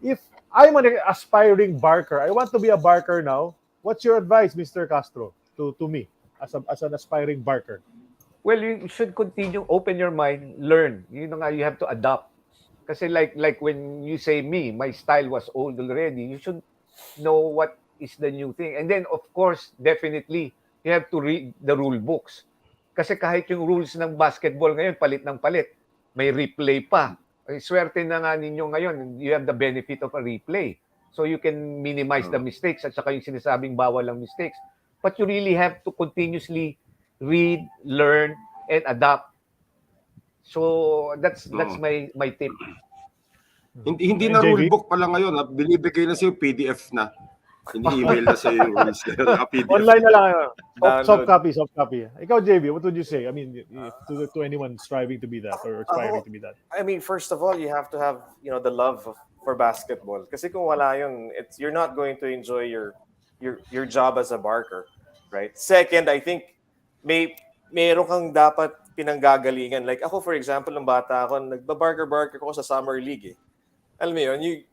If I'm an aspiring Barker, I want to be a Barker now. What's your advice, Mr. Castro, to me as an aspiring Barker? Well, you should continue, open your mind, learn. You have to adapt. Kasi like when you say me, my style was old already, you should know what is the new thing. And then, of course, definitely, you have to read the rule books. Kasi kahit yung rules ng basketball ngayon, palit ng palit, may replay pa. Swerte na nga ninyo ngayon, you have the benefit of a replay. So you can minimize the mistakes at saka yung sinasabing bawal ang mistakes. But you really have to continuously read, learn, and adapt. So that's my tip. Hindi na rule book pala ngayon, binibigay na sa PDF na. Hindi email na sa yung rules. Online na lang. Soft copy. Ikaw, JV, what would you say? I mean, to anyone striving to be that or aspiring to be that. I mean, first of all, you have to have, the love for basketball. Kasi kung wala yun, you're not going to enjoy your job as a Barker, right? Second, I think meron kang dapat pinanggagalingan. Like ako, for example, nung bata ako, nagba-Barker ko sa Summer League eh. Alam mo yun,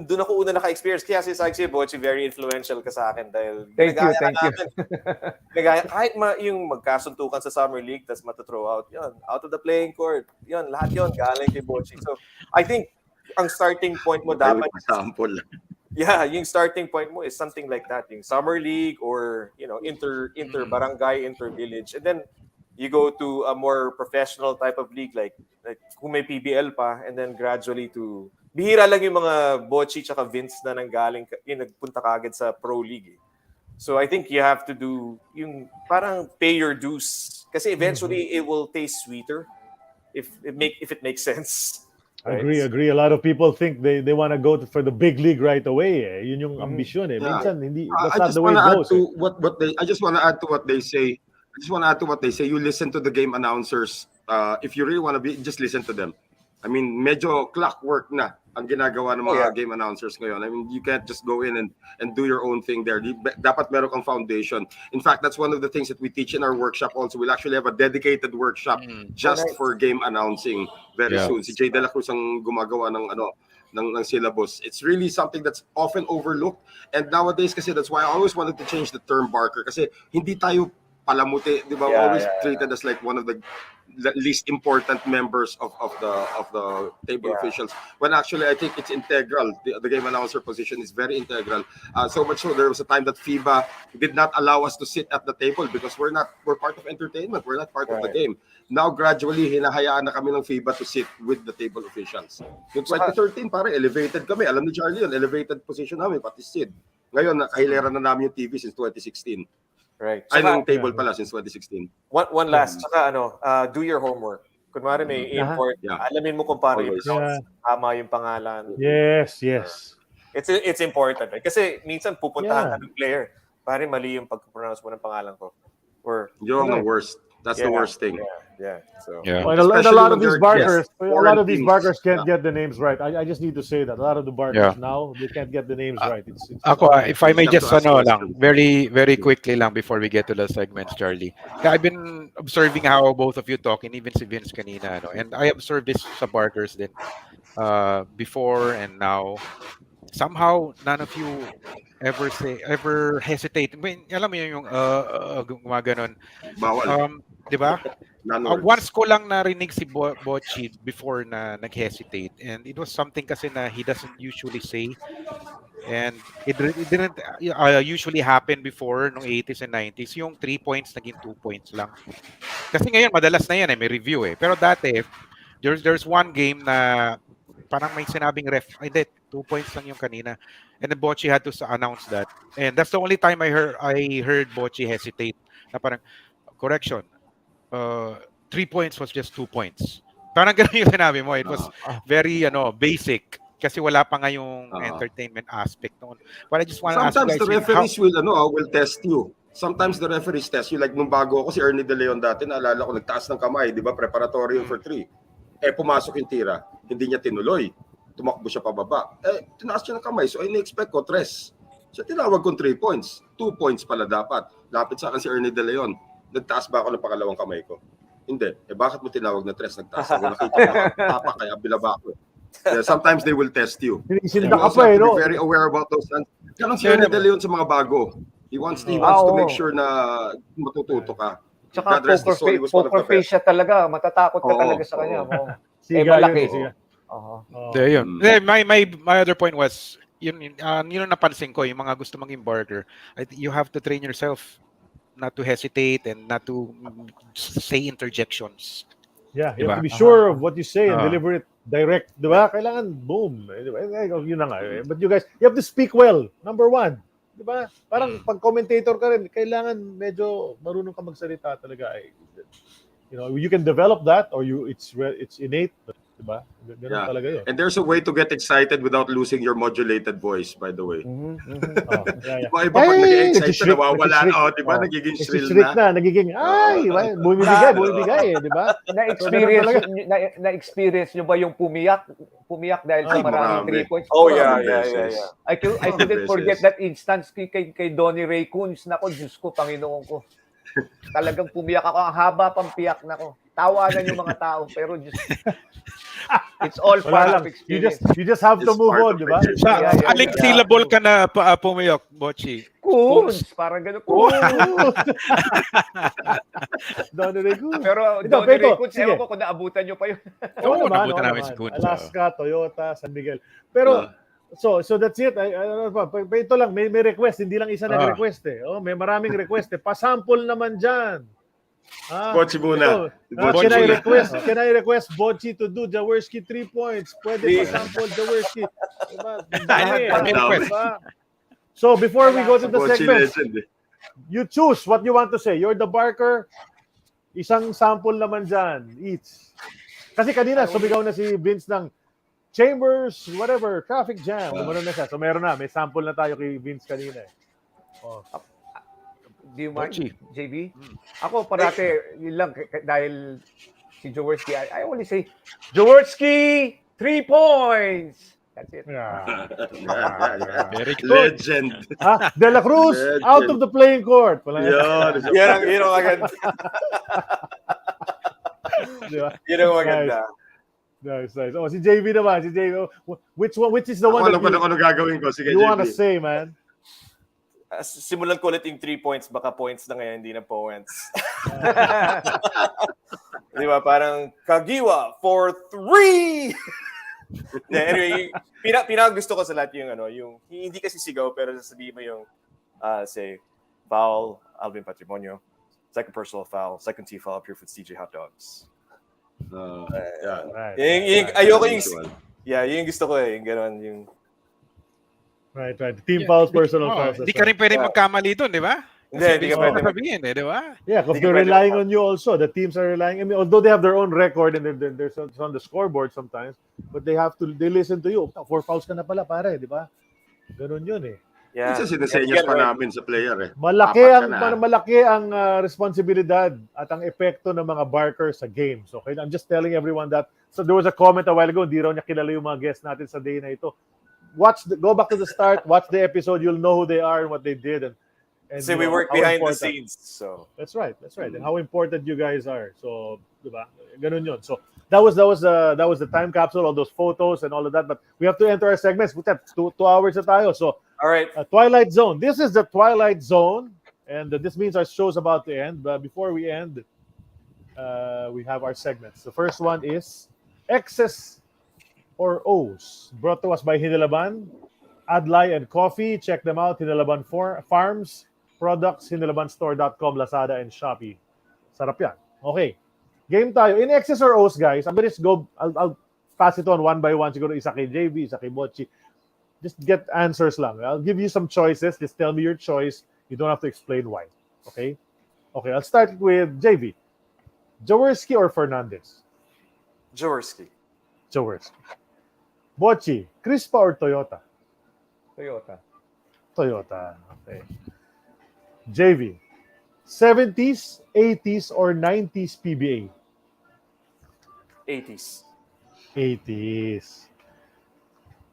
doon ako una naka-experience. Kaya si Saxi Bocce, very influential ka sa akin dahil Thank you. kahit yung magkasuntukan sa Summer League tapos mata-throw out, yun, out of the playing court, yun, lahat yun, galing kay Bocce. So, I think, ang starting point mo dapat... Example. Yeah, yung starting point mo is something like that. Yung Summer League or, inter-barangay, inter-village. And then, you go to a more professional type of league like kung may PBL pa and then gradually to bihira lang yung mga Bocce tsaka Vince na nanggaling nagpunta kagad sa pro league. So I think you have to do yung parang pay your dues kasi eventually it will taste sweeter if it makes sense. Right? Agree. A lot of people think they want to go for the big league right away. Yun yung ambisyon eh. Minsan hindi that's not the way it goes. I just want to add to what they say. You listen to the game announcers. If you really want to just listen to them. I mean, medyo clockwork na ang ginagawa ng mga game announcers ngayon. I mean, you can't just go in and do your own thing there. Dapat meron kang foundation. In fact, that's one of the things that we teach in our workshop also. We'll actually have a dedicated workshop just for game announcing very soon. Si Jay De La Cruz ang gumagawa ng syllabus. It's really something that's often overlooked. And nowadays, kasi that's why I always wanted to change the term Barker. Kasi hindi tayo palamuti, di ba? Always treated as like one of the least important members of the table officials. When actually I think it's integral. The game announcer position is very integral. So much so there was a time that FIBA did not allow us to sit at the table because we're part of entertainment. We're not part of the game. Now gradually hinahayaan na kami ng FIBA to sit with the table officials. Yung 2013 parang elevated kami. Alam ni Charlie yun, elevated position namin pati Sid. Ngayon, nakahilera na namin yung TV since 2016. Right. Ay, Saka, yung table pala since 2016. one last, saka do your homework. Kunwari may import, alamin mo kung paano i-pronounce tama yung pangalan. Yes. It's important. Right? Kasi minsan pupuntahan ka ng player, pare mali yung pag-pronounce mo ng pangalan ko. Or You're the worst. That's the worst thing. Yeah. So Well, and a lot of these barkers can't get the names right. I just need to say that a lot of the barkers now they can't get the names right. It's Ako, if I may just lang, very quickly lang before we get to the segments, Charlie. I've been observing how both of you talk, and even si Vince kanina, and I observed this sa barkers din before and now. Somehow none of you ever hesitate. I mean, alam mo yung gumaganon. Bawal. 'Di ba? Once ko lang narinig si Bocce before na nag-hesitate, and it was something kasi na he doesn't usually say, and it didn't usually happen before nung 80s and 90s, yung 3 points naging 2 points lang. Kasi ngayon madalas na yan may review pero dati there's one game na parang may sinabing ref, hindi, 2 points lang yung kanina, and then Bocce had to announce that, and that's the only time I heard Bocce hesitate na parang correction, 3 points was just 2 points. Parang ganun yung sinabi mo. It was very basic kasi wala pa nga yung entertainment aspect noon. But I just want to ask you guys, sometimes the referees will test you. Sometimes the referees test you. Like nung bago ako si Ernie De Leon dati, naalala ko nagtaas ng kamay, di ba? Preparatory for 3. Pumasok yung tira. Hindi niya tinuloy. Tumakbo siya pababa. Tinaas niya ng kamay. So ini-expect ko 3. So tinawag kong 3 points. 2 points pala dapat. Lapit sa akin si Ernie De Leon. Nagtaas ba ako ng pangalawang kamay ko? Hindi. Bakit mo tinawag na 3? Nagtaas ako. Nakita ko tapa kaya bilaba ako. Sometimes they will test you. You also have to be very aware about those. Ganon si Ernie De Leon sa mga bago. He wants to make sure na matututo ka. Tsaka poker face siya talaga. Matatakot ka talaga sa kanya. Malaki. My other point was, yun napansin ko, yung mga gusto maging barker, you have to train yourself not to hesitate and not to say interjections. Yeah, you have to be sure of what you say and deliver it direct, di ba? Kailangan boom. Yun na nga. But you guys, you have to speak well. Number 1. Di ba? Parang pag commentator ka rin, kailangan medyo marunong ka magsalita talaga. You can develop that or it's innate. Diba? Talaga yun. And there's a way to get excited without losing your modulated voice, by the way. Iba pag nag-excited, nawawala na, di ba? Nagiging shrill na. Nagiging, bumibigay, di ba? Na-experience nyo ba yung pumiyak dahil sa maraming 3 points? Oh, yeah. I couldn't forget that instance kay Donnie Ray Coons. Nako, Diyos ko, Panginoon ko. Talagang pumiyak ako. Ang haba pang piyak nako. Tawanan yung mga tao, pero just it's all part of experience. You just have to move on, di ba? Aling syllable ka na pumiyok, Bocce? Coons, parang gano'n. Donnie Ray Coons. Pero Donnie Ray Coons, ewan ko kung naabutan nyo pa yun. Oo, naabutan namin si Coons. Alaska, Toyota, San Miguel. Pero, so that's it. Ito lang, may request. Hindi lang isa nag-request may maraming request. Pa-sample naman dyan. Bocce muna. Can I request Bocce to do Jaworski 3 points? Pwede pa-sample Jaworski. So before we go to the segment, you choose what you want to say. You're the barker. Isang sample naman dyan. Each. Kasi kanina, sumigaw na si Vince ng Chambers, whatever, traffic jam. Umano na siya. So meron na. May sample na tayo kay Vince kanina. Do you mind, JB? Ako parati, yun lang, dahil si Jaworski, I only say, Jaworski, 3 points! That's it. Very good. Legend. De La Cruz, legend. Out of the playing court. Yun ang maganda. Yun ang maganda. Nice. Oh, si JB naman. Si JB. Which is the one that ano gagawin ko? Sige, you want to say, man? Simulan ko ulit yung 3 points. Baka points na ngayon, hindi na points. Di ba? Parang Kagiwa for 3! Anyway, pinakagusto ko sa lahat yung hindi kasi sigaw, pero sasabihin mo yung say, foul, Alvin Patrimonio, second personal foul, second T foul, Pure Foods DJ Hot Dogs. Right. Ayoko yung yung gusto ko yung gano'n yung Right. Team fouls, personal fouls. Hindi ka rin pwede magkamali doon, di ba? Hindi ka pwede sabihin, di ba? Yeah, because they're relying on you also. The teams are relying. I mean, although they have their own record and they're on the scoreboard sometimes, but they listen to you. 4 fouls ka na pala, pare, di ba? Ganun yun eh. Yeah. Minsan sinesenyas pa namin sa player eh. Malaki ang responsibilidad at ang epekto ng mga Barkers sa games. Okay? I'm just telling everyone that. So there was a comment a while ago, hindi raw niya kilala yung mga guests natin sa day na ito. Go back to the start, watch the episode, you'll know who they are and what they did. And we work behind the scenes. So that's right. And how important you guys are. So, diba? Ganun yun. So that was the time capsule, all those photos and all of that. But we have to enter our segments. We have 2 hours na tayo. So all right. Twilight Zone. This is the Twilight Zone, and this means our show's about to end. But before we end, we have our segments. The first one is X's or O's, brought to us by Hinilaban, Adlai and Coffee. Check them out. Hinilaban Farms Products, hinilabanstore.com, Lazada, and Shopee. Sarap yan. Okay. Game tayo. In X's or O's, guys, I'm gonna go. I'll pass it on one by one. Siguro isa kay JV, isa kay Bocce. Just get answers lang. I'll give you some choices. Just tell me your choice. You don't have to explain why. Okay? Okay, I'll start with JV. Jaworski or Fernandez? Jaworski. Bocce, Crispa or Toyota? Toyota. Okay. JV, 70s, 80s, or 90s PBA? 80s.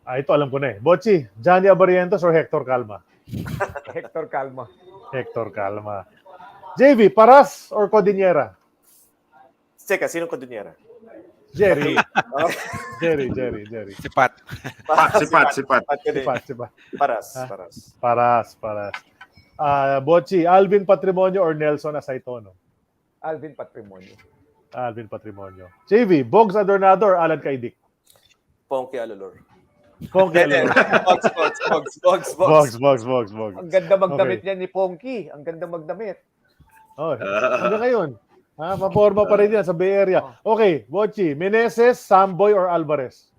Ito alam ko na eh. Bocce, Johnny Abarientos or Hector Calma? Hector Calma. JV, Paras or Codinera? Teka, sino ko dunyera? Jerry. Jerry. Sipat. Paras. Bocce, Alvin Patrimonio or Nelson Asaitono? Alvin Patrimonio. JV, Bogs Adornado or Alan Kaidik? Ponky Alolor. Bogs. Ang ganda magdamit niya ni Ponky. Oh, hanggang ngayon. Paporma pa rin yan sa Bay Area. Okay, Bocce, Meneses, Samboy or Alvarez?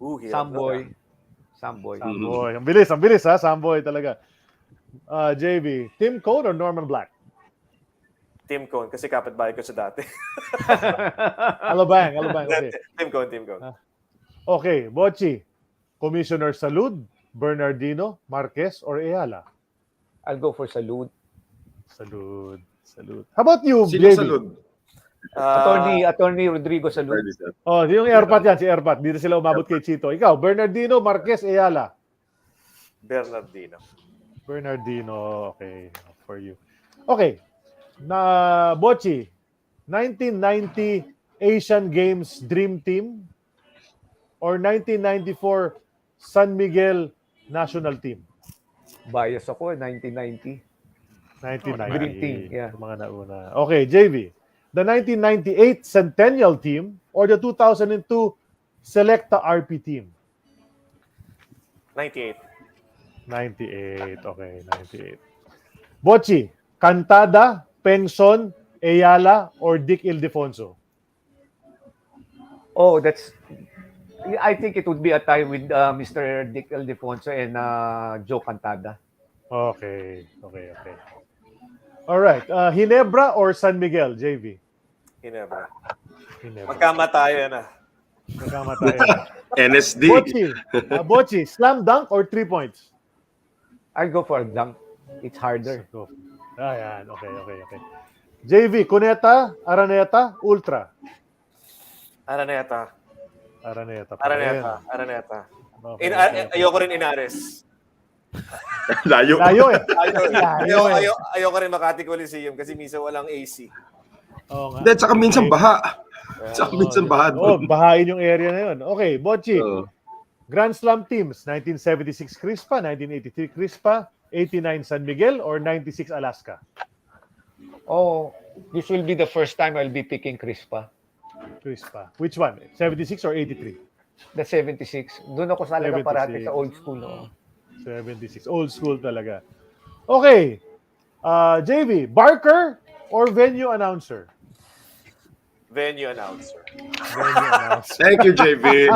Samboy. Ang bilis ha, Samboy talaga. JV, Tim Cone or Norman Black? Tim Cone, kasi kapitbahay ko sa dati. Alabang, okay. Tim Cone. Okay, Bocce, Commissioner Salud, Bernardino, Marquez, or Ayala? I'll go for Salud. How about you, Sino JV? Salud? Attorney Rodrigo Salud. Oh, yung Airpat yan, si Airpat. Dito sila umabot kay Chito. Ikaw, Bernardino, Marquez, Ayala? Bernardino, okay. For you. Okay. Bocce, 1990 Asian Games Dream Team or 1994 San Miguel National Team? Bias ako, 1990. 1990. Dream Team, yeah. Mga nauna. Okay, JV. The 1998 Centennial Team or the 2002 Selecta RP Team? 98. Okay, 98. Bocce, Cantada, Pengson, Ayala, or Dick Ildefonso? I think it would be a tie with Mr. Dick Ildefonso and Joe Cantada. Okay. All right. Ginebra or San Miguel, JV? Ginebra. Magkamatayan na. NSD. Bocce, slam dunk or 3 points? I'll go for a dunk. It's harder. Ayan. Okay. JV, Cuneta, Araneta, Ultra? Araneta. Okay. Ayoko rin Inares. Layo. Ayoko rin Makati Coliseum kasi minsan walang AC. Oo nga. Then, saka minsan baha. Bahain yung area na yun. Okay, Bocce. Grand Slam teams, 1976 Crispa, 1983 Crispa, 89 San Miguel, or 96 Alaska? This will be the first time I'll be picking Crispa. Which one? 76 or 83? The 76. Doon ako talaga 76. parati sa old school. 76. Old school talaga. Okay. JV, Barker or venue announcer? Venue announcer. Thank you, JV.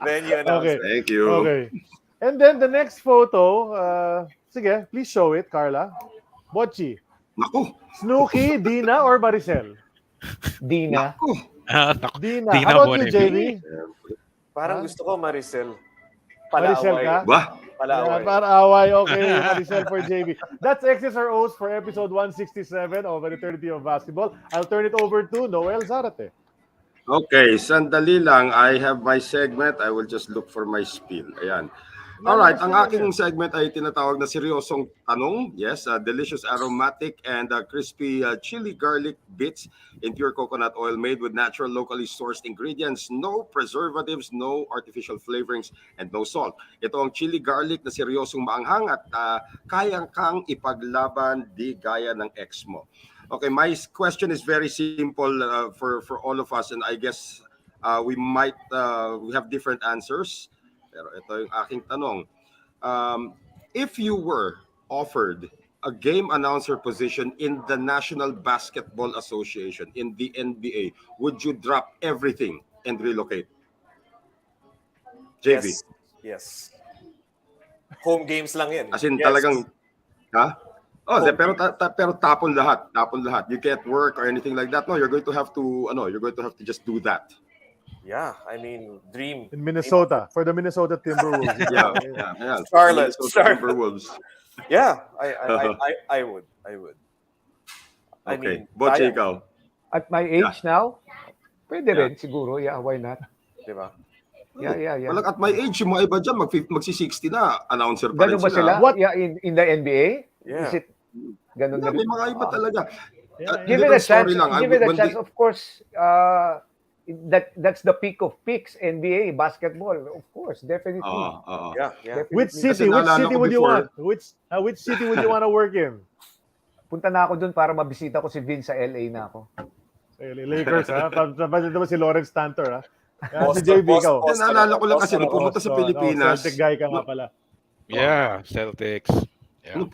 Venue announcer. Thank you. Okay. And then the next photo, sige, please show it, Carla. Bocce. Naku. Snooki, Dina, or Maricel? Dina. Naku. Dina. Dina How about you, Bonnie. JB? Parang gusto ko Maricel. Maricel Palaaway. ka? Ba? Palaaway. Yeah, para away. Okay, Maricel for JB. That's X's or O's for episode 167 of the Eternity of Basketball. I'll turn it over to Noel Zarate. Okay, sandali lang. I have my segment. I will just look for my spiel. Ayan. Alright, ang aking segment ay tinatawag na seryosong tanong. Yes, delicious, aromatic, and crispy chili garlic bits in pure coconut oil made with natural, locally sourced ingredients. No preservatives, no artificial flavorings, and no salt. Ito ang chili garlic na seryosong maanghang at kayang kang ipaglaban di gaya ng ex mo. Okay, my question is very simple for all of us, and I guess we have different answers. Pero ito yung aking tanong. If you were offered a game announcer position in the National Basketball Association, in the NBA, would you drop everything and relocate? JV? Yes. Home games lang yan. As in Yes. talagang, ha? Oh, pero tapon lahat. You can't work or anything like that. No, you're going to have to just do that. Yeah, I mean, dream. In Minnesota, for the Minnesota Timberwolves. Yeah. Charlotte. Timberwolves. Yeah, I would. I Okay. mean, Bocce, kaya, ikaw. At my age now, pwede rin siguro. Yeah, why not? di ba? Yeah. Walang at my age, yung mga iba dyan, magsi-60 na, announcer pa rin Ganun ba sila? What? Yeah, in the NBA? Yeah. Is it ganun Yeah, na may rin? mga iba talaga. Give it a chance. Of course, that's the peak of peaks, NBA basketball. Of course, definitely. Yeah. Definitely. Which Kasi city naalala ko would you before- want? Which city would you want to work in? Punta na ako dun para mabisita ko si Vince sa LA na ako. Lakers, ha? Kapatid naman si Lawrence Tantor, ha? Si Boston, JB, ikaw. Boston. Naalala ko lang kasi nung Boston, pumunta sa Boston, Pilipinas, Celtic guy ka nga pala. Yeah, Celtics. Yeah. nung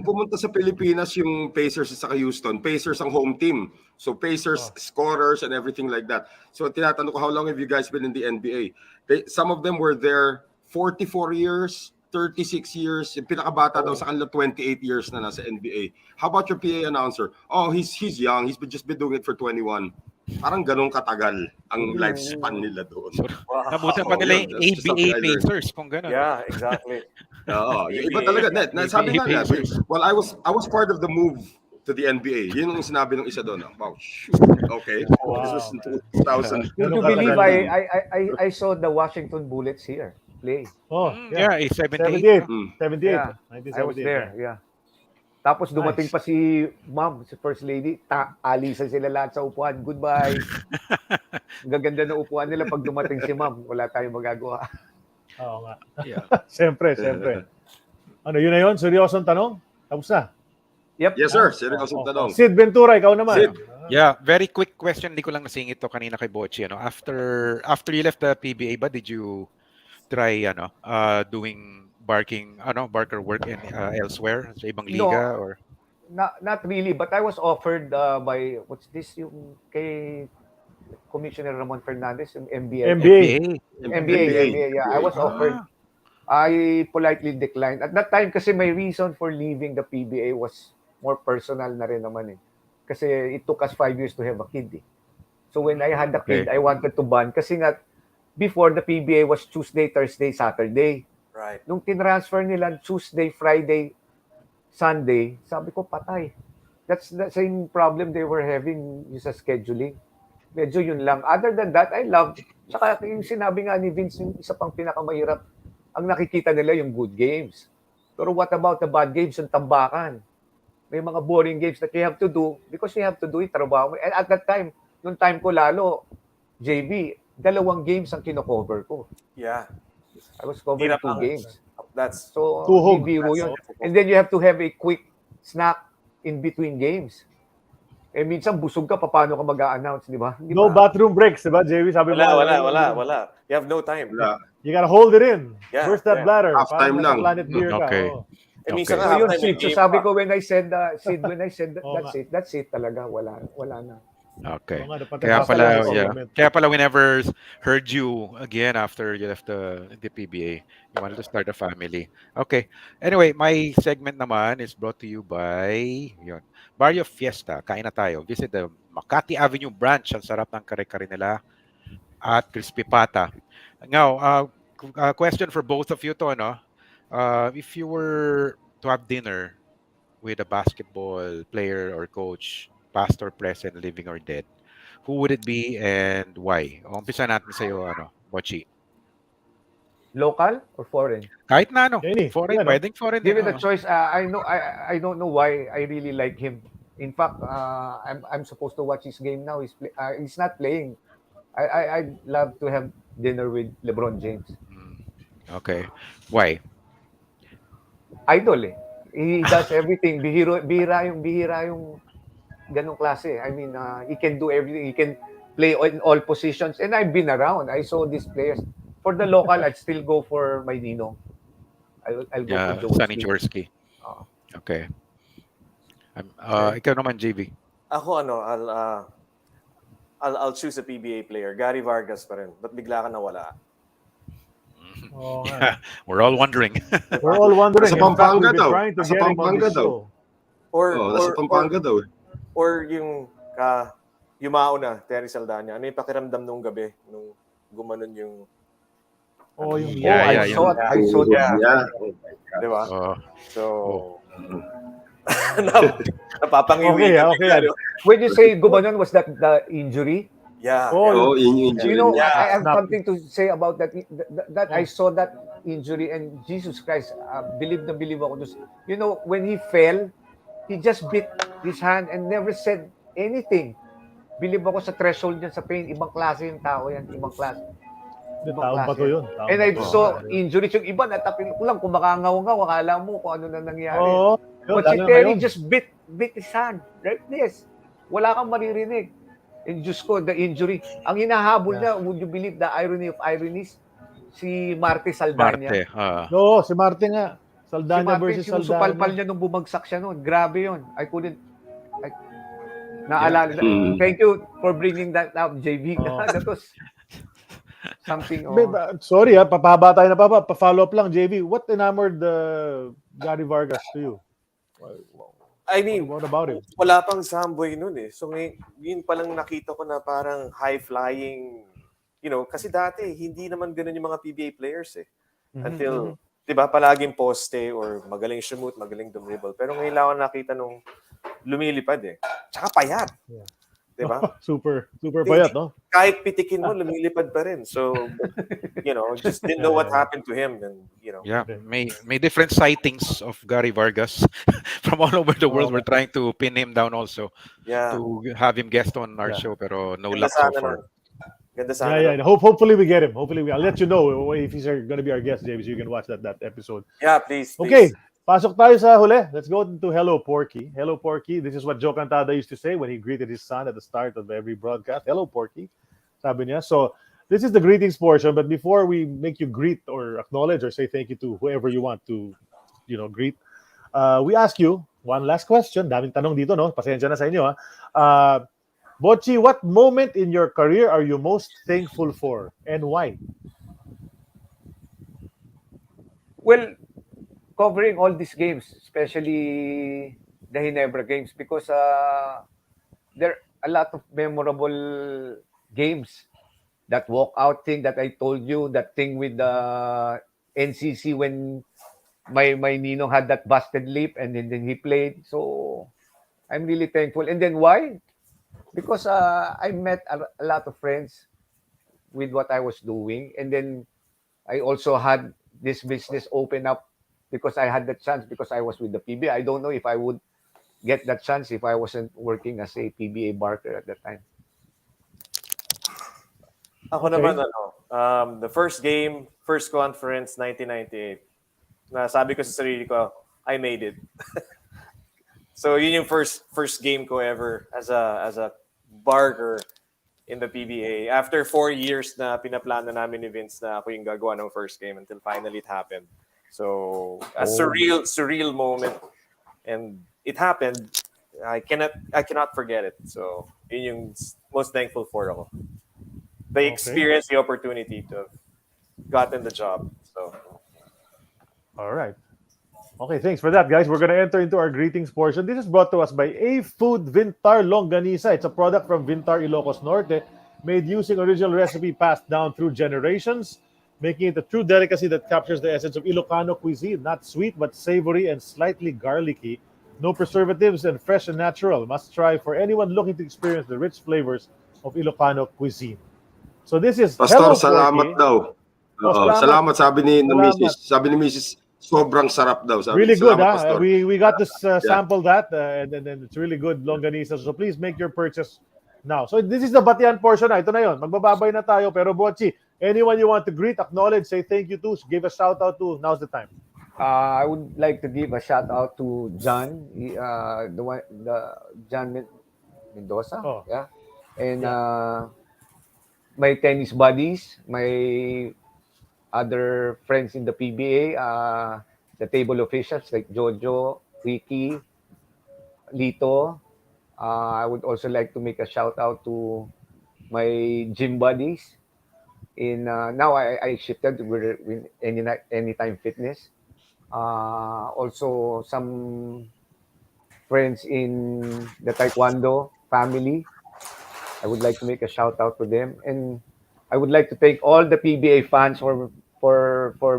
pumunta sa Pilipinas yung Pacers at saka Houston, Pacers ang home team. So Pacers scorers and everything like that. So tinatanong ko, how long have you guys been in the NBA? Some of them were there 44 years, 36 years. Yung pinakabata daw sa kanila 28 years na nasa NBA. How about your PA announcer? Oh, he's young. He's just been doing it for 21. Parang ganun katagal ang lifespan nila doon. Nabutan pa nila yung That's just something ABA I learned. Pacers kung gano'n. Yeah, exactly. Oo, yung iba talaga. Sabi nga nga, well, I was part of the move to the NBA. Yun yung sinabi ng isa doon. Wow, shoot. Okay. Wow. This was in 2000. Would you believe I saw the Washington Bullets here play? Oh, Yeah, 78. 78. Yeah, 1978. I was there, yeah. Tapos dumating pa si Ma'am, si First Lady, alisan sila lahat sa upuan. Goodbye. Gaganda na upuan nila pag dumating si Ma'am. Wala tayong magagawa. Oo nga. Yeah. Siyempre. Ano, yun na yun? Seryosong tanong? Tapos na. Yep. Yes, sir. Seryosong tanong. Sid Ventura, ikaw naman. Sid. Yeah, very quick question. Hindi ko lang nasingit to kanina kay Bocce. After you left the PBA ba, did you try doing barker work in elsewhere sa ibang liga or Not really, but I was offered by what's this yung kay Commissioner Ramon Fernandez yung NBA. Yeah, I was offered. I politely declined. At that time kasi my reason for leaving the PBA was more personal na rin naman eh. Kasi it took us 5 years to have a kid eh. So when I had a kid, I wanted to bond kasi nga before the PBA was Tuesday, Thursday, Saturday. Right. Nung tinransfer nila Tuesday, Friday, Sunday, sabi ko patay. That's the same problem they were having sa scheduling. Medyo yun lang. Other than that, I love. Saka yung sinabi nga ni Vince, yung isa pang pinakamahirap, ang nakikita nila yung good games. Pero what about the bad games, yung tambakan? May mga boring games that you have to do because you have to do it, trabaho. And at that time, nung time ko lalo, JB, 2 games ang kino-cover ko. Yeah. I was covering 2 games. That's So, Tuhog. biro yun. And then you have to have a quick snack in between games. Eh, minsan busog ka, paano ka mag-a-announce, di ba? No bathroom breaks, di ba, JB? Sabi mo. wala. You have no time. You gotta hold it in. Yeah, Burst that bladder. Half time Parang lang. nasa Planet Beer ka. Okay. Oh. Eh, minsan Okay. nga, So yun, halftime Sid, yung so game sabi pa. ko when I said that's it talaga, wala na. Okay. Oo nga, dapat Kaya nagpapala pala, sa yeah. tournament. Kaya pala we never heard you again after you left the PBA. You wanted to start a family. Okay. Anyway, my segment naman is brought to you by yun, Barrio Fiesta. Kain na tayo. Visit the Makati Avenue branch. Ang sarap ng kare-kare nila at crispy pata. Now, question for both of you to, no? If you were to have dinner with a basketball player or coach, past or present, living or dead, who would it be and why? Umpisa natin sa iyo, Bocce. Local or foreign? Kahit na ano, Any, foreign, yeah, no? pwedeng foreign din. Given the choice, I don't know why I really like him. In fact, I'm supposed to watch his game now. He's not playing. I'd love to have dinner with LeBron James. Okay. Why? Idol eh. He does everything. Bihira yung ganong klase. I mean, he can do everything. He can play in all positions. And I've been around. I saw these players. For the local, I'd still go for my Nino. I'll go for Joe Sonny Smith. Jaworski. Oo. Okay. Ikaw naman, JV. Ako I'll choose a PBA player. Gary Vargas pa rin. Ba't bigla ka nawala? Oh, Yeah, we're all wondering. we're all wondering. Nasa In fact, Pampanga we've been daw. trying to Nasa get him on Pampanga the daw. show. Nasa Pampanga daw. Or yung yumao na, Terry Saldana. Ano yung pakiramdam nung gabi? Nung gumanon yung... Yung Yeah, I saw Yeah. Yeah. Di ba? Oh, So... Napapangiwi ka Okay. bigla, no? When you say gumanon, was that the injury? Yeah. Oh, You know, Yeah. I have Snap. something to say about that. That I saw that injury, and Jesus Christ, believe ako. You know, when he fell, he just bit his hand and never said anything. Believe ako sa threshold niya sa pain. Ibang klase yung tao yan. Ibang klase. taong bato yun. And I saw injuries. Yung iba, natapin ko lang. Kung makangaw-ngaw, akala mo kung ano na nangyari. Oo. But si Terry just bit his hand. Like this. Wala kang maririnig. And Diyos ko, the injury. Ang hinahabol niya, would you believe the irony of ironies? Si Marte Saldana. Marte. No, si Marte nga. Si Saldana Marte, versus sinusupalpal Saldana. niya nung bumagsak siya noon. Grabe yun. Naalala. Thank you for bringing that up, JB. That was something. Sorry, papahaba tayo na pa-follow up lang, JV. What enamored Gary Vargas to you? I mean, What about him? wala pang Samboy nun eh. So yun palang nakita ko na parang high-flying, kasi dati hindi naman ganun yung mga PBA players eh. Until, di ba, palaging poste or magaling shoot, magaling dribble. Pero ngayon lang ako nakita nung lumilipad eh. Tsaka payat. Yeah. Di ba? Super payat, no? Kahit pitikin mo, lumilipad pa rin. So, just didn't know what happened to him. And, Yeah, may different sightings of Gary Vargas from all over the world. We're trying to pin him down also to have him guest on our show, pero no luck so far. Ganda sana. Yeah. Hopefully we get him. I'll let you know if he's going to be our guest, James. So you can watch that episode. Yeah, please. Okay, pasok tayo sa huli. Let's go to Hello Porky. Hello Porky. This is what Joe Cantada used to say when he greeted his son at the start of every broadcast. Hello Porky. Sabi niya. So this is the greetings portion, but before we make you greet or acknowledge or say thank you to whoever you want to, greet, we ask you one last question. Daming tanong dito, no? Pasensya na sa inyo, ha? Bocce, what moment in your career are you most thankful for and why? Well, covering all these games, especially the Ginebra games, because there are a lot of memorable games. That walkout thing that I told you, that thing with the NCC when my Nino had that busted lip and then he played. So I'm really thankful. And then why? Because I met a lot of friends with what I was doing. And then I also had this business open up because I had the chance because I was with the PBA. I don't know if I would get that chance if I wasn't working as a PBA Barker at that time. Ako naman, the first game, first conference, 1998. Nasabi ko sa sarili ko, I made it. So yun yung first game ko ever as a Barker in the PBA. After 4 years na pinaplano namin ni Vince na ako yung gagawa ng first game until finally it happened. So a surreal moment. And it happened. I cannot forget it. So yun yung most thankful for ako. The experience, the opportunity to have gotten the job. So all right. Okay, thanks for that, guys. We're going to enter into our greetings portion. This is brought to us by A-Food Vintar Longanisa. It's a product from Vintar Ilocos Norte, made using original recipe passed down through generations, making it a true delicacy that captures the essence of Ilocano cuisine. Not sweet, but savory and slightly garlicky. No preservatives and fresh and natural. Must try for anyone looking to experience the rich flavors of Ilocano cuisine. So this is Pastor, Hello salamat Porky. daw. Salamat sabi ni Mrs. Sabi ni Mrs. Sobrang sarap daw. Sabi, really good, Pastor. We got to sample that, and it's really good longanisa. So please make your purchase now. So this is the batian portion. Ito na yon. Magbababay na tayo. Pero Bocce, anyone you want to greet, acknowledge, say thank you to, give a shout out to, now's the time. I would like to give a shout out to John, John Mendoza, and my tennis buddies, my other friends in the PBA, the table officials like Jho Jho, Ricky, Lito. I would also like to make a shout out to my gym buddies. Now I shifted with Anytime Fitness. Also some friends in the Taekwondo family. I would like to make a shout out to them, and I would like to thank all the PBA fans for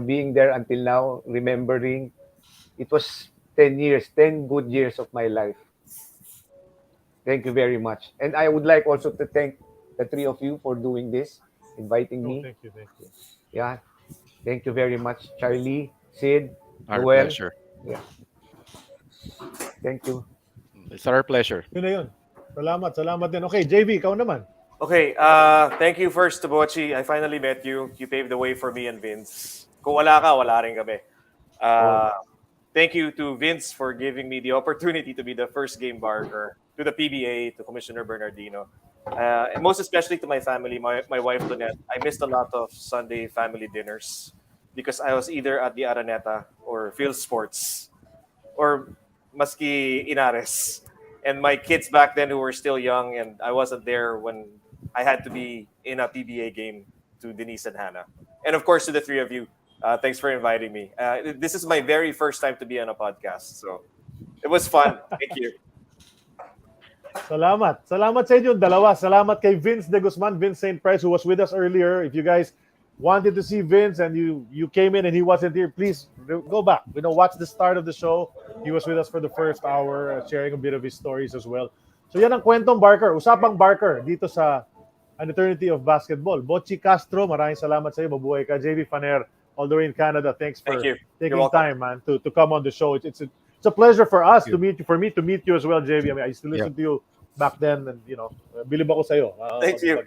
being there until now, remembering it was 10 good years of my life. Thank you very much. And I would like also to thank the three of you for doing this, inviting me. Thank you. Yeah. Thank you very much, Charlie, Sid, Our Noel. pleasure. Yeah. Thank you. It's our pleasure. Yun na yun. Salamat din. Okay, JV, ikaw naman. Okay, thank you first to Bocce. I finally met you. You paved the way for me and Vince. Kung wala ka, wala rin kami. Thank you to Vince for giving me the opportunity to be the first game barker, to the PBA, to Commissioner Bernardino, and most especially to my family, my wife, Lynette. I missed a lot of Sunday family dinners because I was either at the Araneta or Field Sports or maski Inares. And my kids back then who were still young, and I wasn't there when I had to be in a PBA game, to Denise and Hannah. And of course, to the three of you, thanks for inviting me. This is my very first time to be on a podcast, so it was fun. Thank you. Salamat sa inyo dalawa. Salamat kay Vince de Guzman, Vince St. Price, who was with us earlier. If you guys wanted to see Vince and you came in and he wasn't here, please go back. Watch the start of the show. He was with us for the first hour, sharing a bit of his stories as well. So yan ang kwentong Barker, Usapang Barker dito sa An Eternity of Basketball. Bocche Castro, maraming salamat sa iyo. Mabuhay ka. JV Faner, all the way in Canada. Thanks for taking time, man, to come on the show. It's a pleasure for us to meet you, for me to meet you as well, JV. I mean, I used to listen to you back then, and bilib ako sa iyo. Thank you.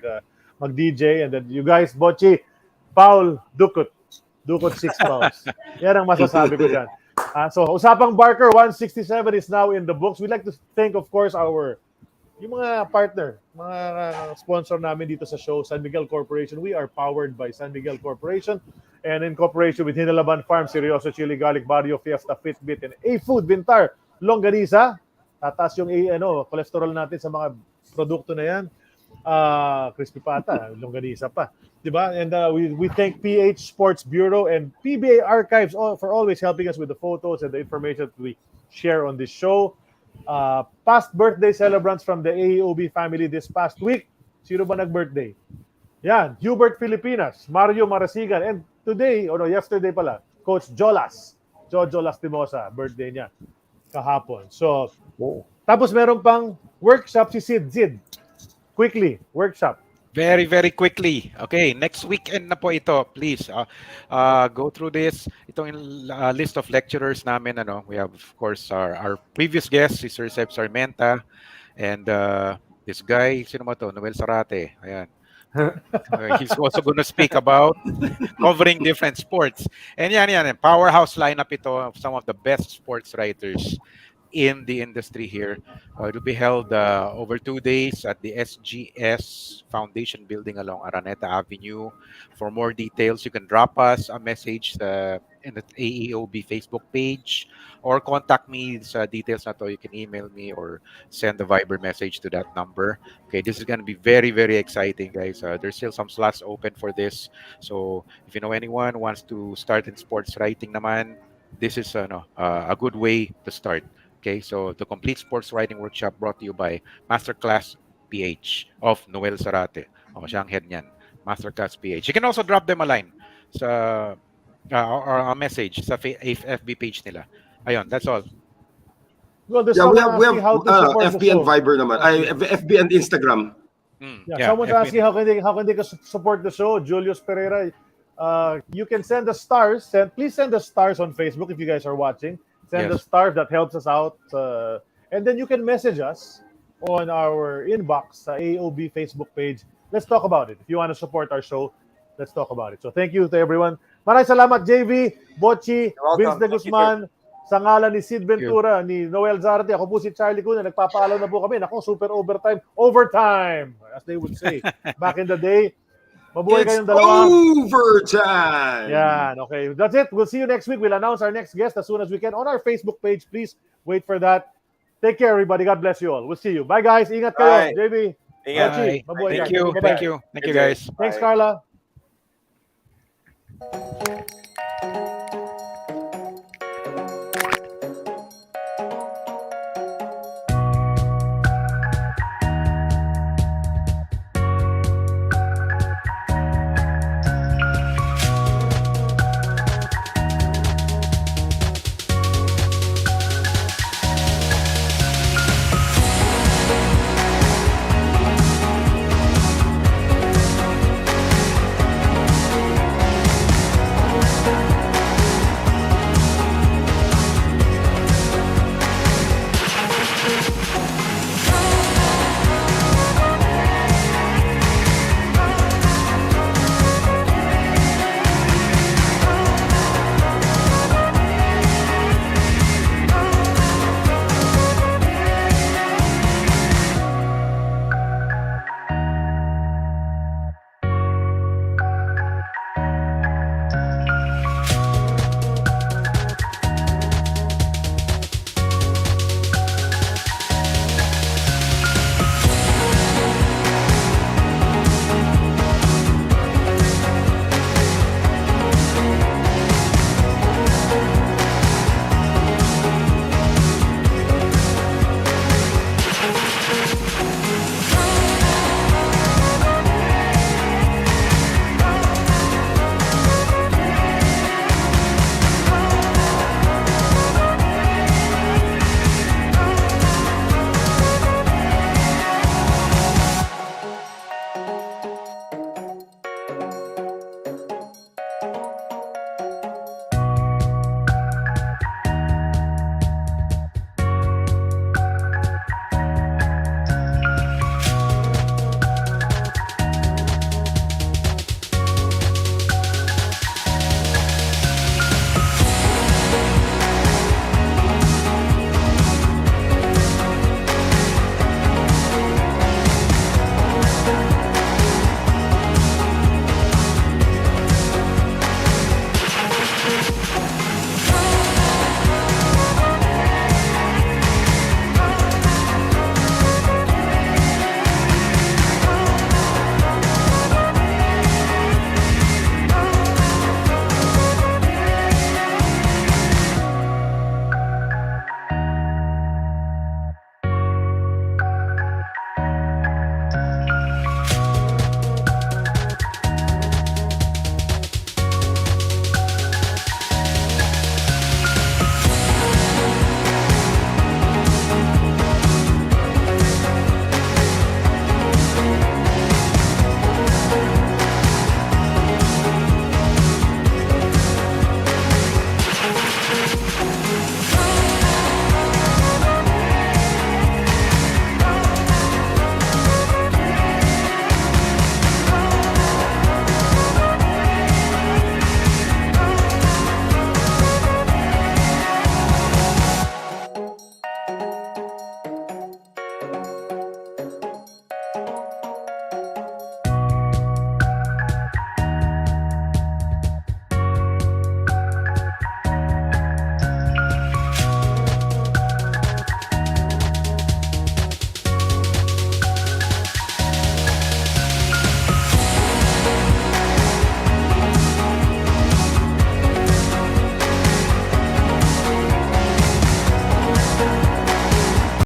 Mag-DJ, and then you guys, Bocce, Paul Dukot 6 pounds. Yan ang masasabi ko dyan. So, Usapang Barker 167 is now in the books. We'd like to thank, of course, yung mga partner, mga sponsor namin dito sa show, San Miguel Corporation. We are powered by San Miguel Corporation, and in cooperation with Hinalaban Farm, Seryoso Chili Garlic, Barrio Fiesta, Fitbit, and A-Food Vintar Longanisa. Tataas yung cholesterol natin sa mga produkto na yan. Crispy pata, longanisa pa. Diba? And we thank PH Sports Bureau and PBA Archives for always helping us with the photos and the information that we share on this show. Past birthday celebrants from the AEOB family this past week. Sino ba nag-birthday? Yan, Hubert Filipinas, Mario Marasigan, and today, yesterday pala, Coach Jolas, Jho Jho Lastimosa, birthday niya kahapon. So, tapos meron pang workshop si Sid. Quickly, workshop. Very, very quickly. Okay, next weekend na po ito. Please go through this. Itong list of lecturers namin. We have, of course, our previous guest, si Sir Seb Sarmenta, and this guy, sino mo to? Noel Sarate. Ayan. He's also going to speak about covering different sports. And yan. Powerhouse lineup ito of some of the best sports writers in the industry here. It will be held over 2 days at the SGS Foundation Building along Araneta Avenue. For more details, you can drop us a message in the AEOB Facebook page or contact me sa details na to. You can email me or send a Viber message to that number. Okay, this is going to be very, very exciting, guys. There's still some slots open for this. So if you know anyone who wants to start in sports writing naman, this is a good way to start. Okay, so the complete sports writing workshop brought to you by Masterclass PH of Noel Zarate. Siya ang head niyan. Masterclass PH. You can also drop them a line sa or a message sa FB page nila. Ayun, that's all. Well, there's Yeah, we someone have asking how to support FB the show. and Viber naman. FB and Instagram. Someone's asking how can they support the show. Julius Pereira, you can send us stars. Please send us stars on Facebook if you guys are watching. Send us stars, that helps us out. And then you can message us on our inbox sa AEOB Facebook page. Let's talk about it. If you want to support our show, let's talk about it. So thank you to everyone. Maraming salamat, JV, Bocce, Vince de Guzman, sa ngalan ni Sid Ventura, ni Noel Zarate. Ako po si Charlie Cuna. Nagpapaalam na po kami. Nako, super overtime, as they would say back in the day. Mabuhay kayong dalawa. Overtime! Yan, okay. That's it. We'll see you next week. We'll announce our next guest as soon as we can on our Facebook page. Please wait for that. Take care, everybody. God bless you all. We'll see you. Bye, guys. Ingat kayo. Bye. JB. Ingat. Bocce, mabuhay Thank ka. you. Bye-bye. Thank you. Thank you, guys. Thanks, Bye. Carla.